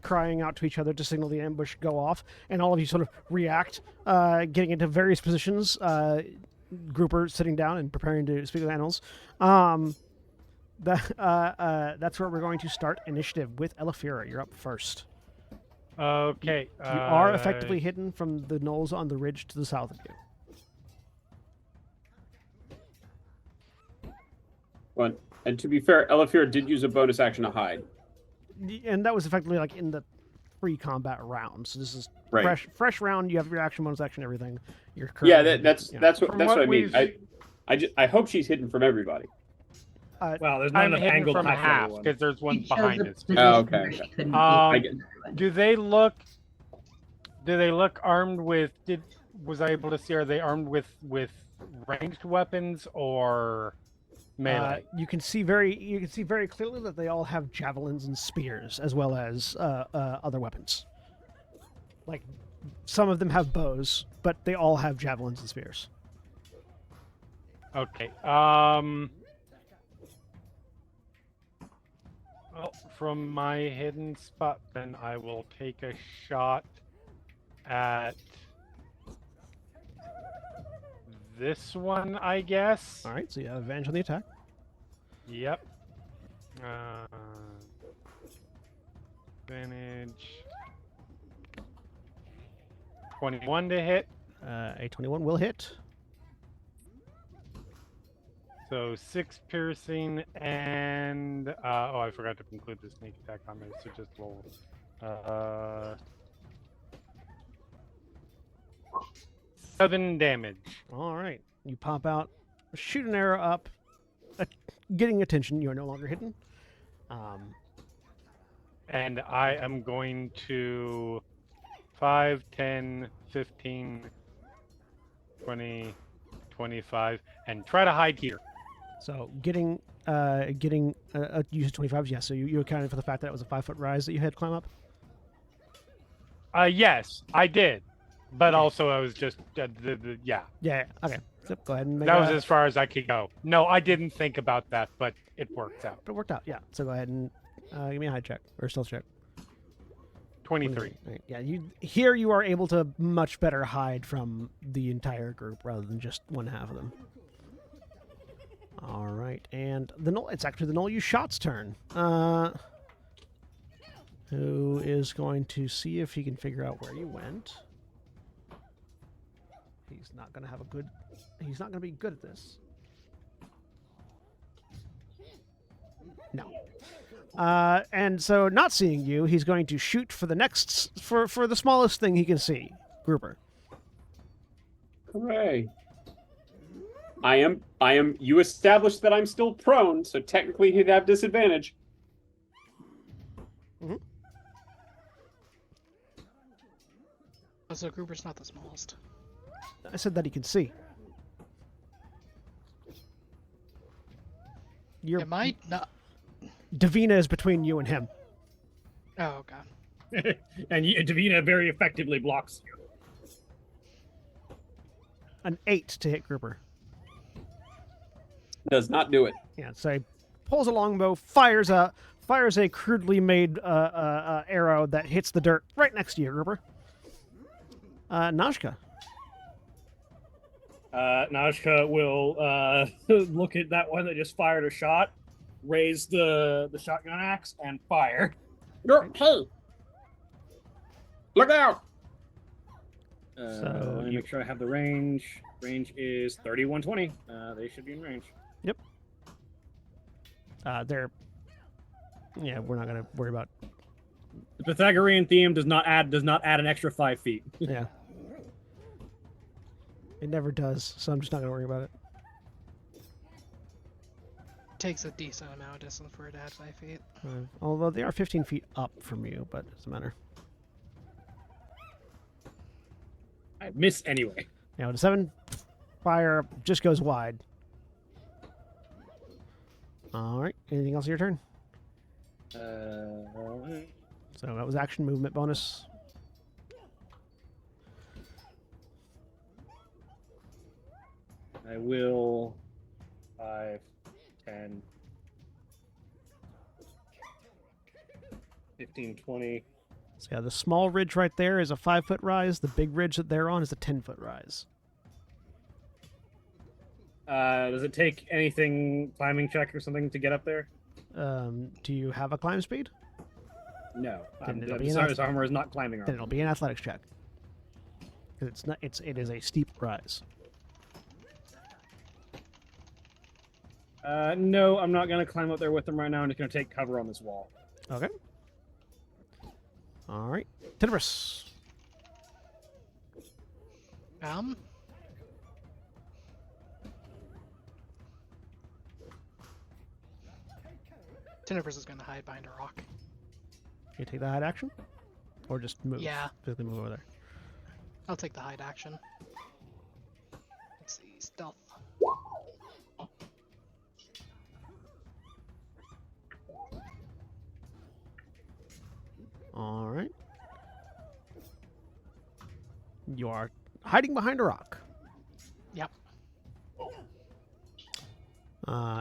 crying out to each other to signal the ambush go off, and all of you sort of react, getting into various positions, Grouper sitting down and preparing to speak with animals. That's where we're going to start initiative with Elefira. You're up first. Okay. You are effectively hidden from the gnolls on the ridge to the south of you. One. And to be fair, Elefir did use a bonus action to hide. And that was effectively like in the pre-combat round. So this is Right. fresh round. You have your action, bonus action, everything. You're Yeah, currently, that's what From what I what mean. we've- I hope she's hidden from everybody. Wow, there's not I'm enough hidden angle from to half everyone. because there's one It shows behind a us. position Oh, okay, where she okay. couldn't I be get- everyone. Do they look armed with? Was I able to see? Are they armed with ranged weapons or melee? you can see very clearly that they all have javelins and spears as well as other weapons. Like some of them have bows, but they all have javelins and spears. Okay. Well, from my hidden spot, then I will take a shot at this one, I guess. All right, so you have advantage on the attack. Yep. Advantage. 21 to hit. A 21 will hit. So 6 piercing and I forgot to include the sneak attack on there, so just roll. 7 damage. All right, you pop out, shoot an arrow up, getting attention. You are no longer hidden. And I am going to 5, 10, 15, 20, 25, and try to hide here. So getting use 25s, yeah. So you accounted for the fact that it was a 5-foot rise that you had to climb up? Yes, I did. But Okay. also I was just, yeah. Yeah, okay. So go ahead and make That was as far as I could go. No, I didn't think about that, but it worked out. But it worked out, yeah. So go ahead and give me a hide check, or stealth check. 23. Right. Yeah, you are able to much better hide from the entire group rather than just one half of them. All right, and it's actually the Knoll you shot's turn. Who is going to see if he can figure out where you went. He's not going to be good at this. No. And so, not seeing you, he's going to shoot for the for the smallest thing he can see. Grouper. Hooray. I am, you established that I'm still prone, so technically he'd have disadvantage. Mm-hmm. So Grouper's not the smallest. I said that he can see. It might not. Davina is between you and him. Oh, God. And Davina very effectively blocks you. An 8 to hit Grouper. Does not do it. Yeah, so he pulls a longbow, fires a crudely made arrow that hits the dirt right next to you, Grouper. Nashka. Najka will look at that one that just fired a shot, raise the shotgun axe, and fire. Hey! Look out! So Let me make sure I have the range. Range is 3120. They should be in range. Yep. We're not gonna worry about. The Pythagorean theme does not add an extra 5 feet. Yeah. It never does, so I'm just not gonna worry about it. Takes a decent amount of distance for it to add 5 feet. Although they are 15 feet up from you, but it doesn't matter. I miss anyway. Yeah, the 7 fire just goes wide. All right. Anything else on your turn? So that was action movement bonus. I will 5, 10, 15, 20. So yeah, the small ridge right there is a 5-foot rise. The big ridge that they're on is a 10-foot rise. Does it take anything climbing check or something to get up there? Do you have a climb speed? No. Then it'll be His armor is not climbing Then armor. it'll be an athletics check. Because it is a steep rise. No, I'm not going to climb up there with them right now. I'm just going to take cover on this wall. Okay. All right. Tenebris. Tenebris is going to hide behind a rock. You take the hide action? Or just move? Yeah. Physically move over there. I'll take the hide action. Let's see, stealth. All right. You are hiding behind a rock. Yep.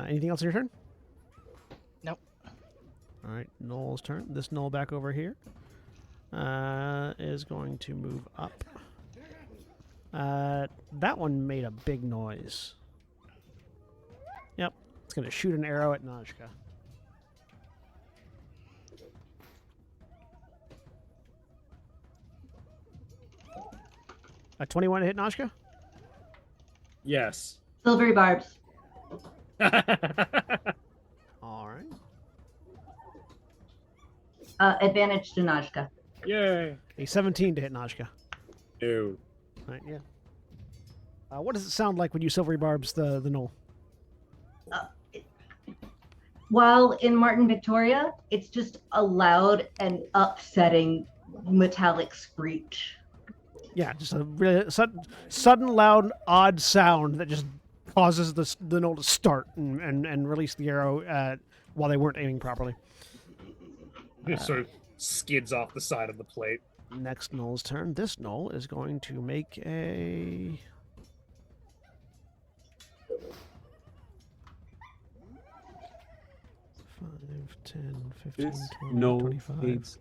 Anything else on your turn? Nope. All right, Noel's turn. This Noel back over here is going to move up. That one made a big noise. Yep, it's going to shoot an arrow at Najka. A 21 to hit Najka? Yes. Silvery barbs. All right. Advantage to Najka. Yay. A 17 to hit Najka. No. Right, yeah. What does it sound like when you silvery barbs the knoll? while in Martin Victoria, it's just a loud and upsetting metallic screech. Yeah, just a really sudden, loud, odd sound that just causes the knoll to start and release the arrow while they weren't aiming properly. It sort of skids off the side of the plate. Next knoll's turn. This knoll is going to make a... 5, 10, 15, This 20, knoll 25. hates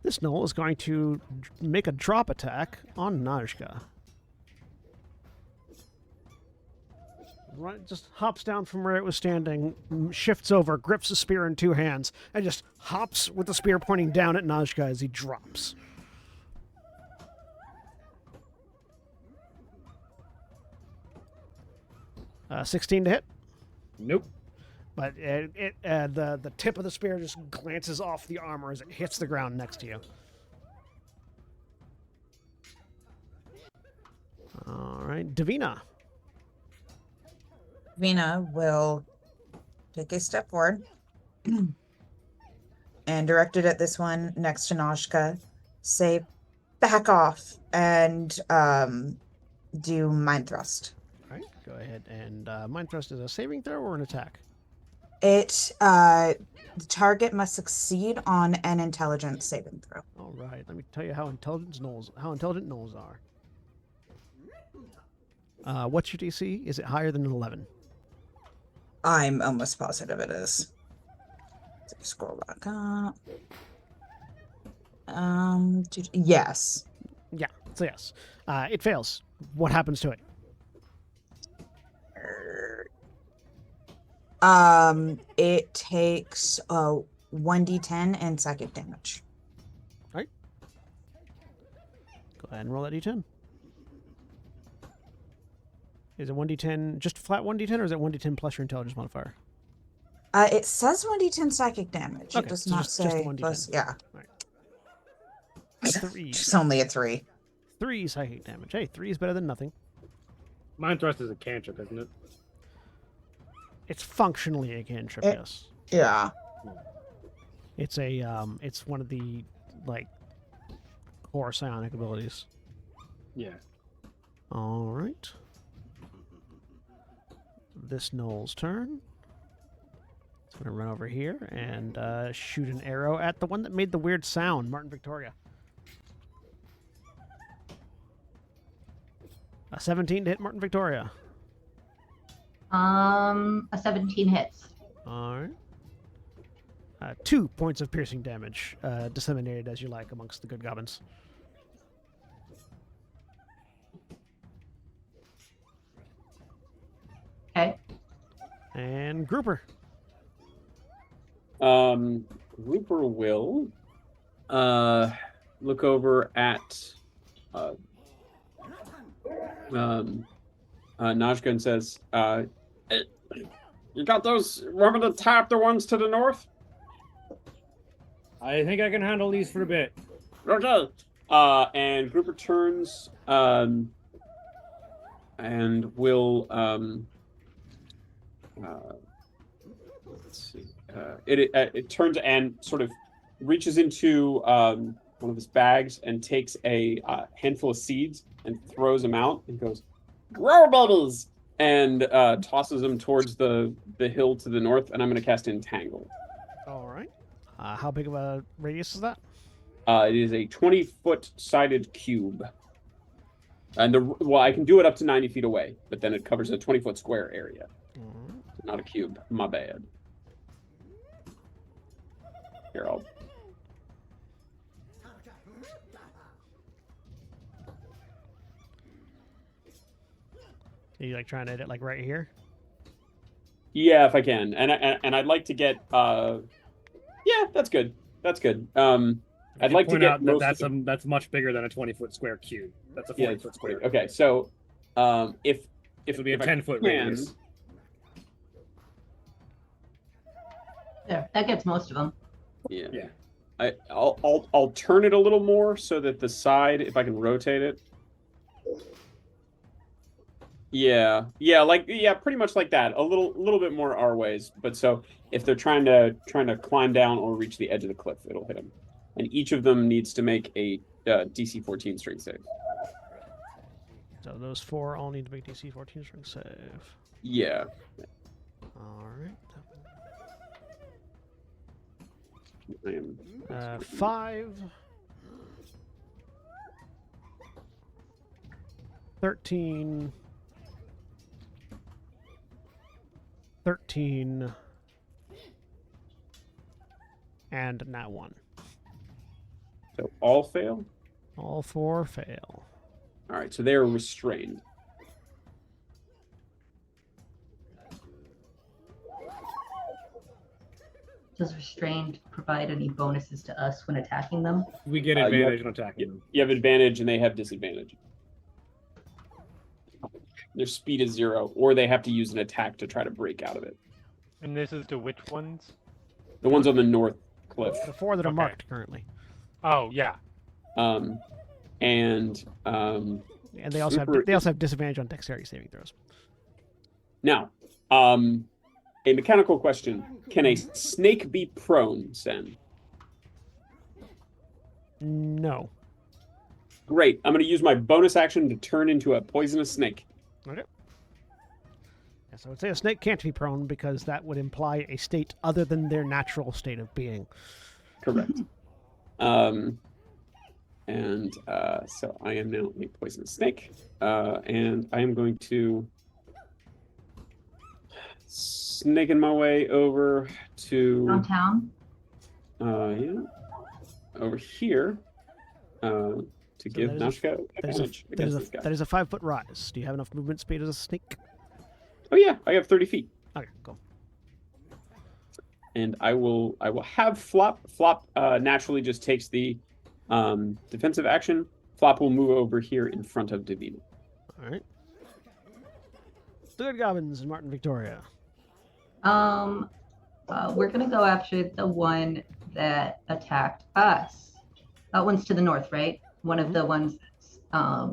This knoll is going to make a drop attack on Najka. Right, just hops down from where it was standing, shifts over, grips the spear in two hands, and just hops with the spear pointing down at Najka as he drops. Uh, 16 to hit. Nope. But the tip of the spear just glances off the armor as it hits the ground next to you. All right, Davina. Davina will take a step forward and directed at this one next to Noshka, say, back off, and do Mind Thrust. All right, go ahead and Mind Thrust is a saving throw or an attack? The target must succeed on an intelligence saving throw. All right, let me tell you how intelligent gnolls are. What's your DC? Is it higher than an 11? I'm almost positive it is. Let's scroll back up. Yes. Yeah, so yes. It fails. What happens to it? It takes 1d10 and psychic damage. All right. Go ahead and roll that d10. Is it 1d10, just flat 1d10, or is it 1d10 plus your intelligence modifier? It says 1d10 psychic damage. Okay, It does so not just say 1d10. plus. Yeah. All right. 3. It's only a 3. 3 psychic damage. Hey, 3 is better than nothing. Mind Thrust is a cantrip, isn't it? It's functionally a cantrip, It- yes. Yeah. It's it's one of the, like, core psionic abilities. Yeah. All right. This Noel's turn. It's going to run over here and shoot an arrow at the one that made the weird sound, Martin Victoria. A 17 to hit Martin Victoria. A 17 hits. All right. 2 points of piercing damage, disseminated as you like amongst the good goblins. Okay. And Grouper. Grouper will look over at Najka and says, "Hey, you got those? Want me to tap the ones to the north?" I think I can handle these for a bit. Okay. And Grouper turns and will let's see. It turns and sort of reaches into one of his bags and takes a handful of seeds and throws them out and goes, "Grow babies!" and tosses them towards the hill to the north. And I'm going to cast Entangle. All right. How big of a radius is that? It is a 20-foot sided cube. And I can do it up to 90 feet away, but then it covers a 20-foot square area. Not a cube. My bad. Here, Are you like trying to hit it like right here? Yeah, if I can, and I'd like to get. Yeah, that's good. That's good. I'd like to get that's much bigger than a 20-foot square cube. That's a 40-foot square. Okay, so if it'll be a 10-foot can, radius. There, that gets most of them. Yeah. Yeah. I'll turn it a little more so that the side, if I can rotate it. Yeah, pretty much like that. A little bit more our ways. But so if they're trying to climb down or reach the edge of the cliff, it'll hit them. And each of them needs to make a DC 14 strength save. So those 4 all need to make DC 14 strength save. Yeah. All right. I am. 5. 13. 13. And now 1. So all fail? All 4 fail. All right, so they are restrained. Does restrained provide any bonuses to us when attacking them? We get advantage on attacking them. You have advantage and they have disadvantage. Their speed is 0, or they have to use an attack to try to break out of it. And this is to which ones? The ones on the north cliff. The 4 that are Okay. marked currently. Oh, yeah. And they also have disadvantage on dexterity saving throws. Now, a mechanical question: can a snake be prone, Sen? No. Great. I'm going to use my bonus action to turn into a poisonous snake. Okay. Yeah, so I would say a snake can't be prone because that would imply a state other than their natural state of being. Correct. So I am now a poisonous snake, and I am going to snaking my way over to Downtown? over here to give Nashka advantage against this guy. That is a 5-foot rise. Do you have enough movement speed as a snake? Oh yeah, I have 30 feet. Okay, cool. And I will have Flop. Flop naturally just takes the defensive action. Flop will move over here in front of Davina. All right. The Good Goblins and Martin Victoria. We're gonna go after the one that attacked us. That one's to the north, right? One of the ones that's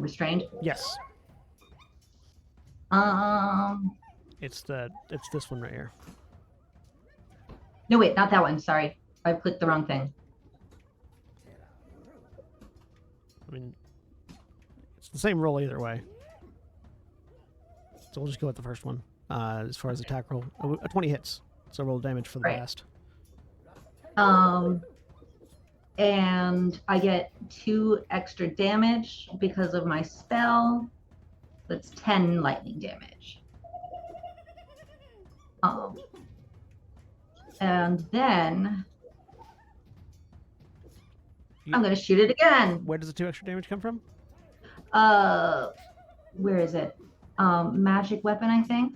restrained. Yes. It's this one right here. No, wait, not that one. Sorry, I clicked the wrong thing. I mean, it's the same roll either way. So we'll just go with the first one. As far as attack roll, a 20 hits. So roll damage for the Right. blast. And I get 2 extra damage because of my spell. That's 10 lightning damage. And then I'm gonna shoot it again. Where does the 2 extra damage come from? Where is it? Magic weapon, I think.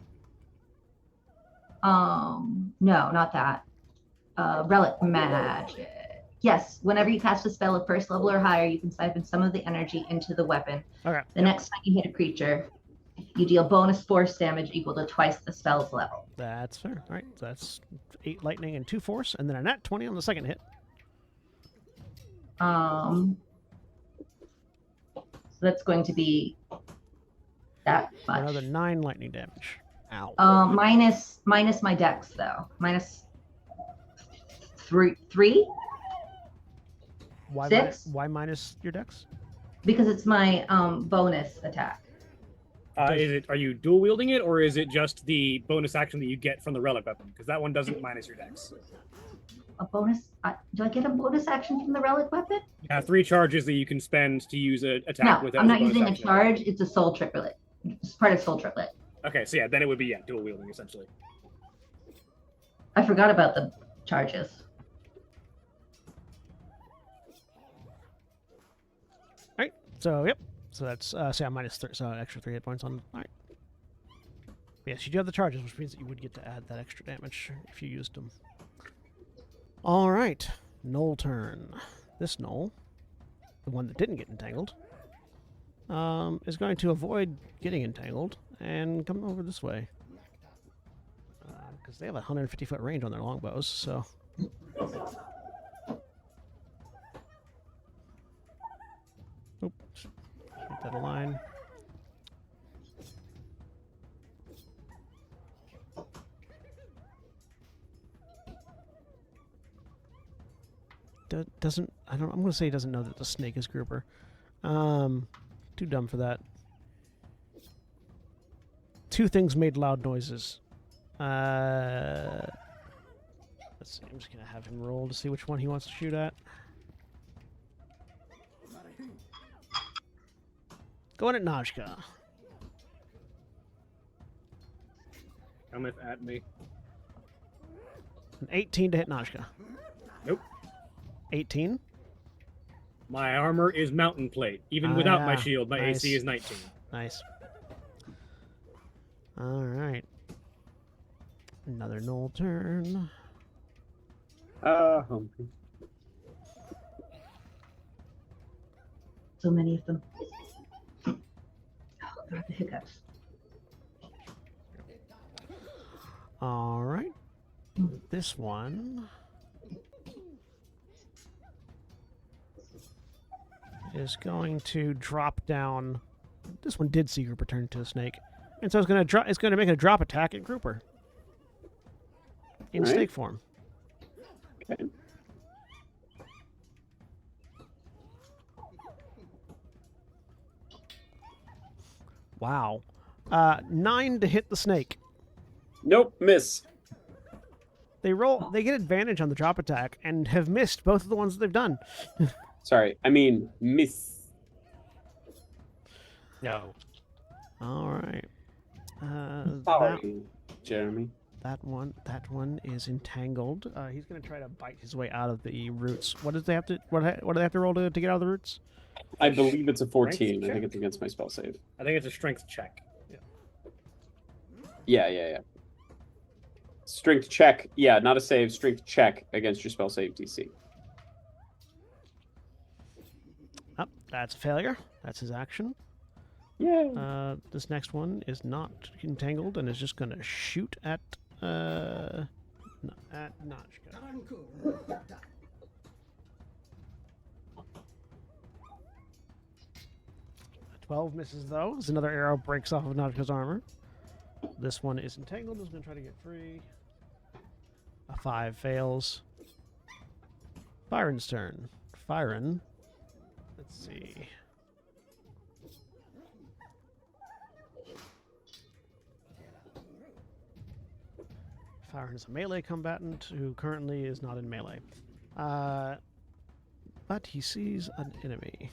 No, not that. Relic magic. Yes, whenever you cast a spell of first level or higher, you can siphon some of the energy into the weapon. Okay. The next time you hit a creature, you deal bonus force damage equal to twice the spell's level. That's fair. All right. So that's 8 lightning and 2 force, and then a nat 20 on the second hit. So that's going to be that much. Another 9 lightning damage. Ow. Minus my dex though. Minus three Why 6? why minus your dex? Because it's my bonus attack. Are you dual wielding it, or is it just the bonus action that you get from the relic weapon? Because that one doesn't minus your dex. A bonus? Do I get a bonus action from the relic weapon? You have 3 charges that you can spend to use an attack No, with. I'm not using a charge. It's a soul triplet. It's part of soul triplet. Okay, so yeah, then it would be dual wielding essentially. I forgot about the charges. All right. So yep. So that's say I'm minus 3, so extra 3 hit points on. All right. Yes, you do have the charges, which means that you would get to add that extra damage if you used them. All right, Knoll turn. This Knoll, the one that didn't get entangled, is going to avoid getting entangled and come over this way. Because they have a 150-foot range on their longbows, so... Oops. Keep that a line. doesn't. I don't. I'm gonna say he doesn't know that the snake is grouper. Too dumb for that. Two things made loud noises. Let's see. I'm just gonna have him roll to see which one he wants to shoot at. Going at Najka. Cometh at me. An 18 to hit Najka. Nope. 18. My armor is mountain plate. Even without my yeah. shield, my Nice. AC is 19. Nice. All right. Another Knoll turn. Humpy. So many of them. Oh, God, the hiccups. All right. This one is going to drop down. This one did see Grouper turn into a snake, and so it's going to drop. It's going to make a drop attack at Grouper in All right. snake form. Okay. Wow. 9 to hit the snake. Nope, miss. They roll. They get advantage on the drop attack and have missed both of the ones that they've done. Sorry, I mean miss. No. All right. That, Sorry, Jeremy. that one is entangled. He's going to try to bite his way out of the roots. What does they have to? What do they have to roll to get out of the roots? I believe it's a 14. I check? think it's against my spell save. I think it's a strength check. Yeah. Strength check. Yeah, not a save. Strength check against your spell save DC. Oh, that's a failure. That's his action. Yeah. This next one is not entangled and is just going to shoot at Notchka. 12 misses though, as another arrow breaks off of Notchka's armor. This one is entangled, is going to try to get free. A 5 fails. Fyron's turn. Fyron. Let's see. Fyron is a melee combatant who currently is not in melee. But he sees an enemy.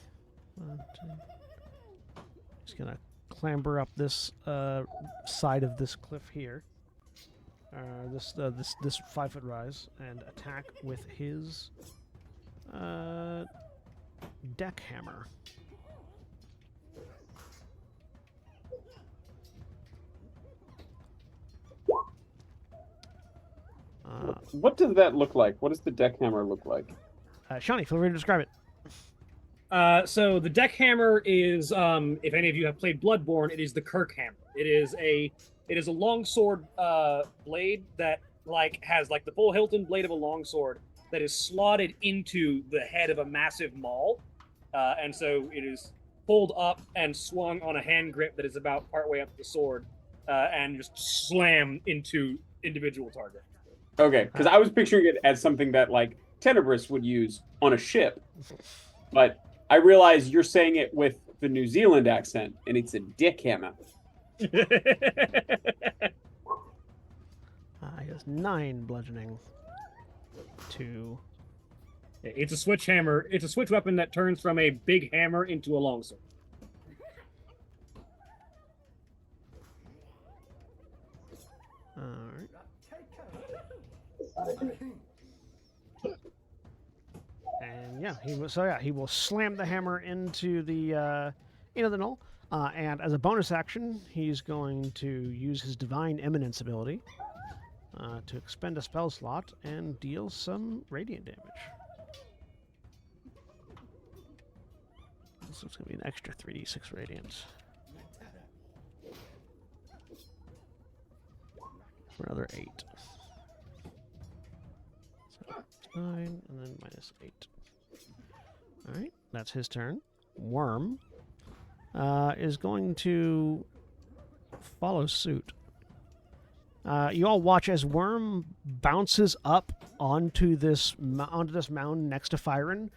He's going to clamber up this side of this cliff here. This 5-foot rise and attack with his deck hammer. What does that look like? What does the deck hammer look like? Shawnee, feel free to describe it. So the deck hammer is, if any of you have played Bloodborne, it is the Kirk hammer. It is a long sword blade that has the full hilton blade of a long sword that is slotted into the head of a massive maul, and so it is pulled up and swung on a hand grip that is about partway up the sword, and just slam into individual target. Okay, because I was picturing it as something that Tenebris would use on a ship, but I realize you're saying it with the New Zealand accent, and it's a dick hammer. He has 9 bludgeoning. 2. It's a switch hammer. It's a switch weapon that turns from a big hammer into a longsword. Alright. And yeah, he will slam the hammer into the knoll. And as a bonus action, he's going to use his Divine Eminence ability to expend a spell slot and deal some radiant damage. So it's going to be an extra 3d6 radiant. For another 8. So 9, and then minus 8. Alright, that's his turn. Worm is going to follow suit. You all watch as Worm bounces up onto this mound next to Fyron,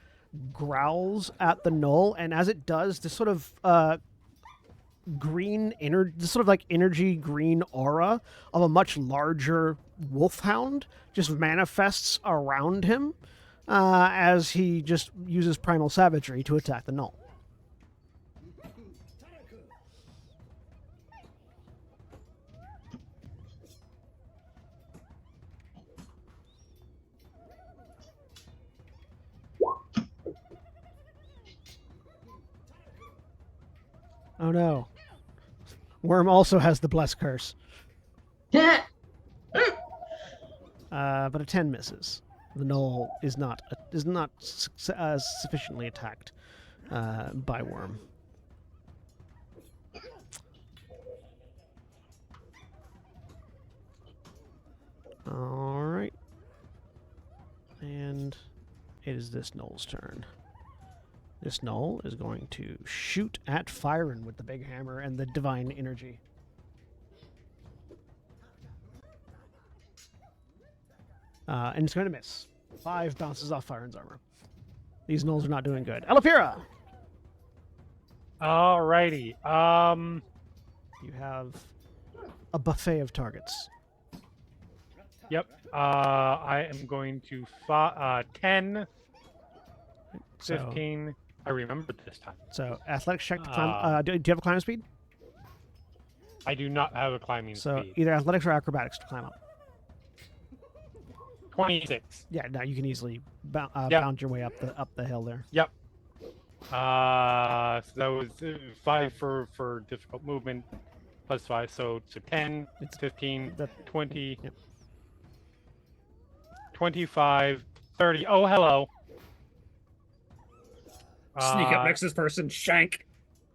growls at the Knoll, and as it does, this sort of energy green aura of a much larger wolfhound just manifests around him as he just uses primal savagery to attack the Knoll. Oh no. Worm also has the Bless Curse. But a 10 misses. The Knoll is not sufficiently attacked by Worm. All right. And it is this Knoll's turn. This Knoll is going to shoot at Fyron with the big hammer and the divine energy. And it's going to miss. 5 bounces off Fyron's armor. These Knolls are not doing good. Alapira! Alrighty. You have a buffet of targets. Yep. I am going to 10, 15. I remembered this time. So athletics check to climb. Do you have a climbing speed? I do not have a climbing So speed. either athletics or acrobatics to climb up. 26. Yeah, no, you can easily bound your way up the hill there. Yep. So that was 5 for difficult movement, plus 5, so 10, 15, 20, Yep. 25, 30. Oh, hello. Sneak up next to this person, shank.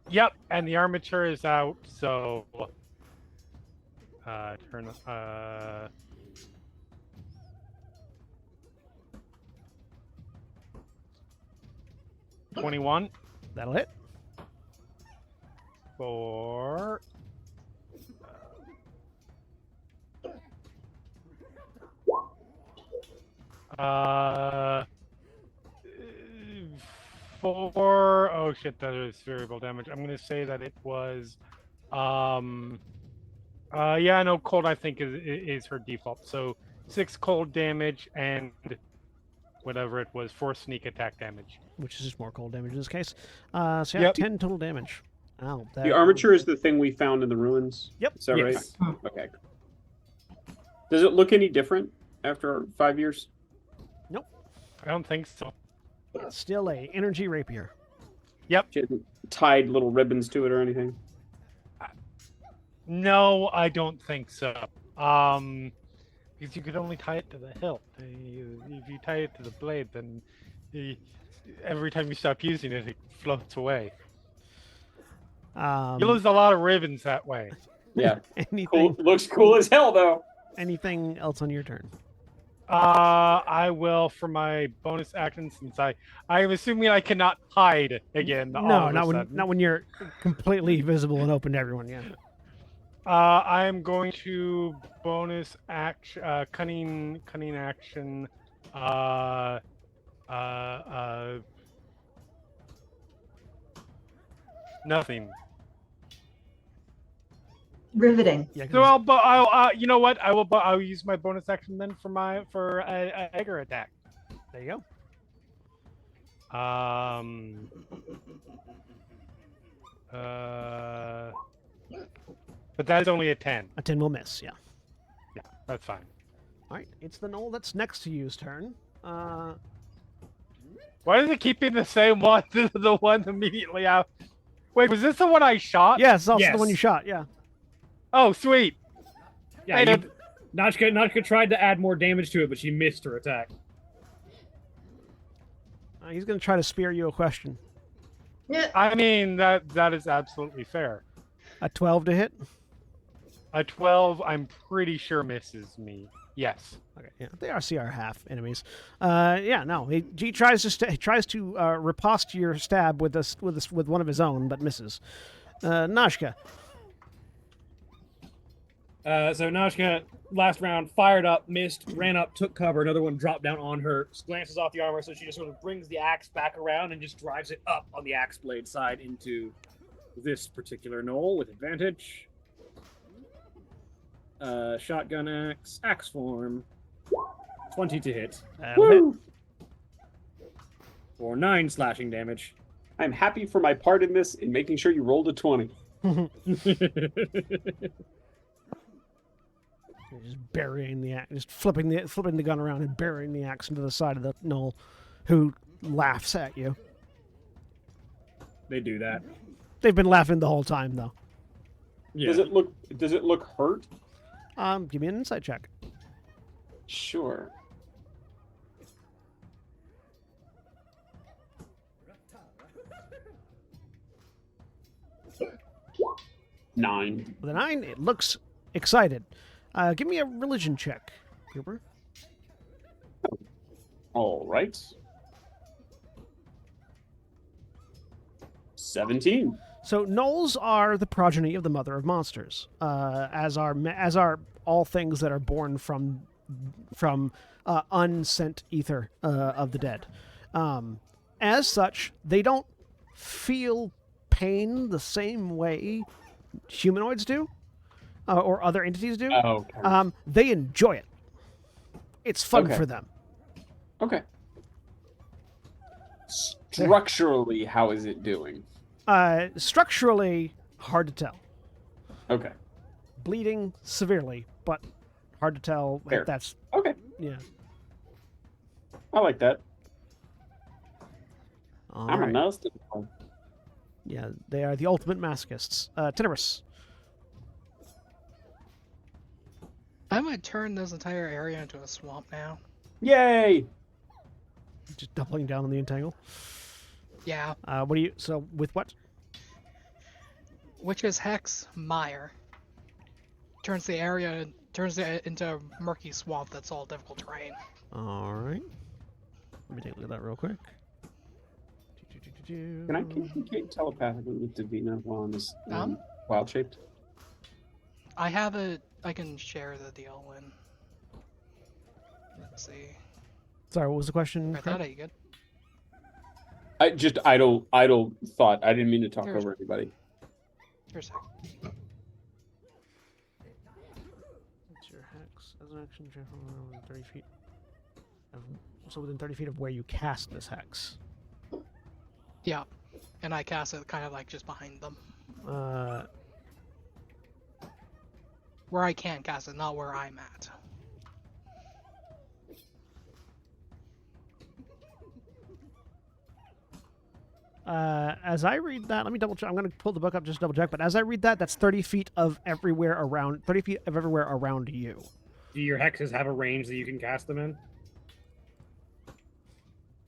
Yep, and the armature is out, so turn 21 That'll hit. for 4. Oh shit, that is variable damage. I'm gonna say that it was yeah, no, cold I think is her default. So 6 cold damage and whatever it was, 4 sneak attack damage. Which is just more cold damage in this case. So you have 10 total damage. Ow. The armature is the thing we found in the ruins. Yep. Is that Yes. right? Okay. Does it look any different after 5 years? I don't think so. It's still a energy rapier. Yep. She hasn't tied little ribbons to it or anything? No, I don't think so. Because you could only tie it to the hilt. If you tie it to the blade, then every time you stop using it, it floats away. You lose a lot of ribbons that way. Yeah. Anything, Cool. Looks cool as hell, though. anything else on your turn? I will for my bonus action since I'm assuming I cannot hide again. No, not when you're completely visible and open to everyone. Yeah. I am going to bonus action, cunning action. Nothing. Riveting. Yeah. So I'll you know what? I'll use my bonus action then for a Egger attack. There you go. But that is only a 10. A 10 will miss. Yeah. Yeah, that's fine. All right. It's the Knoll that's next to you's turn. Why does it keep being the same one? The one immediately out. Wait, was this the one I shot? Yeah, it's also Yes. the one you shot. Yeah. Oh, sweet. Yeah, Hey, you, Notchka tried to add more damage to it, but she missed her attack. He's going to try to spear you a question. Yeah. I mean, that is absolutely fair. A 12 to hit. A 12, I'm pretty sure misses me. Yes. Okay, yeah, they are CR half enemies. Yeah, no, he tries to riposte your stab with one of his own, but misses. Nashka. So Nashka, last round, fired up, missed, ran up, took cover. Another one dropped down on her, glances off the armor, so she just sort of brings the axe back around and just drives it up on the axe blade side into this particular knoll with advantage. Shotgun axe form. 20 to hit. Woo! For 9 slashing damage. I'm happy for my part in this in making sure you rolled a 20. Just burying the axe, just flipping the gun around and burying the axe into the side of the knoll, who laughs at you. They do that. They've been laughing the whole time, though. Yeah. Does it look hurt? Give me an insight check. Sure. Nine. With a 9, it looks excited. Give me a religion check, Cooper. All right. 17. So gnolls are the progeny of the mother of monsters, as are all things that are born from unsent ether of the dead. As such, they don't feel pain the same way humanoids do, or other entities do. Oh, okay. They enjoy it. It's fun Okay. for them. Okay. Structurally, how is it doing? Structurally, hard to tell. Okay. Bleeding severely, but hard to tell Fair. if that's Okay. yeah. I like that. All I'm a right. master. Yeah, they are the ultimate masochists. Tenebrous. I'm gonna turn this entire area into a swamp now. Yay! Just doubling down on the entangle. Yeah. What do you? So with what? Witch's Hex Mire. Turns it into a murky swamp that's all difficult terrain. All right. Let me take a look at that real quick. Can I communicate telepathically with Davina while I'm this Um? wild shaped? I can share the deal when. Let's see. Sorry, what was the question? I thought I good. I just idle thought. I didn't mean to talk There's- over anybody. Here's a sec. What's your hex? As an action, check within 30 feet. So within 30 feet of where you cast this hex. Yeah. And I cast it kind of like just behind them. Where I can cast it, not where I'm at. As I read that, let me double check. I'm going to pull the book up just to double check. But as I read that, that's 30 feet of everywhere around. 30 feet of everywhere around you. Do your hexes have a range that you can cast them in?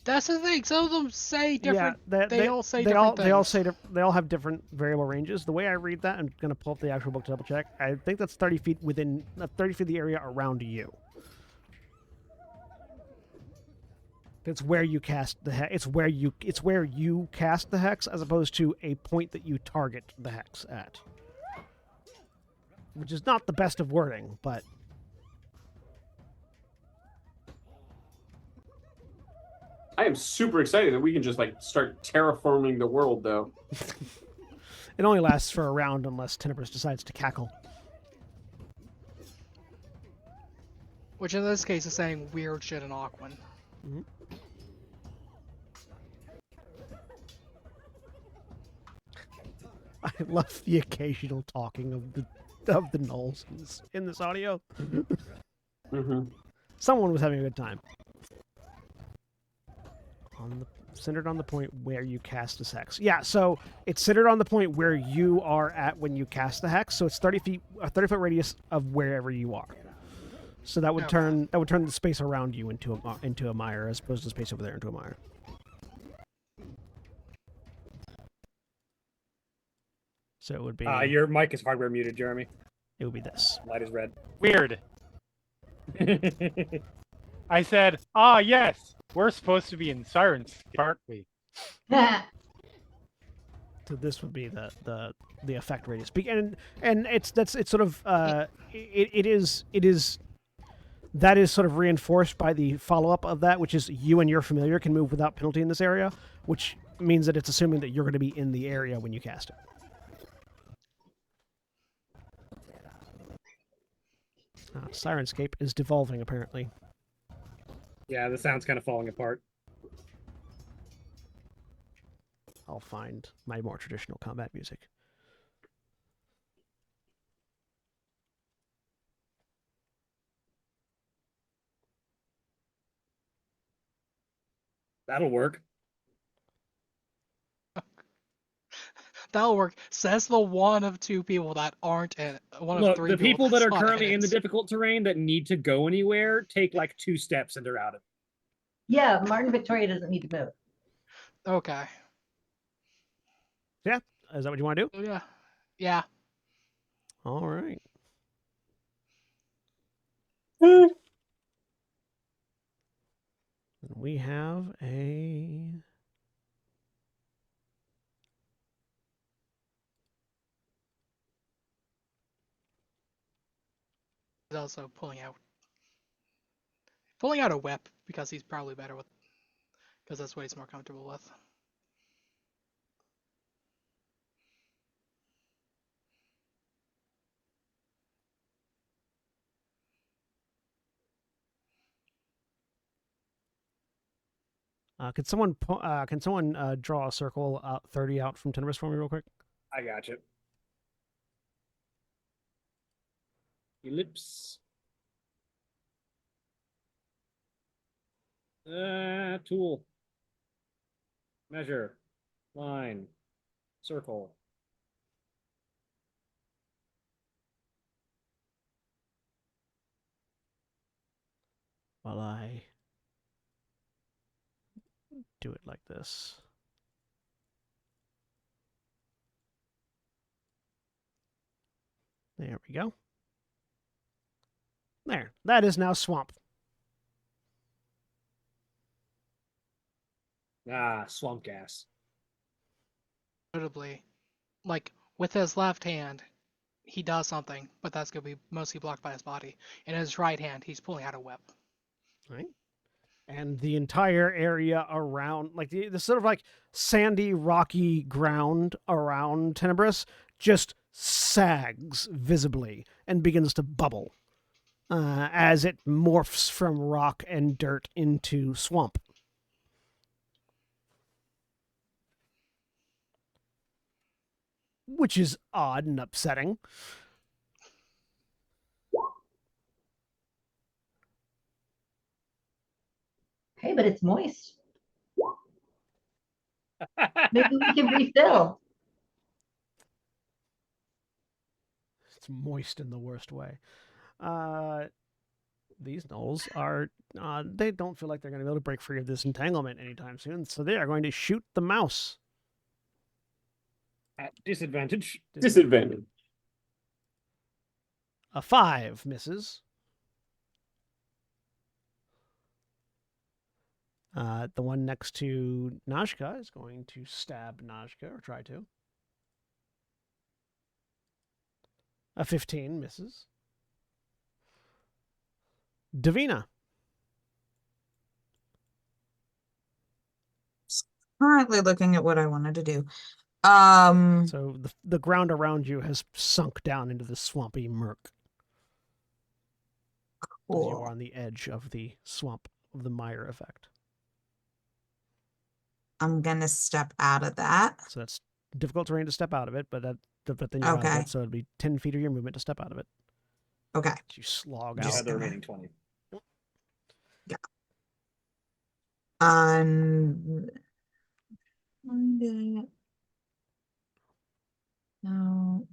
That's the thing. Some of them say different. Yeah, they all say different they all things. say they all have different variable ranges. The way I read that, I'm going to pull up the actual book to double check. I think that's 30 feet within 30 feet of the area around you. It's where you cast the hex. It's where you cast the hex, as opposed to a point that you target the hex at. Which is not the best of wording, but I am super excited that we can just like start terraforming the world, though. it only lasts for a round unless Tenebrous decides to cackle. Which in this case is saying weird shit in Aquan. Mm-hmm. I love the occasional talking of the gnolls in this audio. Mm-hmm. Someone was having a good time. Centered on the point where you cast this hex. Yeah, so it's centered on the point where you are at when you cast the hex. So it's 30 feet, a 30-foot radius of wherever you are. So that would turn the space around you into a mire, as opposed to the space over there into a mire. So it would be. Your mic is hardware muted, Jeremy. It would be this. Light is red. Weird. I said, yes, we're supposed to be in Sirens, aren't we? So this would be the effect radius. And it's sort of it is that is sort of reinforced by the follow up of that, which is you and your familiar can move without penalty in this area, which means that it's assuming that you're going to be in the area when you cast it. Sirenscape is devolving, apparently. Yeah, the sound's kind of falling apart. I'll find my more traditional combat music. That'll work. That'll work. Says the one of two people that aren't in one Look, of three the people that are that's not currently in the it. difficult terrain that need to go anywhere take like 2 steps and they're out of it. Yeah, Martin Victoria doesn't need to move. Okay. Yeah, is that what you want to do? Yeah. Yeah. All right. We have a He's also pulling out a whip because he's probably better with, because that's what he's more comfortable with. Can someone draw a circle 30 out from Tenebrous for me real quick? I got you. Ellipse. Tool. Measure. Line. Circle. While I do it like this. There we go. There. That is now swamp. Swamp gas. Notably, like with his left hand, he does something, but that's gonna be mostly blocked by his body. In his right hand, he's pulling out a whip. Right. And the entire area around, like the sort of like sandy, rocky ground around Tenebrous just sags visibly and begins to bubble as it morphs from rock and dirt into swamp. Which is odd and upsetting. Hey, but it's moist. Maybe we can refill. It's moist in the worst way. These gnolls are, they don't feel like they're going to be able to break free of this entanglement anytime soon, so they are going to shoot the mouse. At disadvantage. Disadvantage. A 5 misses. The one next to Najka is going to stab Najka, or try to. A 15 misses. Davina. Currently looking at what I wanted to do. So the ground around you has sunk down into the swampy murk. Cool. You are on the edge of the swamp of the mire effect. I'm gonna step out of that. So that's difficult terrain to step out of it, but then you're out of Okay. it, so it'd be 10 feet of your movement to step out of it. Okay. You slog Just out. the remaining 20. No.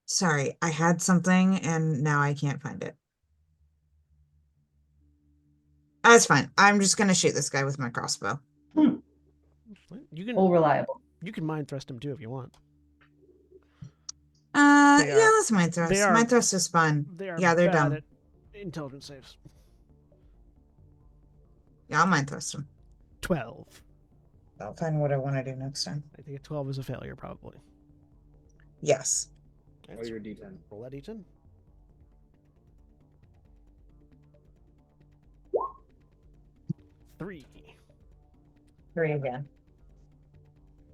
Sorry, I had something and now I can't find it. That's fine. I'm just gonna shoot this guy with my crossbow. You can All reliable. you can mind thrust him too if you want. Yeah, that's mind thrust. they are- Mind thrust is fun. They are Yeah, they're bad dumb. at intelligence saves. Yeah, I'll mind thrust him. 12. I'll find what I want to do next time. I think a 12 is a failure, probably. Yes. Roll your d10. Roll that d10. Three. 3 again.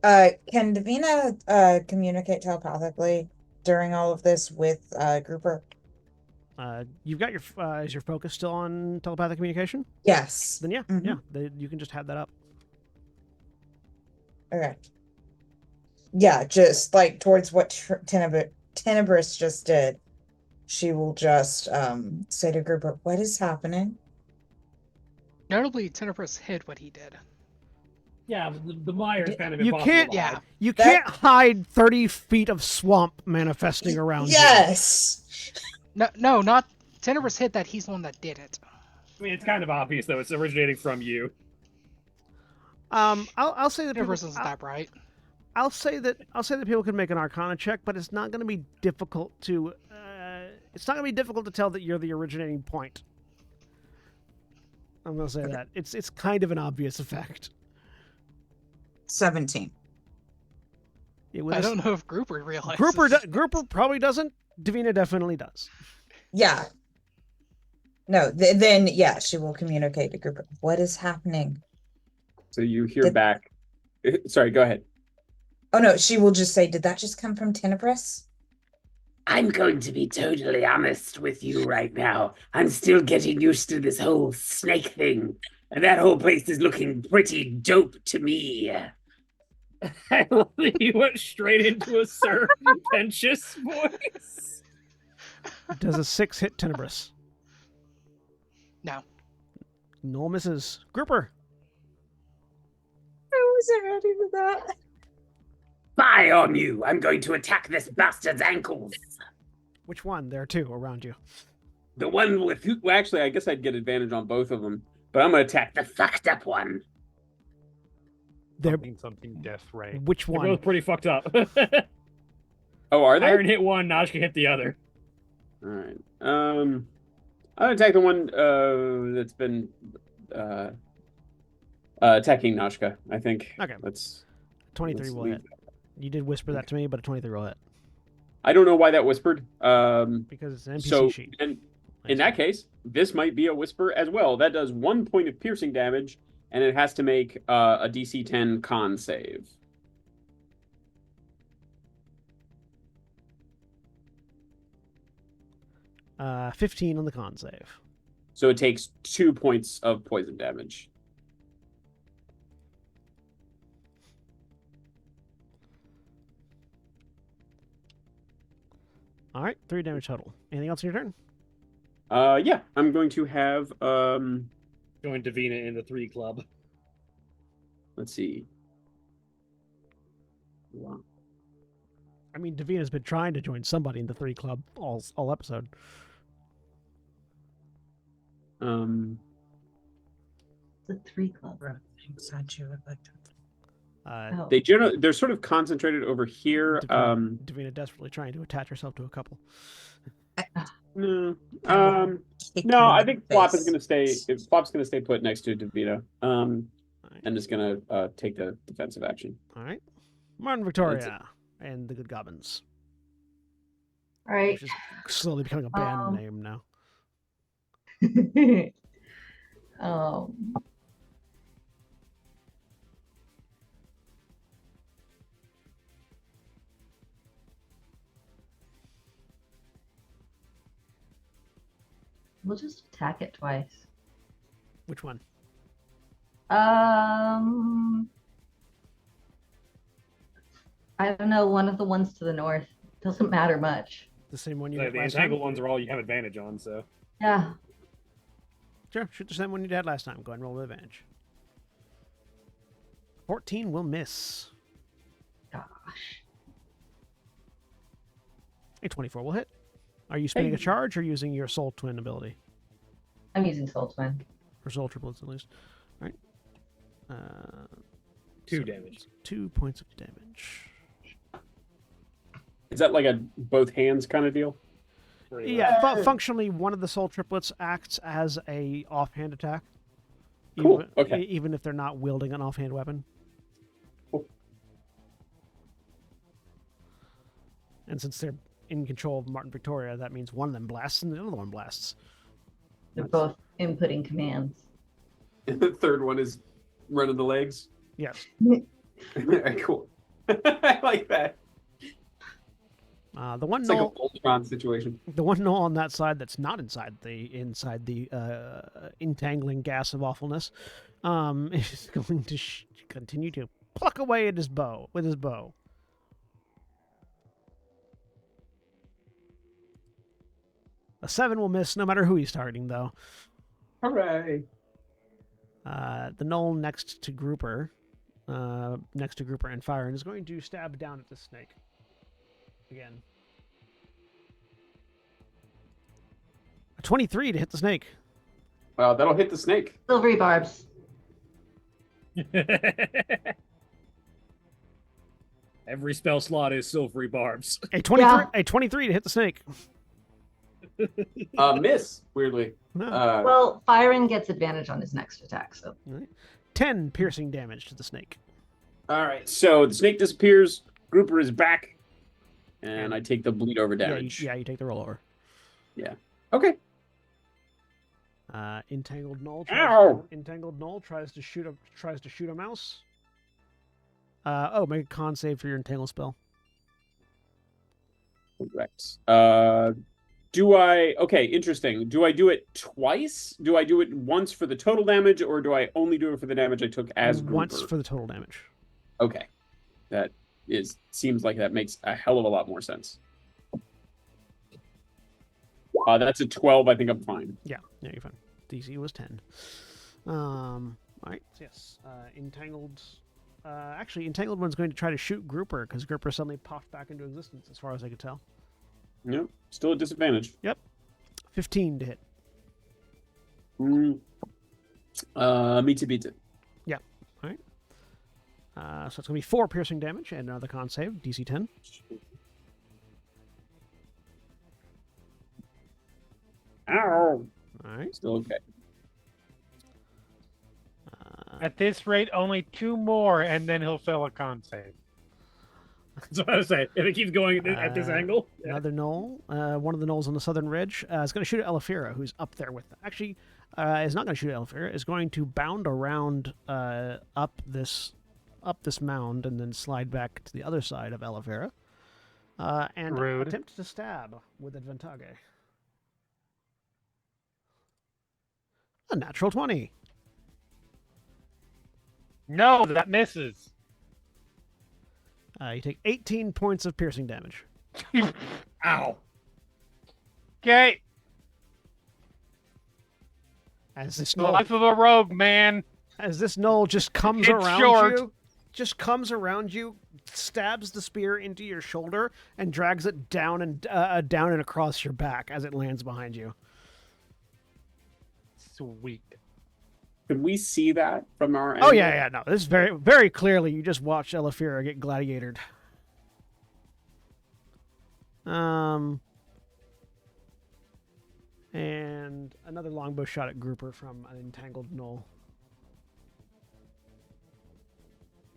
Can Davina communicate telepathically during all of this with Grouper? You've got your is your focus still on telepathic communication? Yes. Then yeah, Mhm. you can just have that up. Okay. Yeah, just like towards what Tenebris just did. She will just say to Grouper, "What is happening?" Notably, Tenebris hid what he did. Yeah, the mire is kind of You impossible can't- to hide. Yeah. You That- can't hide 30 feet of swamp manifesting around you. Yes. No, not Tenebris hid that he's the one that did it. I mean, it's kind of obvious though. It's originating from you. I'll say that people, Tenebris isn't that bright. I'll say that people can make an Arcana check, but it's not going to be difficult to tell that you're the originating point. I'm going to say Okay. that it's kind of an obvious effect. 17. I don't know if Grouper realizes. Grouper probably doesn't. Davina definitely does. Yeah. No, then yeah, she will communicate to Grouper. What is happening? So you hear Did- back. Sorry, go ahead. Oh no, she will just say, "Did that just come from Tenebris?" I'm going to be totally honest with you right now. I'm still getting used to this whole snake thing. And that whole place is looking pretty dope to me. I love that you went straight into a sententious voice. Does a 6 hit Tenebris? No. No misses. Grouper. I wasn't ready for that. Fie on you! I'm going to attack this bastard's ankles. Which one? There are 2 around you. The one with Well, actually, I guess I'd get advantage on both of them, but I'm gonna attack the fucked up one. There. Something death ray. Which They're one? both pretty fucked up. Oh, are they? Iron hit one, Nashka hit the other. All right. I'm gonna attack the one that's been attacking Nashka. I think. Okay. Let's 23 let's will leave hit. You did whisper that to me, but a 23 will hit I don't know why that whispered. because it's an NPC So sheet. and in that case, this might be a whisper as well. That does 1 point of piercing damage, and it has to make a DC 10 con save. Uh, 15 on the con save. So it takes 2 points of poison damage. All right, 3 damage total. Anything else in your turn? Yeah, I'm going to have Join Davina in the 3 club. let's see. Wow. I mean, Davina's been trying to join somebody in the 3 club all episode. Um, The 3 club. Oh. they're sort of concentrated over here. Davina desperately trying to attach herself to a couple. No, Kick no, you I in think the Flop face. is gonna stay. If Flop's gonna stay put next to Davina, Alright. and is gonna take the defensive action. All right. Martin Victoria and the Good Goblins, All right. which is slowly becoming a band Um, name now. um, we'll just attack it twice. Which one? I don't know, one of the ones to the north. Doesn't matter much. The same one you So did the last time? entangled ones are all you have advantage on, so. Yeah. Sure, shoot the same one you did last time. Go ahead and roll with advantage. 14 will miss. Gosh. A 24 will hit. Are you spending a Hey. charge or using your Soul Twin ability? I'm using Soul Twin. Or Soul Triplets, at least. All right. 2 so damage. 2 points of damage. Is that like a both hands kind of deal? Yeah, functionally, one of the Soul Triplets acts as a offhand attack. Cool. Even, Okay. Even if they're not wielding an offhand weapon. Cool. And since they're in control of Martin Victoria, that means one of them blasts and the other one blasts. They're both inputting commands. And the third one is running the legs. Yes. Cool. I like that. The one It's like a null, Voltron situation. the one null on that side that's not inside the entangling gas of awfulness, is going to continue to pluck away at his bow with his bow. A 7 will miss no matter who he's targeting, though. Hooray! The null next to Grouper and Fire, is going to stab down at the snake again. A 23 to hit the snake. Well, that'll hit the snake. Silvery barbs. Every spell slot is silvery barbs. A 23, Yeah. a 23 to hit the snake. Miss, weirdly. No. Well, Byron gets advantage on his next attack, so 10 piercing damage to the snake. All right, so the snake disappears. Grouper is back, and I take the bleed over damage. Yeah, you take the rollover. Okay. Entangled Null. Ow! Entangled Null tries to shoot a mouse. Make a con save for your entangle spell. Correct. Okay, interesting. Do I do it twice? Do I do it once for the total damage, or do I only do it for the damage I took as Grouper? Once for the total damage. Okay. Seems like that makes a hell of a lot more sense. That's a 12. I think I'm fine. Yeah, you're fine. DC was 10. All right, so yes. Entangled. Actually, Entangled one's going to try to shoot Grouper because Grouper suddenly popped back into existence, as far as I could tell. Nope. Still a disadvantage. Yep. 15 to hit. Me to beat it. Yeah. All right. So it's going to be 4 piercing damage and another con save, DC 10. Ow. All right. Still okay. At this rate, only 2 more, and then he'll fail a con save. That's what I was saying. If it keeps going at this angle. Yeah. Another knoll. One of the knolls on the southern ridge is going to shoot at Elefira, who's up there with them. Actually, is not going to shoot at Elefira. Is going to bound around up this mound and then slide back to the other side of Elefira. And Rude. attempt to stab with Advantage. A natural 20. No, that misses. You take 18 points of piercing damage. Ow. Okay. As this The knoll, life of a rogue, man. as this knoll just comes It's around short. you, stabs the spear into your shoulder, and drags it down and across your back as it lands behind you. Sweet. Could we see that from our Oh angle? yeah. No, this is very, very clearly. You just watched Elefira get gladiatored. And another longbow shot at Grouper from an entangled knoll.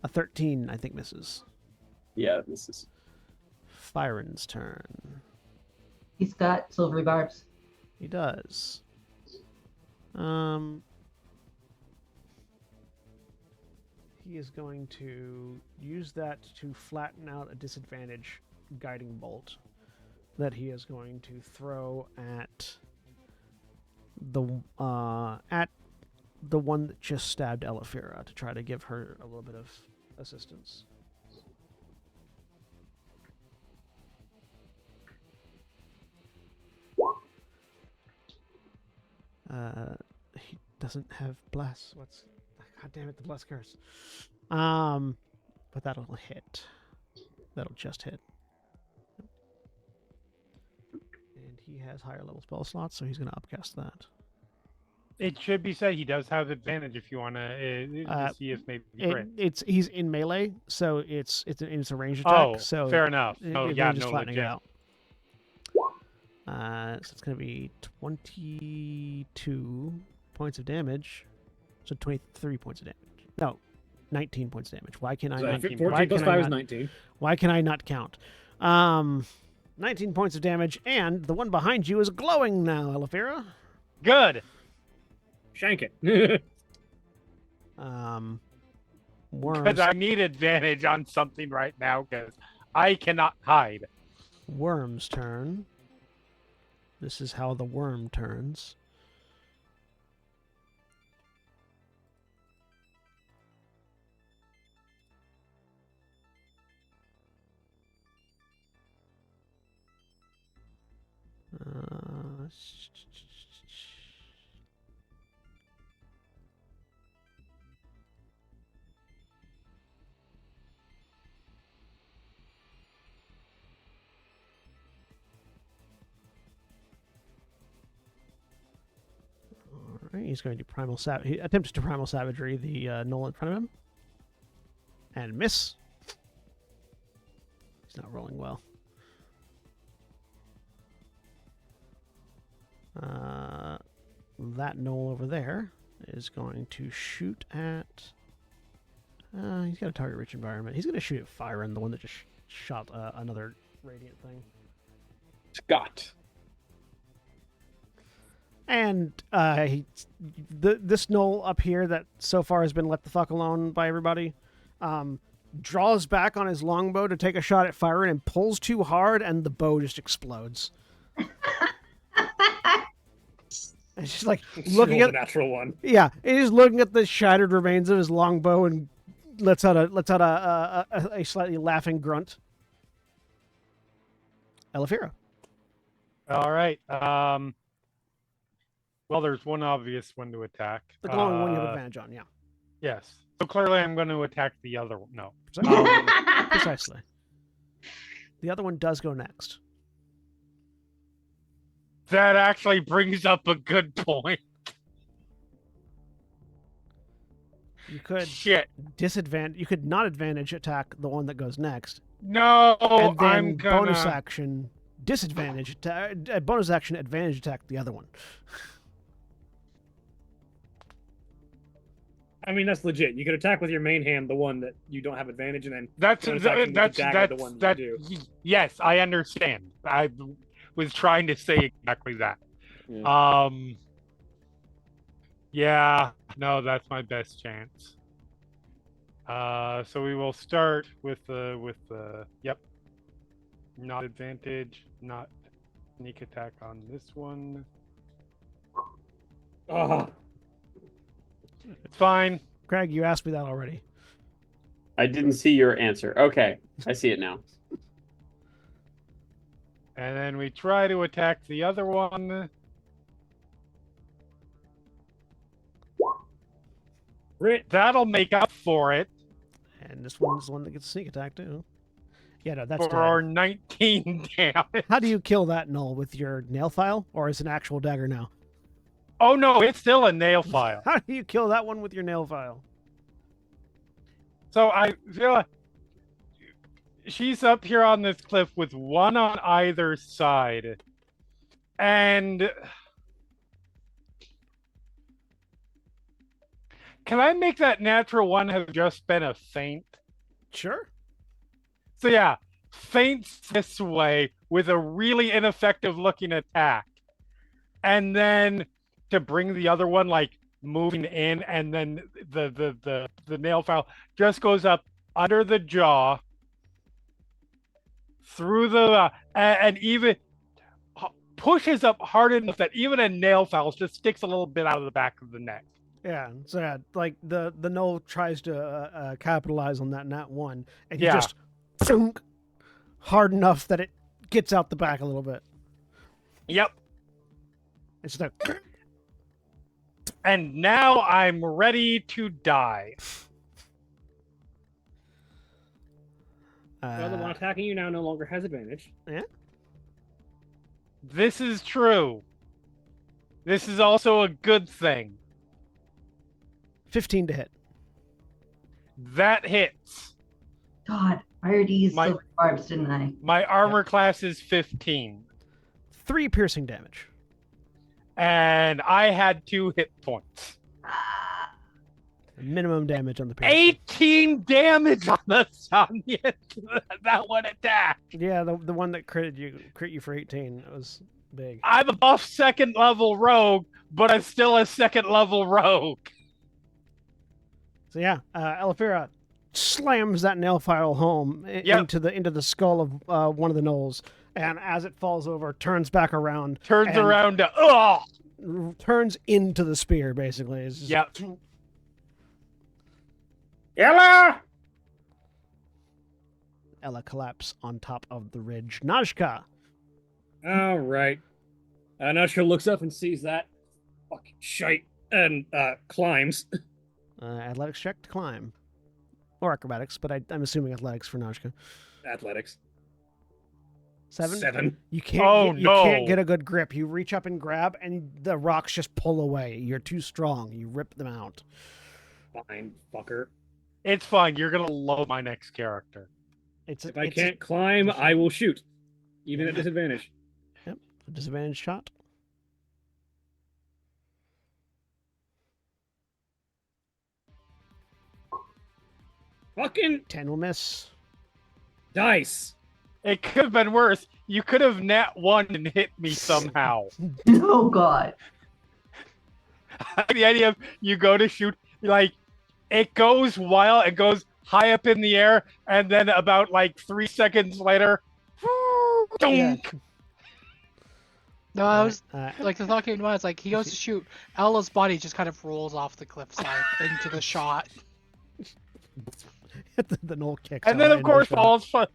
A 13, I think, misses. Yeah, this is. Fyron's turn. he's got silvery barbs. He does. He is going to use that to flatten out a disadvantage guiding bolt that he is going to throw at the one that just stabbed Elefira to try to give her a little bit of assistance. He doesn't have bless. God damn it, the bless curse. But that'll hit. That'll just hit. And he has higher level spell slots, so he's going to upcast that. It should be said he does have advantage if you want to see if maybe crit. He's in melee, so it's a ranged attack. Oh, so fair enough. It, Oh, it yeah, just no, flattening legit. it out. So it's going to be 22 points of damage. So 23 points of damage. No, 19 points of damage. Why can I So not? 14 plus 5 is 19. Why can I not count? 19 points of damage, and the one behind you is glowing now, Elefira. Good. Shank it. Worms. Because I need advantage on something right now because I cannot hide. Worm's turn. This is how the worm turns. Alright, he's going to primal he attempts to primal savagery the gnoll in front of him. And miss. He's not rolling well. That gnoll over there is going to shoot at... he's got a target-rich environment. He's going to shoot at Fyron, the one that just shot another radiant thing. Scott. And this gnoll up here that so far has been left the fuck alone by everybody, draws back on his longbow to take a shot at Fyron and pulls too hard, and the bow just explodes. And she's like looking at the natural one. Yeah, he's looking at the shattered remains of his longbow and lets out a slightly laughing grunt. Elefira. All right. Well, there's one obvious one to attack. The glowing one you have advantage on, yeah. Yes. So clearly I'm going to attack the other one. No. Precisely. The other one does go next. That actually brings up a good point. You could Shit. You could not advantage attack the one that goes next. No, And then I'm gonna... bonus action disadvantage bonus action advantage attack the other one. I mean, that's legit. You could attack with your main hand the one that you don't have advantage, and then That's bonus action with the dagger, the one that. you do. Yes, I understand. I was trying to say exactly that. Yeah. Yeah, no, that's my best chance. So we will start with the yep. Not advantage, not sneak attack on this one. It's fine. Craig, you asked me that already. I didn't see your answer. Okay, I see it now. And then we try to attack the other one. That'll make up for it. And this one's the one that gets sneak attack too. Yeah, no, that's For dead. 19 damage. How do you kill that gnoll? With your nail file, or is it an actual dagger now? Oh no, it's still a nail file. How do you kill that one with your nail file? So I feel like she's up here on this cliff with one on either side. And can I make that natural one have just been a feint? Sure. So yeah, feints this way with a really ineffective looking attack. And then to bring the other one like moving in, and then the nail file just goes up under the jaw, through the and even pushes up hard enough that even a nail file just sticks a little bit out of the back of the neck. Yeah, so yeah, like the gnoll tries to capitalize on that nat one, and you Yeah. just thunk hard enough that it gets out the back a little bit. Yep. It's like, And now I'm ready to die. The other one attacking you now no longer has advantage. This is true. This is also a good thing. 15 to hit. That hits. God, I already used My- silver barbs, didn't I? My armor class is 15. 3 piercing damage. And I had 2 hit points. Minimum damage on the parry. 18 damage on the Sonya. That one attack. Yeah, the one that crit you for 18. That was big. I'm a buff 2nd level rogue, but I'm still a 2nd level rogue. So yeah, Elefira slams that nail file home into the skull of one of the gnolls, and as it falls over, turns back around. Turns around to turns into the spear, basically. It's just, yep. Ella collapses on top of the ridge. Najka. All right. Najka looks up and sees that fucking shite and climbs. Athletics check to climb. Or acrobatics, but I'm assuming athletics for Najka. Athletics. 7? You can't you can't get a good grip. You reach up and grab, and the rocks just pull away. You're too strong. You rip them out. Fine, fucker. It's fine. You're going to love my next character. If I can't climb, I will shoot. Even at disadvantage. Yep. A disadvantage shot. Fucking 10 will miss. Dice. It could have been worse. You could have nat 1 and hit me somehow. Oh God. The idea of you go to shoot, like, it goes high up in the air, and then about 3 seconds later, dunk. No, I was the thought came to mind. It's like he goes to shoot, Ella's body just kind of rolls off the cliffside into the shot. The gnoll kicks. And then of course falls 5.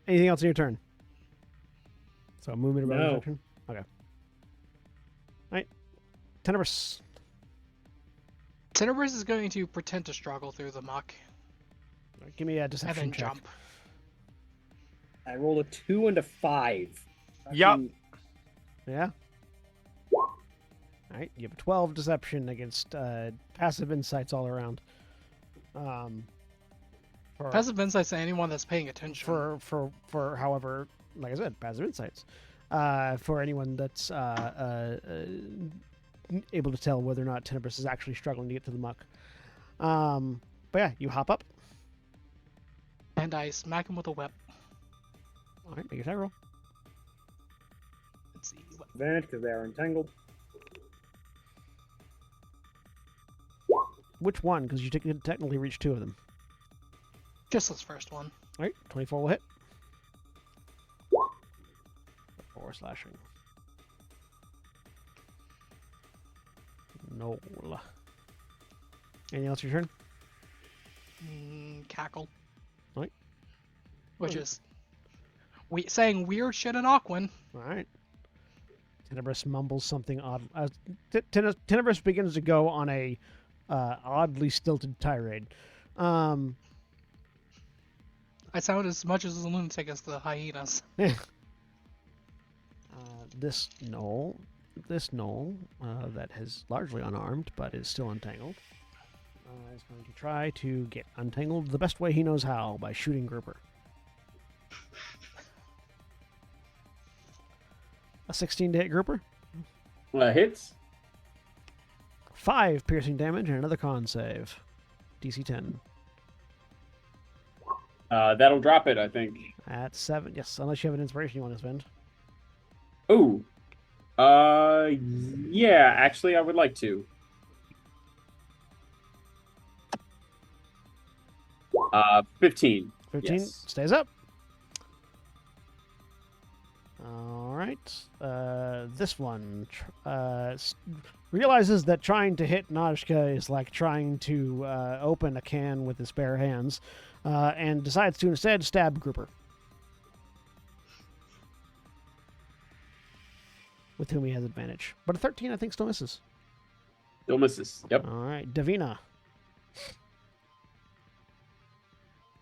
Anything else in your turn? So movement about No. your turn. Okay. All right. Tenebris. Tenebris is going to pretend to struggle through the muck. Right, give me a deception and then check. jump. I rolled a 2 and a 5. Yup. Yeah. All right, you have a 12 deception against passive insights all around. Passive insights to anyone that's paying attention. For however, like I said, passive insights. For anyone that's able to tell whether or not Tenebris is actually struggling to get to the muck. But yeah, you hop up. And I smack him with a whip. All right, make a attack roll. Let's see. Advantage because they are entangled. Which one? Because you technically reach 2 of them. Just this first one. All right, 24 will hit. 4 slashing. No. Anything else your turn? Cackle. Right. Which is saying weird shit in Aquan. All right. Tenebris mumbles something odd. Tenebris begins to go on a oddly stilted tirade. I sound as much as a lunatic as the hyenas. This gnoll that is largely unarmed but is still entangled is going to try to get untangled the best way he knows how, by shooting Grouper. A 16 to hit Grouper. Hits. 5 piercing damage and another con save. DC 10. That'll drop it, I think. At 7. Yes, unless you have an inspiration you want to spend. Ooh. Yeah, actually, I would like to. 15. 15 Yes. stays up. All right. This one realizes that trying to hit Najka is like trying to open a can with his bare hands, and decides to instead stab Grouper, with whom he has advantage. But a 13, I think, still misses. Still misses. Yep. All right, Davina.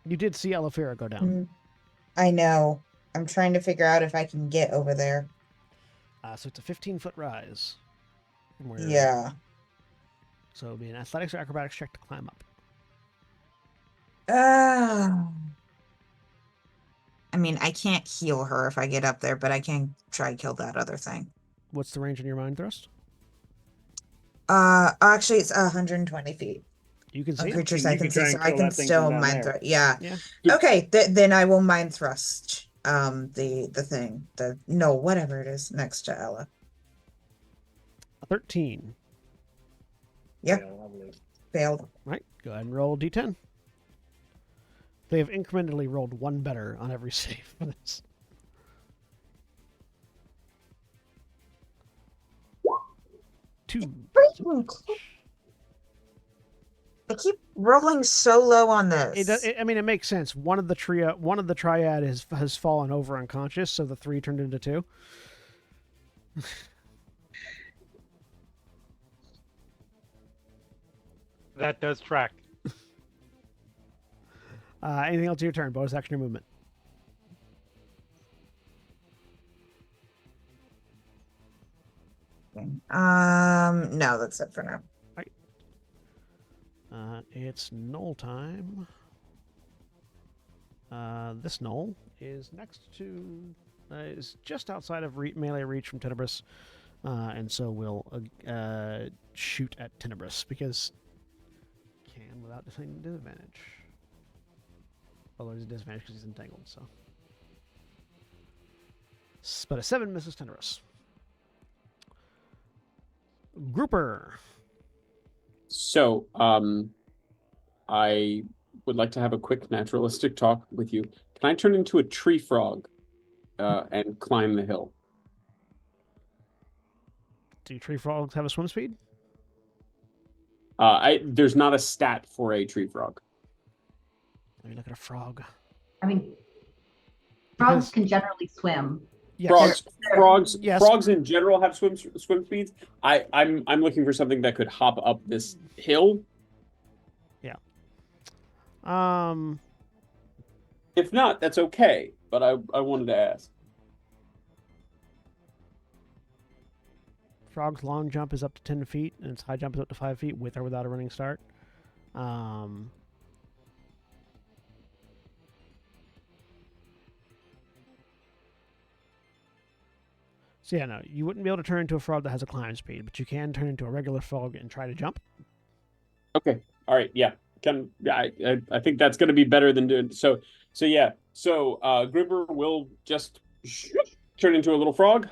You did see Elefira go down. I know. I'm trying to figure out if I can get over there. So it's a 15-foot rise. From where Yeah. So it'll be an athletics or acrobatics check to climb up. I mean, I can't heal her if I get up there, but I can try kill that other thing. What's the range in your mind thrust? Actually, it's 120 feet. You can On see it. creatures You I can can try see, and so I kill can that thing still from down mind there. thrust. Yeah. Yeah. Okay, then I will mind thrust. The thing, no, whatever it is next to Ella. 13. Yep. Fail, lovely. Failed. All right. Go ahead and roll d10. They have incrementally rolled one better on every save for this. Two. I keep rolling so low on this. I mean, it makes sense. One of the triad has fallen over unconscious, so the 3 turned into 2. That does track. Anything else to your turn? Bonus action or movement? No, that's it for now. It's Knoll time. This Knoll is next to, is just outside of melee reach from Tenebris, and so we'll shoot at Tenebris because can without defending disadvantage. Although there's a disadvantage because he's entangled, so. But a 7 misses Tenebris. Grouper. So, I would like to have a quick naturalistic talk with you. Can I turn into a tree frog and climb the hill? Do tree frogs have a swim speed? There's not a stat for a tree frog. Let me look at a frog. I mean, frogs Because- can generally swim. Yes. Frogs Yes. frogs in general have swim speeds. I'm looking for something that could hop up this hill. If not, that's okay. But I wanted to ask. Frog's long jump is up to 10 feet, and its high jump is up to 5 feet, with or without a running start. So yeah, no, you wouldn't be able to turn into a frog that has a climb speed, but you can turn into a regular frog and try to jump. Okay. All right. Yeah. I think that's going to be better than doing so. So yeah. So Grimber will just turn into a little frog.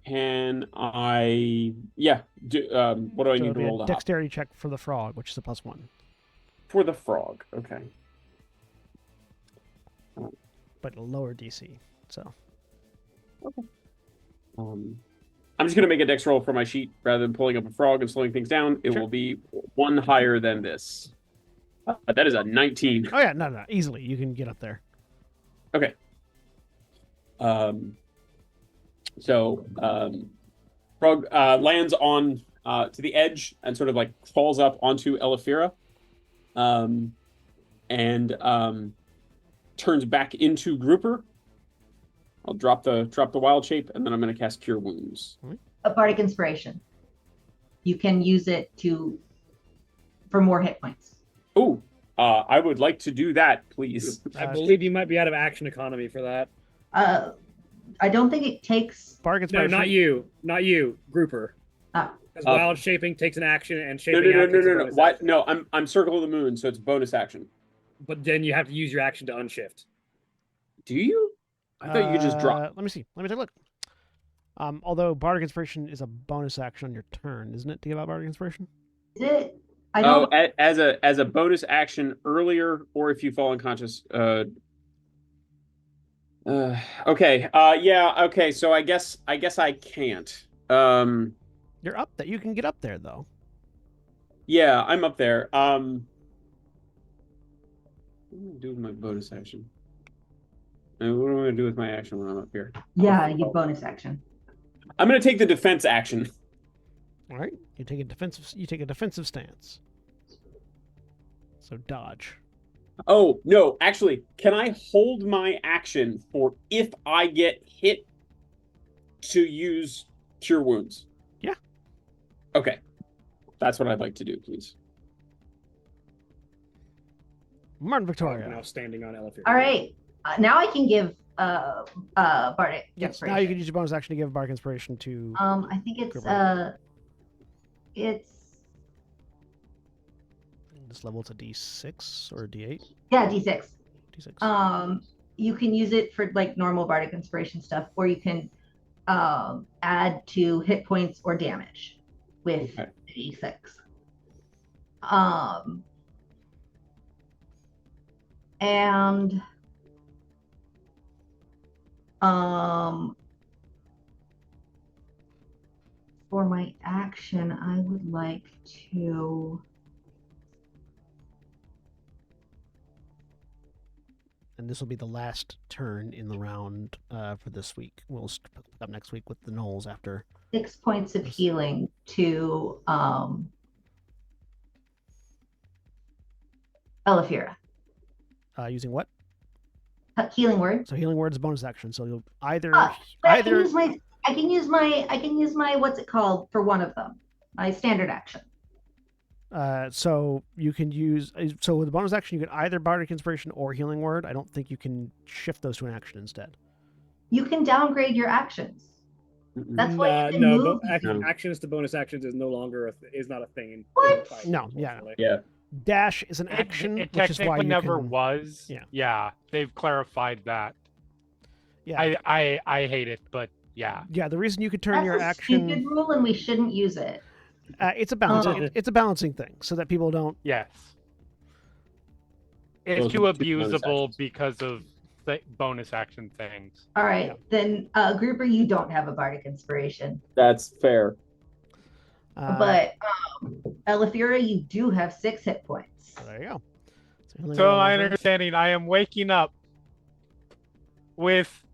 Can I? Yeah. What do I So need it'll to be roll a to hop? dexterity check for the frog, which is a +1. For the frog? Okay. But a lower DC. So I'm just going to make a dex roll for my sheet rather than pulling up a frog and slowing things down. It Sure. will be 1 higher than this. That is a 19. oh yeah, no, easily you can get up there. Okay. Frog lands on to the edge and sort of like crawls up onto Elefira, and turns back into Grouper. I'll drop the wild shape, and then I'm going to cast Cure Wounds. A bardic inspiration. You can use it for more hit points. Oh, I would like to do that, please. I believe you might be out of action economy for that. I don't think it takes. Bargain No, not you, Grouper. Because wild shaping takes an action and shaping out takes a bonus Why? action. No, I'm Circle of the Moon, so it's bonus action. But then you have to use your action to unshift. Do you? I thought you could just drop. Let me see. Let me take a look. Although Bardic Inspiration is a bonus action on your turn, isn't it? To give out Bardic Inspiration? Is it? I don't. As a bonus action earlier, or if you fall unconscious. Okay. Yeah. Okay. So I guess I can't. You're up there. You can get up there though. Yeah, I'm up there. What am I gonna do with my bonus action? And what am I gonna do with my action when I'm up here? Yeah, you bonus action. I'm gonna take the defense action. All right. You take a defensive stance. So dodge. Oh no! Actually, can I hold my action for if I get hit to use Cure Wounds? Yeah. Okay, that's what I'd like to do, please. Martin Victoria. Now standing on Elefira. All right. Now I can give bardic Yes. inspiration. Now you can use your bonus action to give bardic inspiration to. I think it's Grouper. it's This level to D6 or D8. yeah, D6. D6. You can use it for like normal bardic inspiration stuff, or you can add to hit points or damage with D6. And for my action, I would like to. And this will be the last turn in the round for this week. We'll pick up next week with the Knolls after. 6 points of healing to Elefira. Using what? Healing word. So healing word is a bonus action. So you'll either I can use my what's it called for one of them. My standard action. So you can use so with the bonus action you can either bardic inspiration or healing word. I don't think you can shift those to an action instead. You can downgrade your actions. That's why you can no, move. but actions to bonus actions is no longer is not a thing. In What? No, yeah. Yeah. Dash is an action, It which is why technically you never can... was. Yeah. Yeah, they've clarified that. Yeah. I hate it, but yeah. Yeah, the reason you could turn That's your a action... stupid rule, and we shouldn't use it. It's a balancing. It's a balancing thing, so that people don't. Yes. It's Those too are two bonus abusable actions. because of the bonus action things. All right, then Grouper, you don't have a bardic inspiration, That's fair. but Elefira, you do have 6 hit points. There you go. healing So word my over. understanding, I am waking up with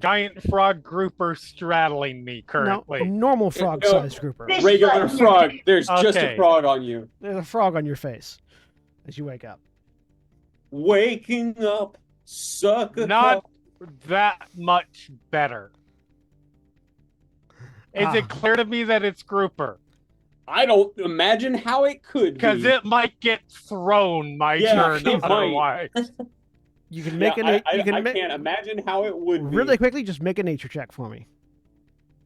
giant frog grouper straddling me No, currently. a normal frog-sized grouper. Fish Regular button. frog. There's just a Okay. frog on you. There's a frog on your face as you wake up. Waking up, suck a Not cup. that much better. Is it clear to me that it's grouper? I don't imagine how it could Because be. it might get thrown my Yeah, turn it might. otherwise. You can make Yeah, you can I make can't imagine how it would be. really quickly. Just make a nature check for me.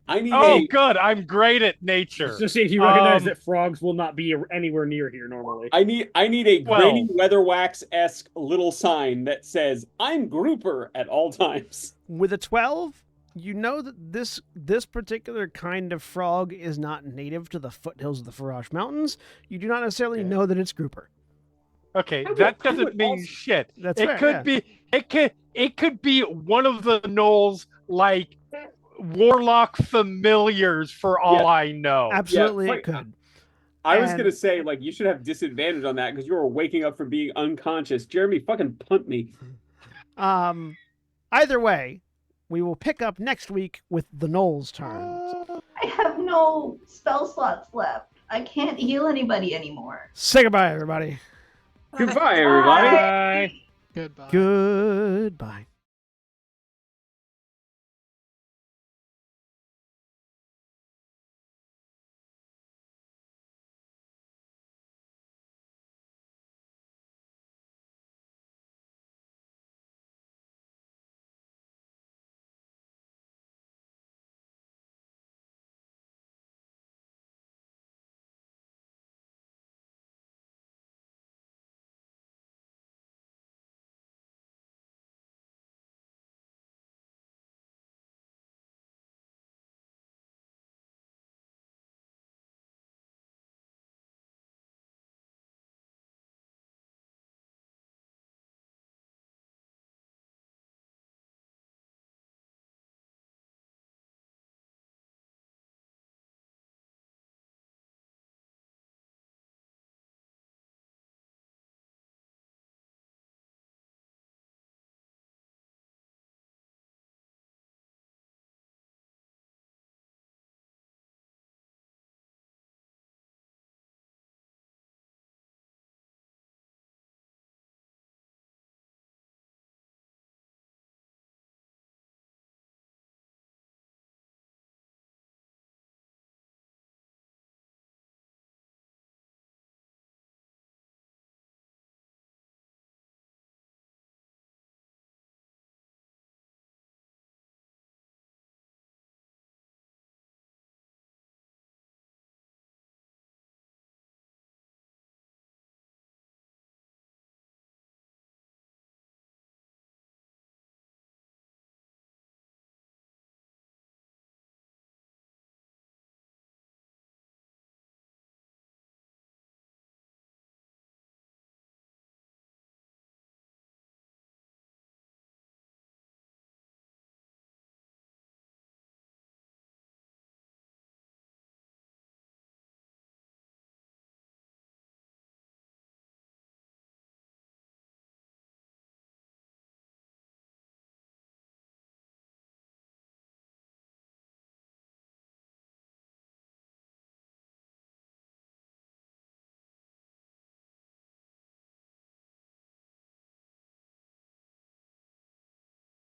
I need Oh, a good. I'm great at nature. Just to see if you recognize Um, that frogs will not be anywhere near here normally. I need a Well- Granny Weatherwax-esque little sign that says "I'm Grouper" at all times. With a 12, you know that this particular kind of frog is not native to the foothills of the Farash Mountains. You do not necessarily know that it's grouper. Okay, I that would doesn't mean also- shit. That's it fair, could yeah. be it could be one of the Knolls like warlock familiars for all Yeah. I know. Absolutely, Yeah, it could. I was And- gonna say like you should have disadvantage on that because you were waking up from being unconscious. Jeremy, fucking punt me. Either way, we will pick up next week with the Knolls' turn. I have no spell slots left. I can't heal anybody anymore. Say goodbye, everybody. Goodbye, everybody. Bye. Goodbye. Goodbye.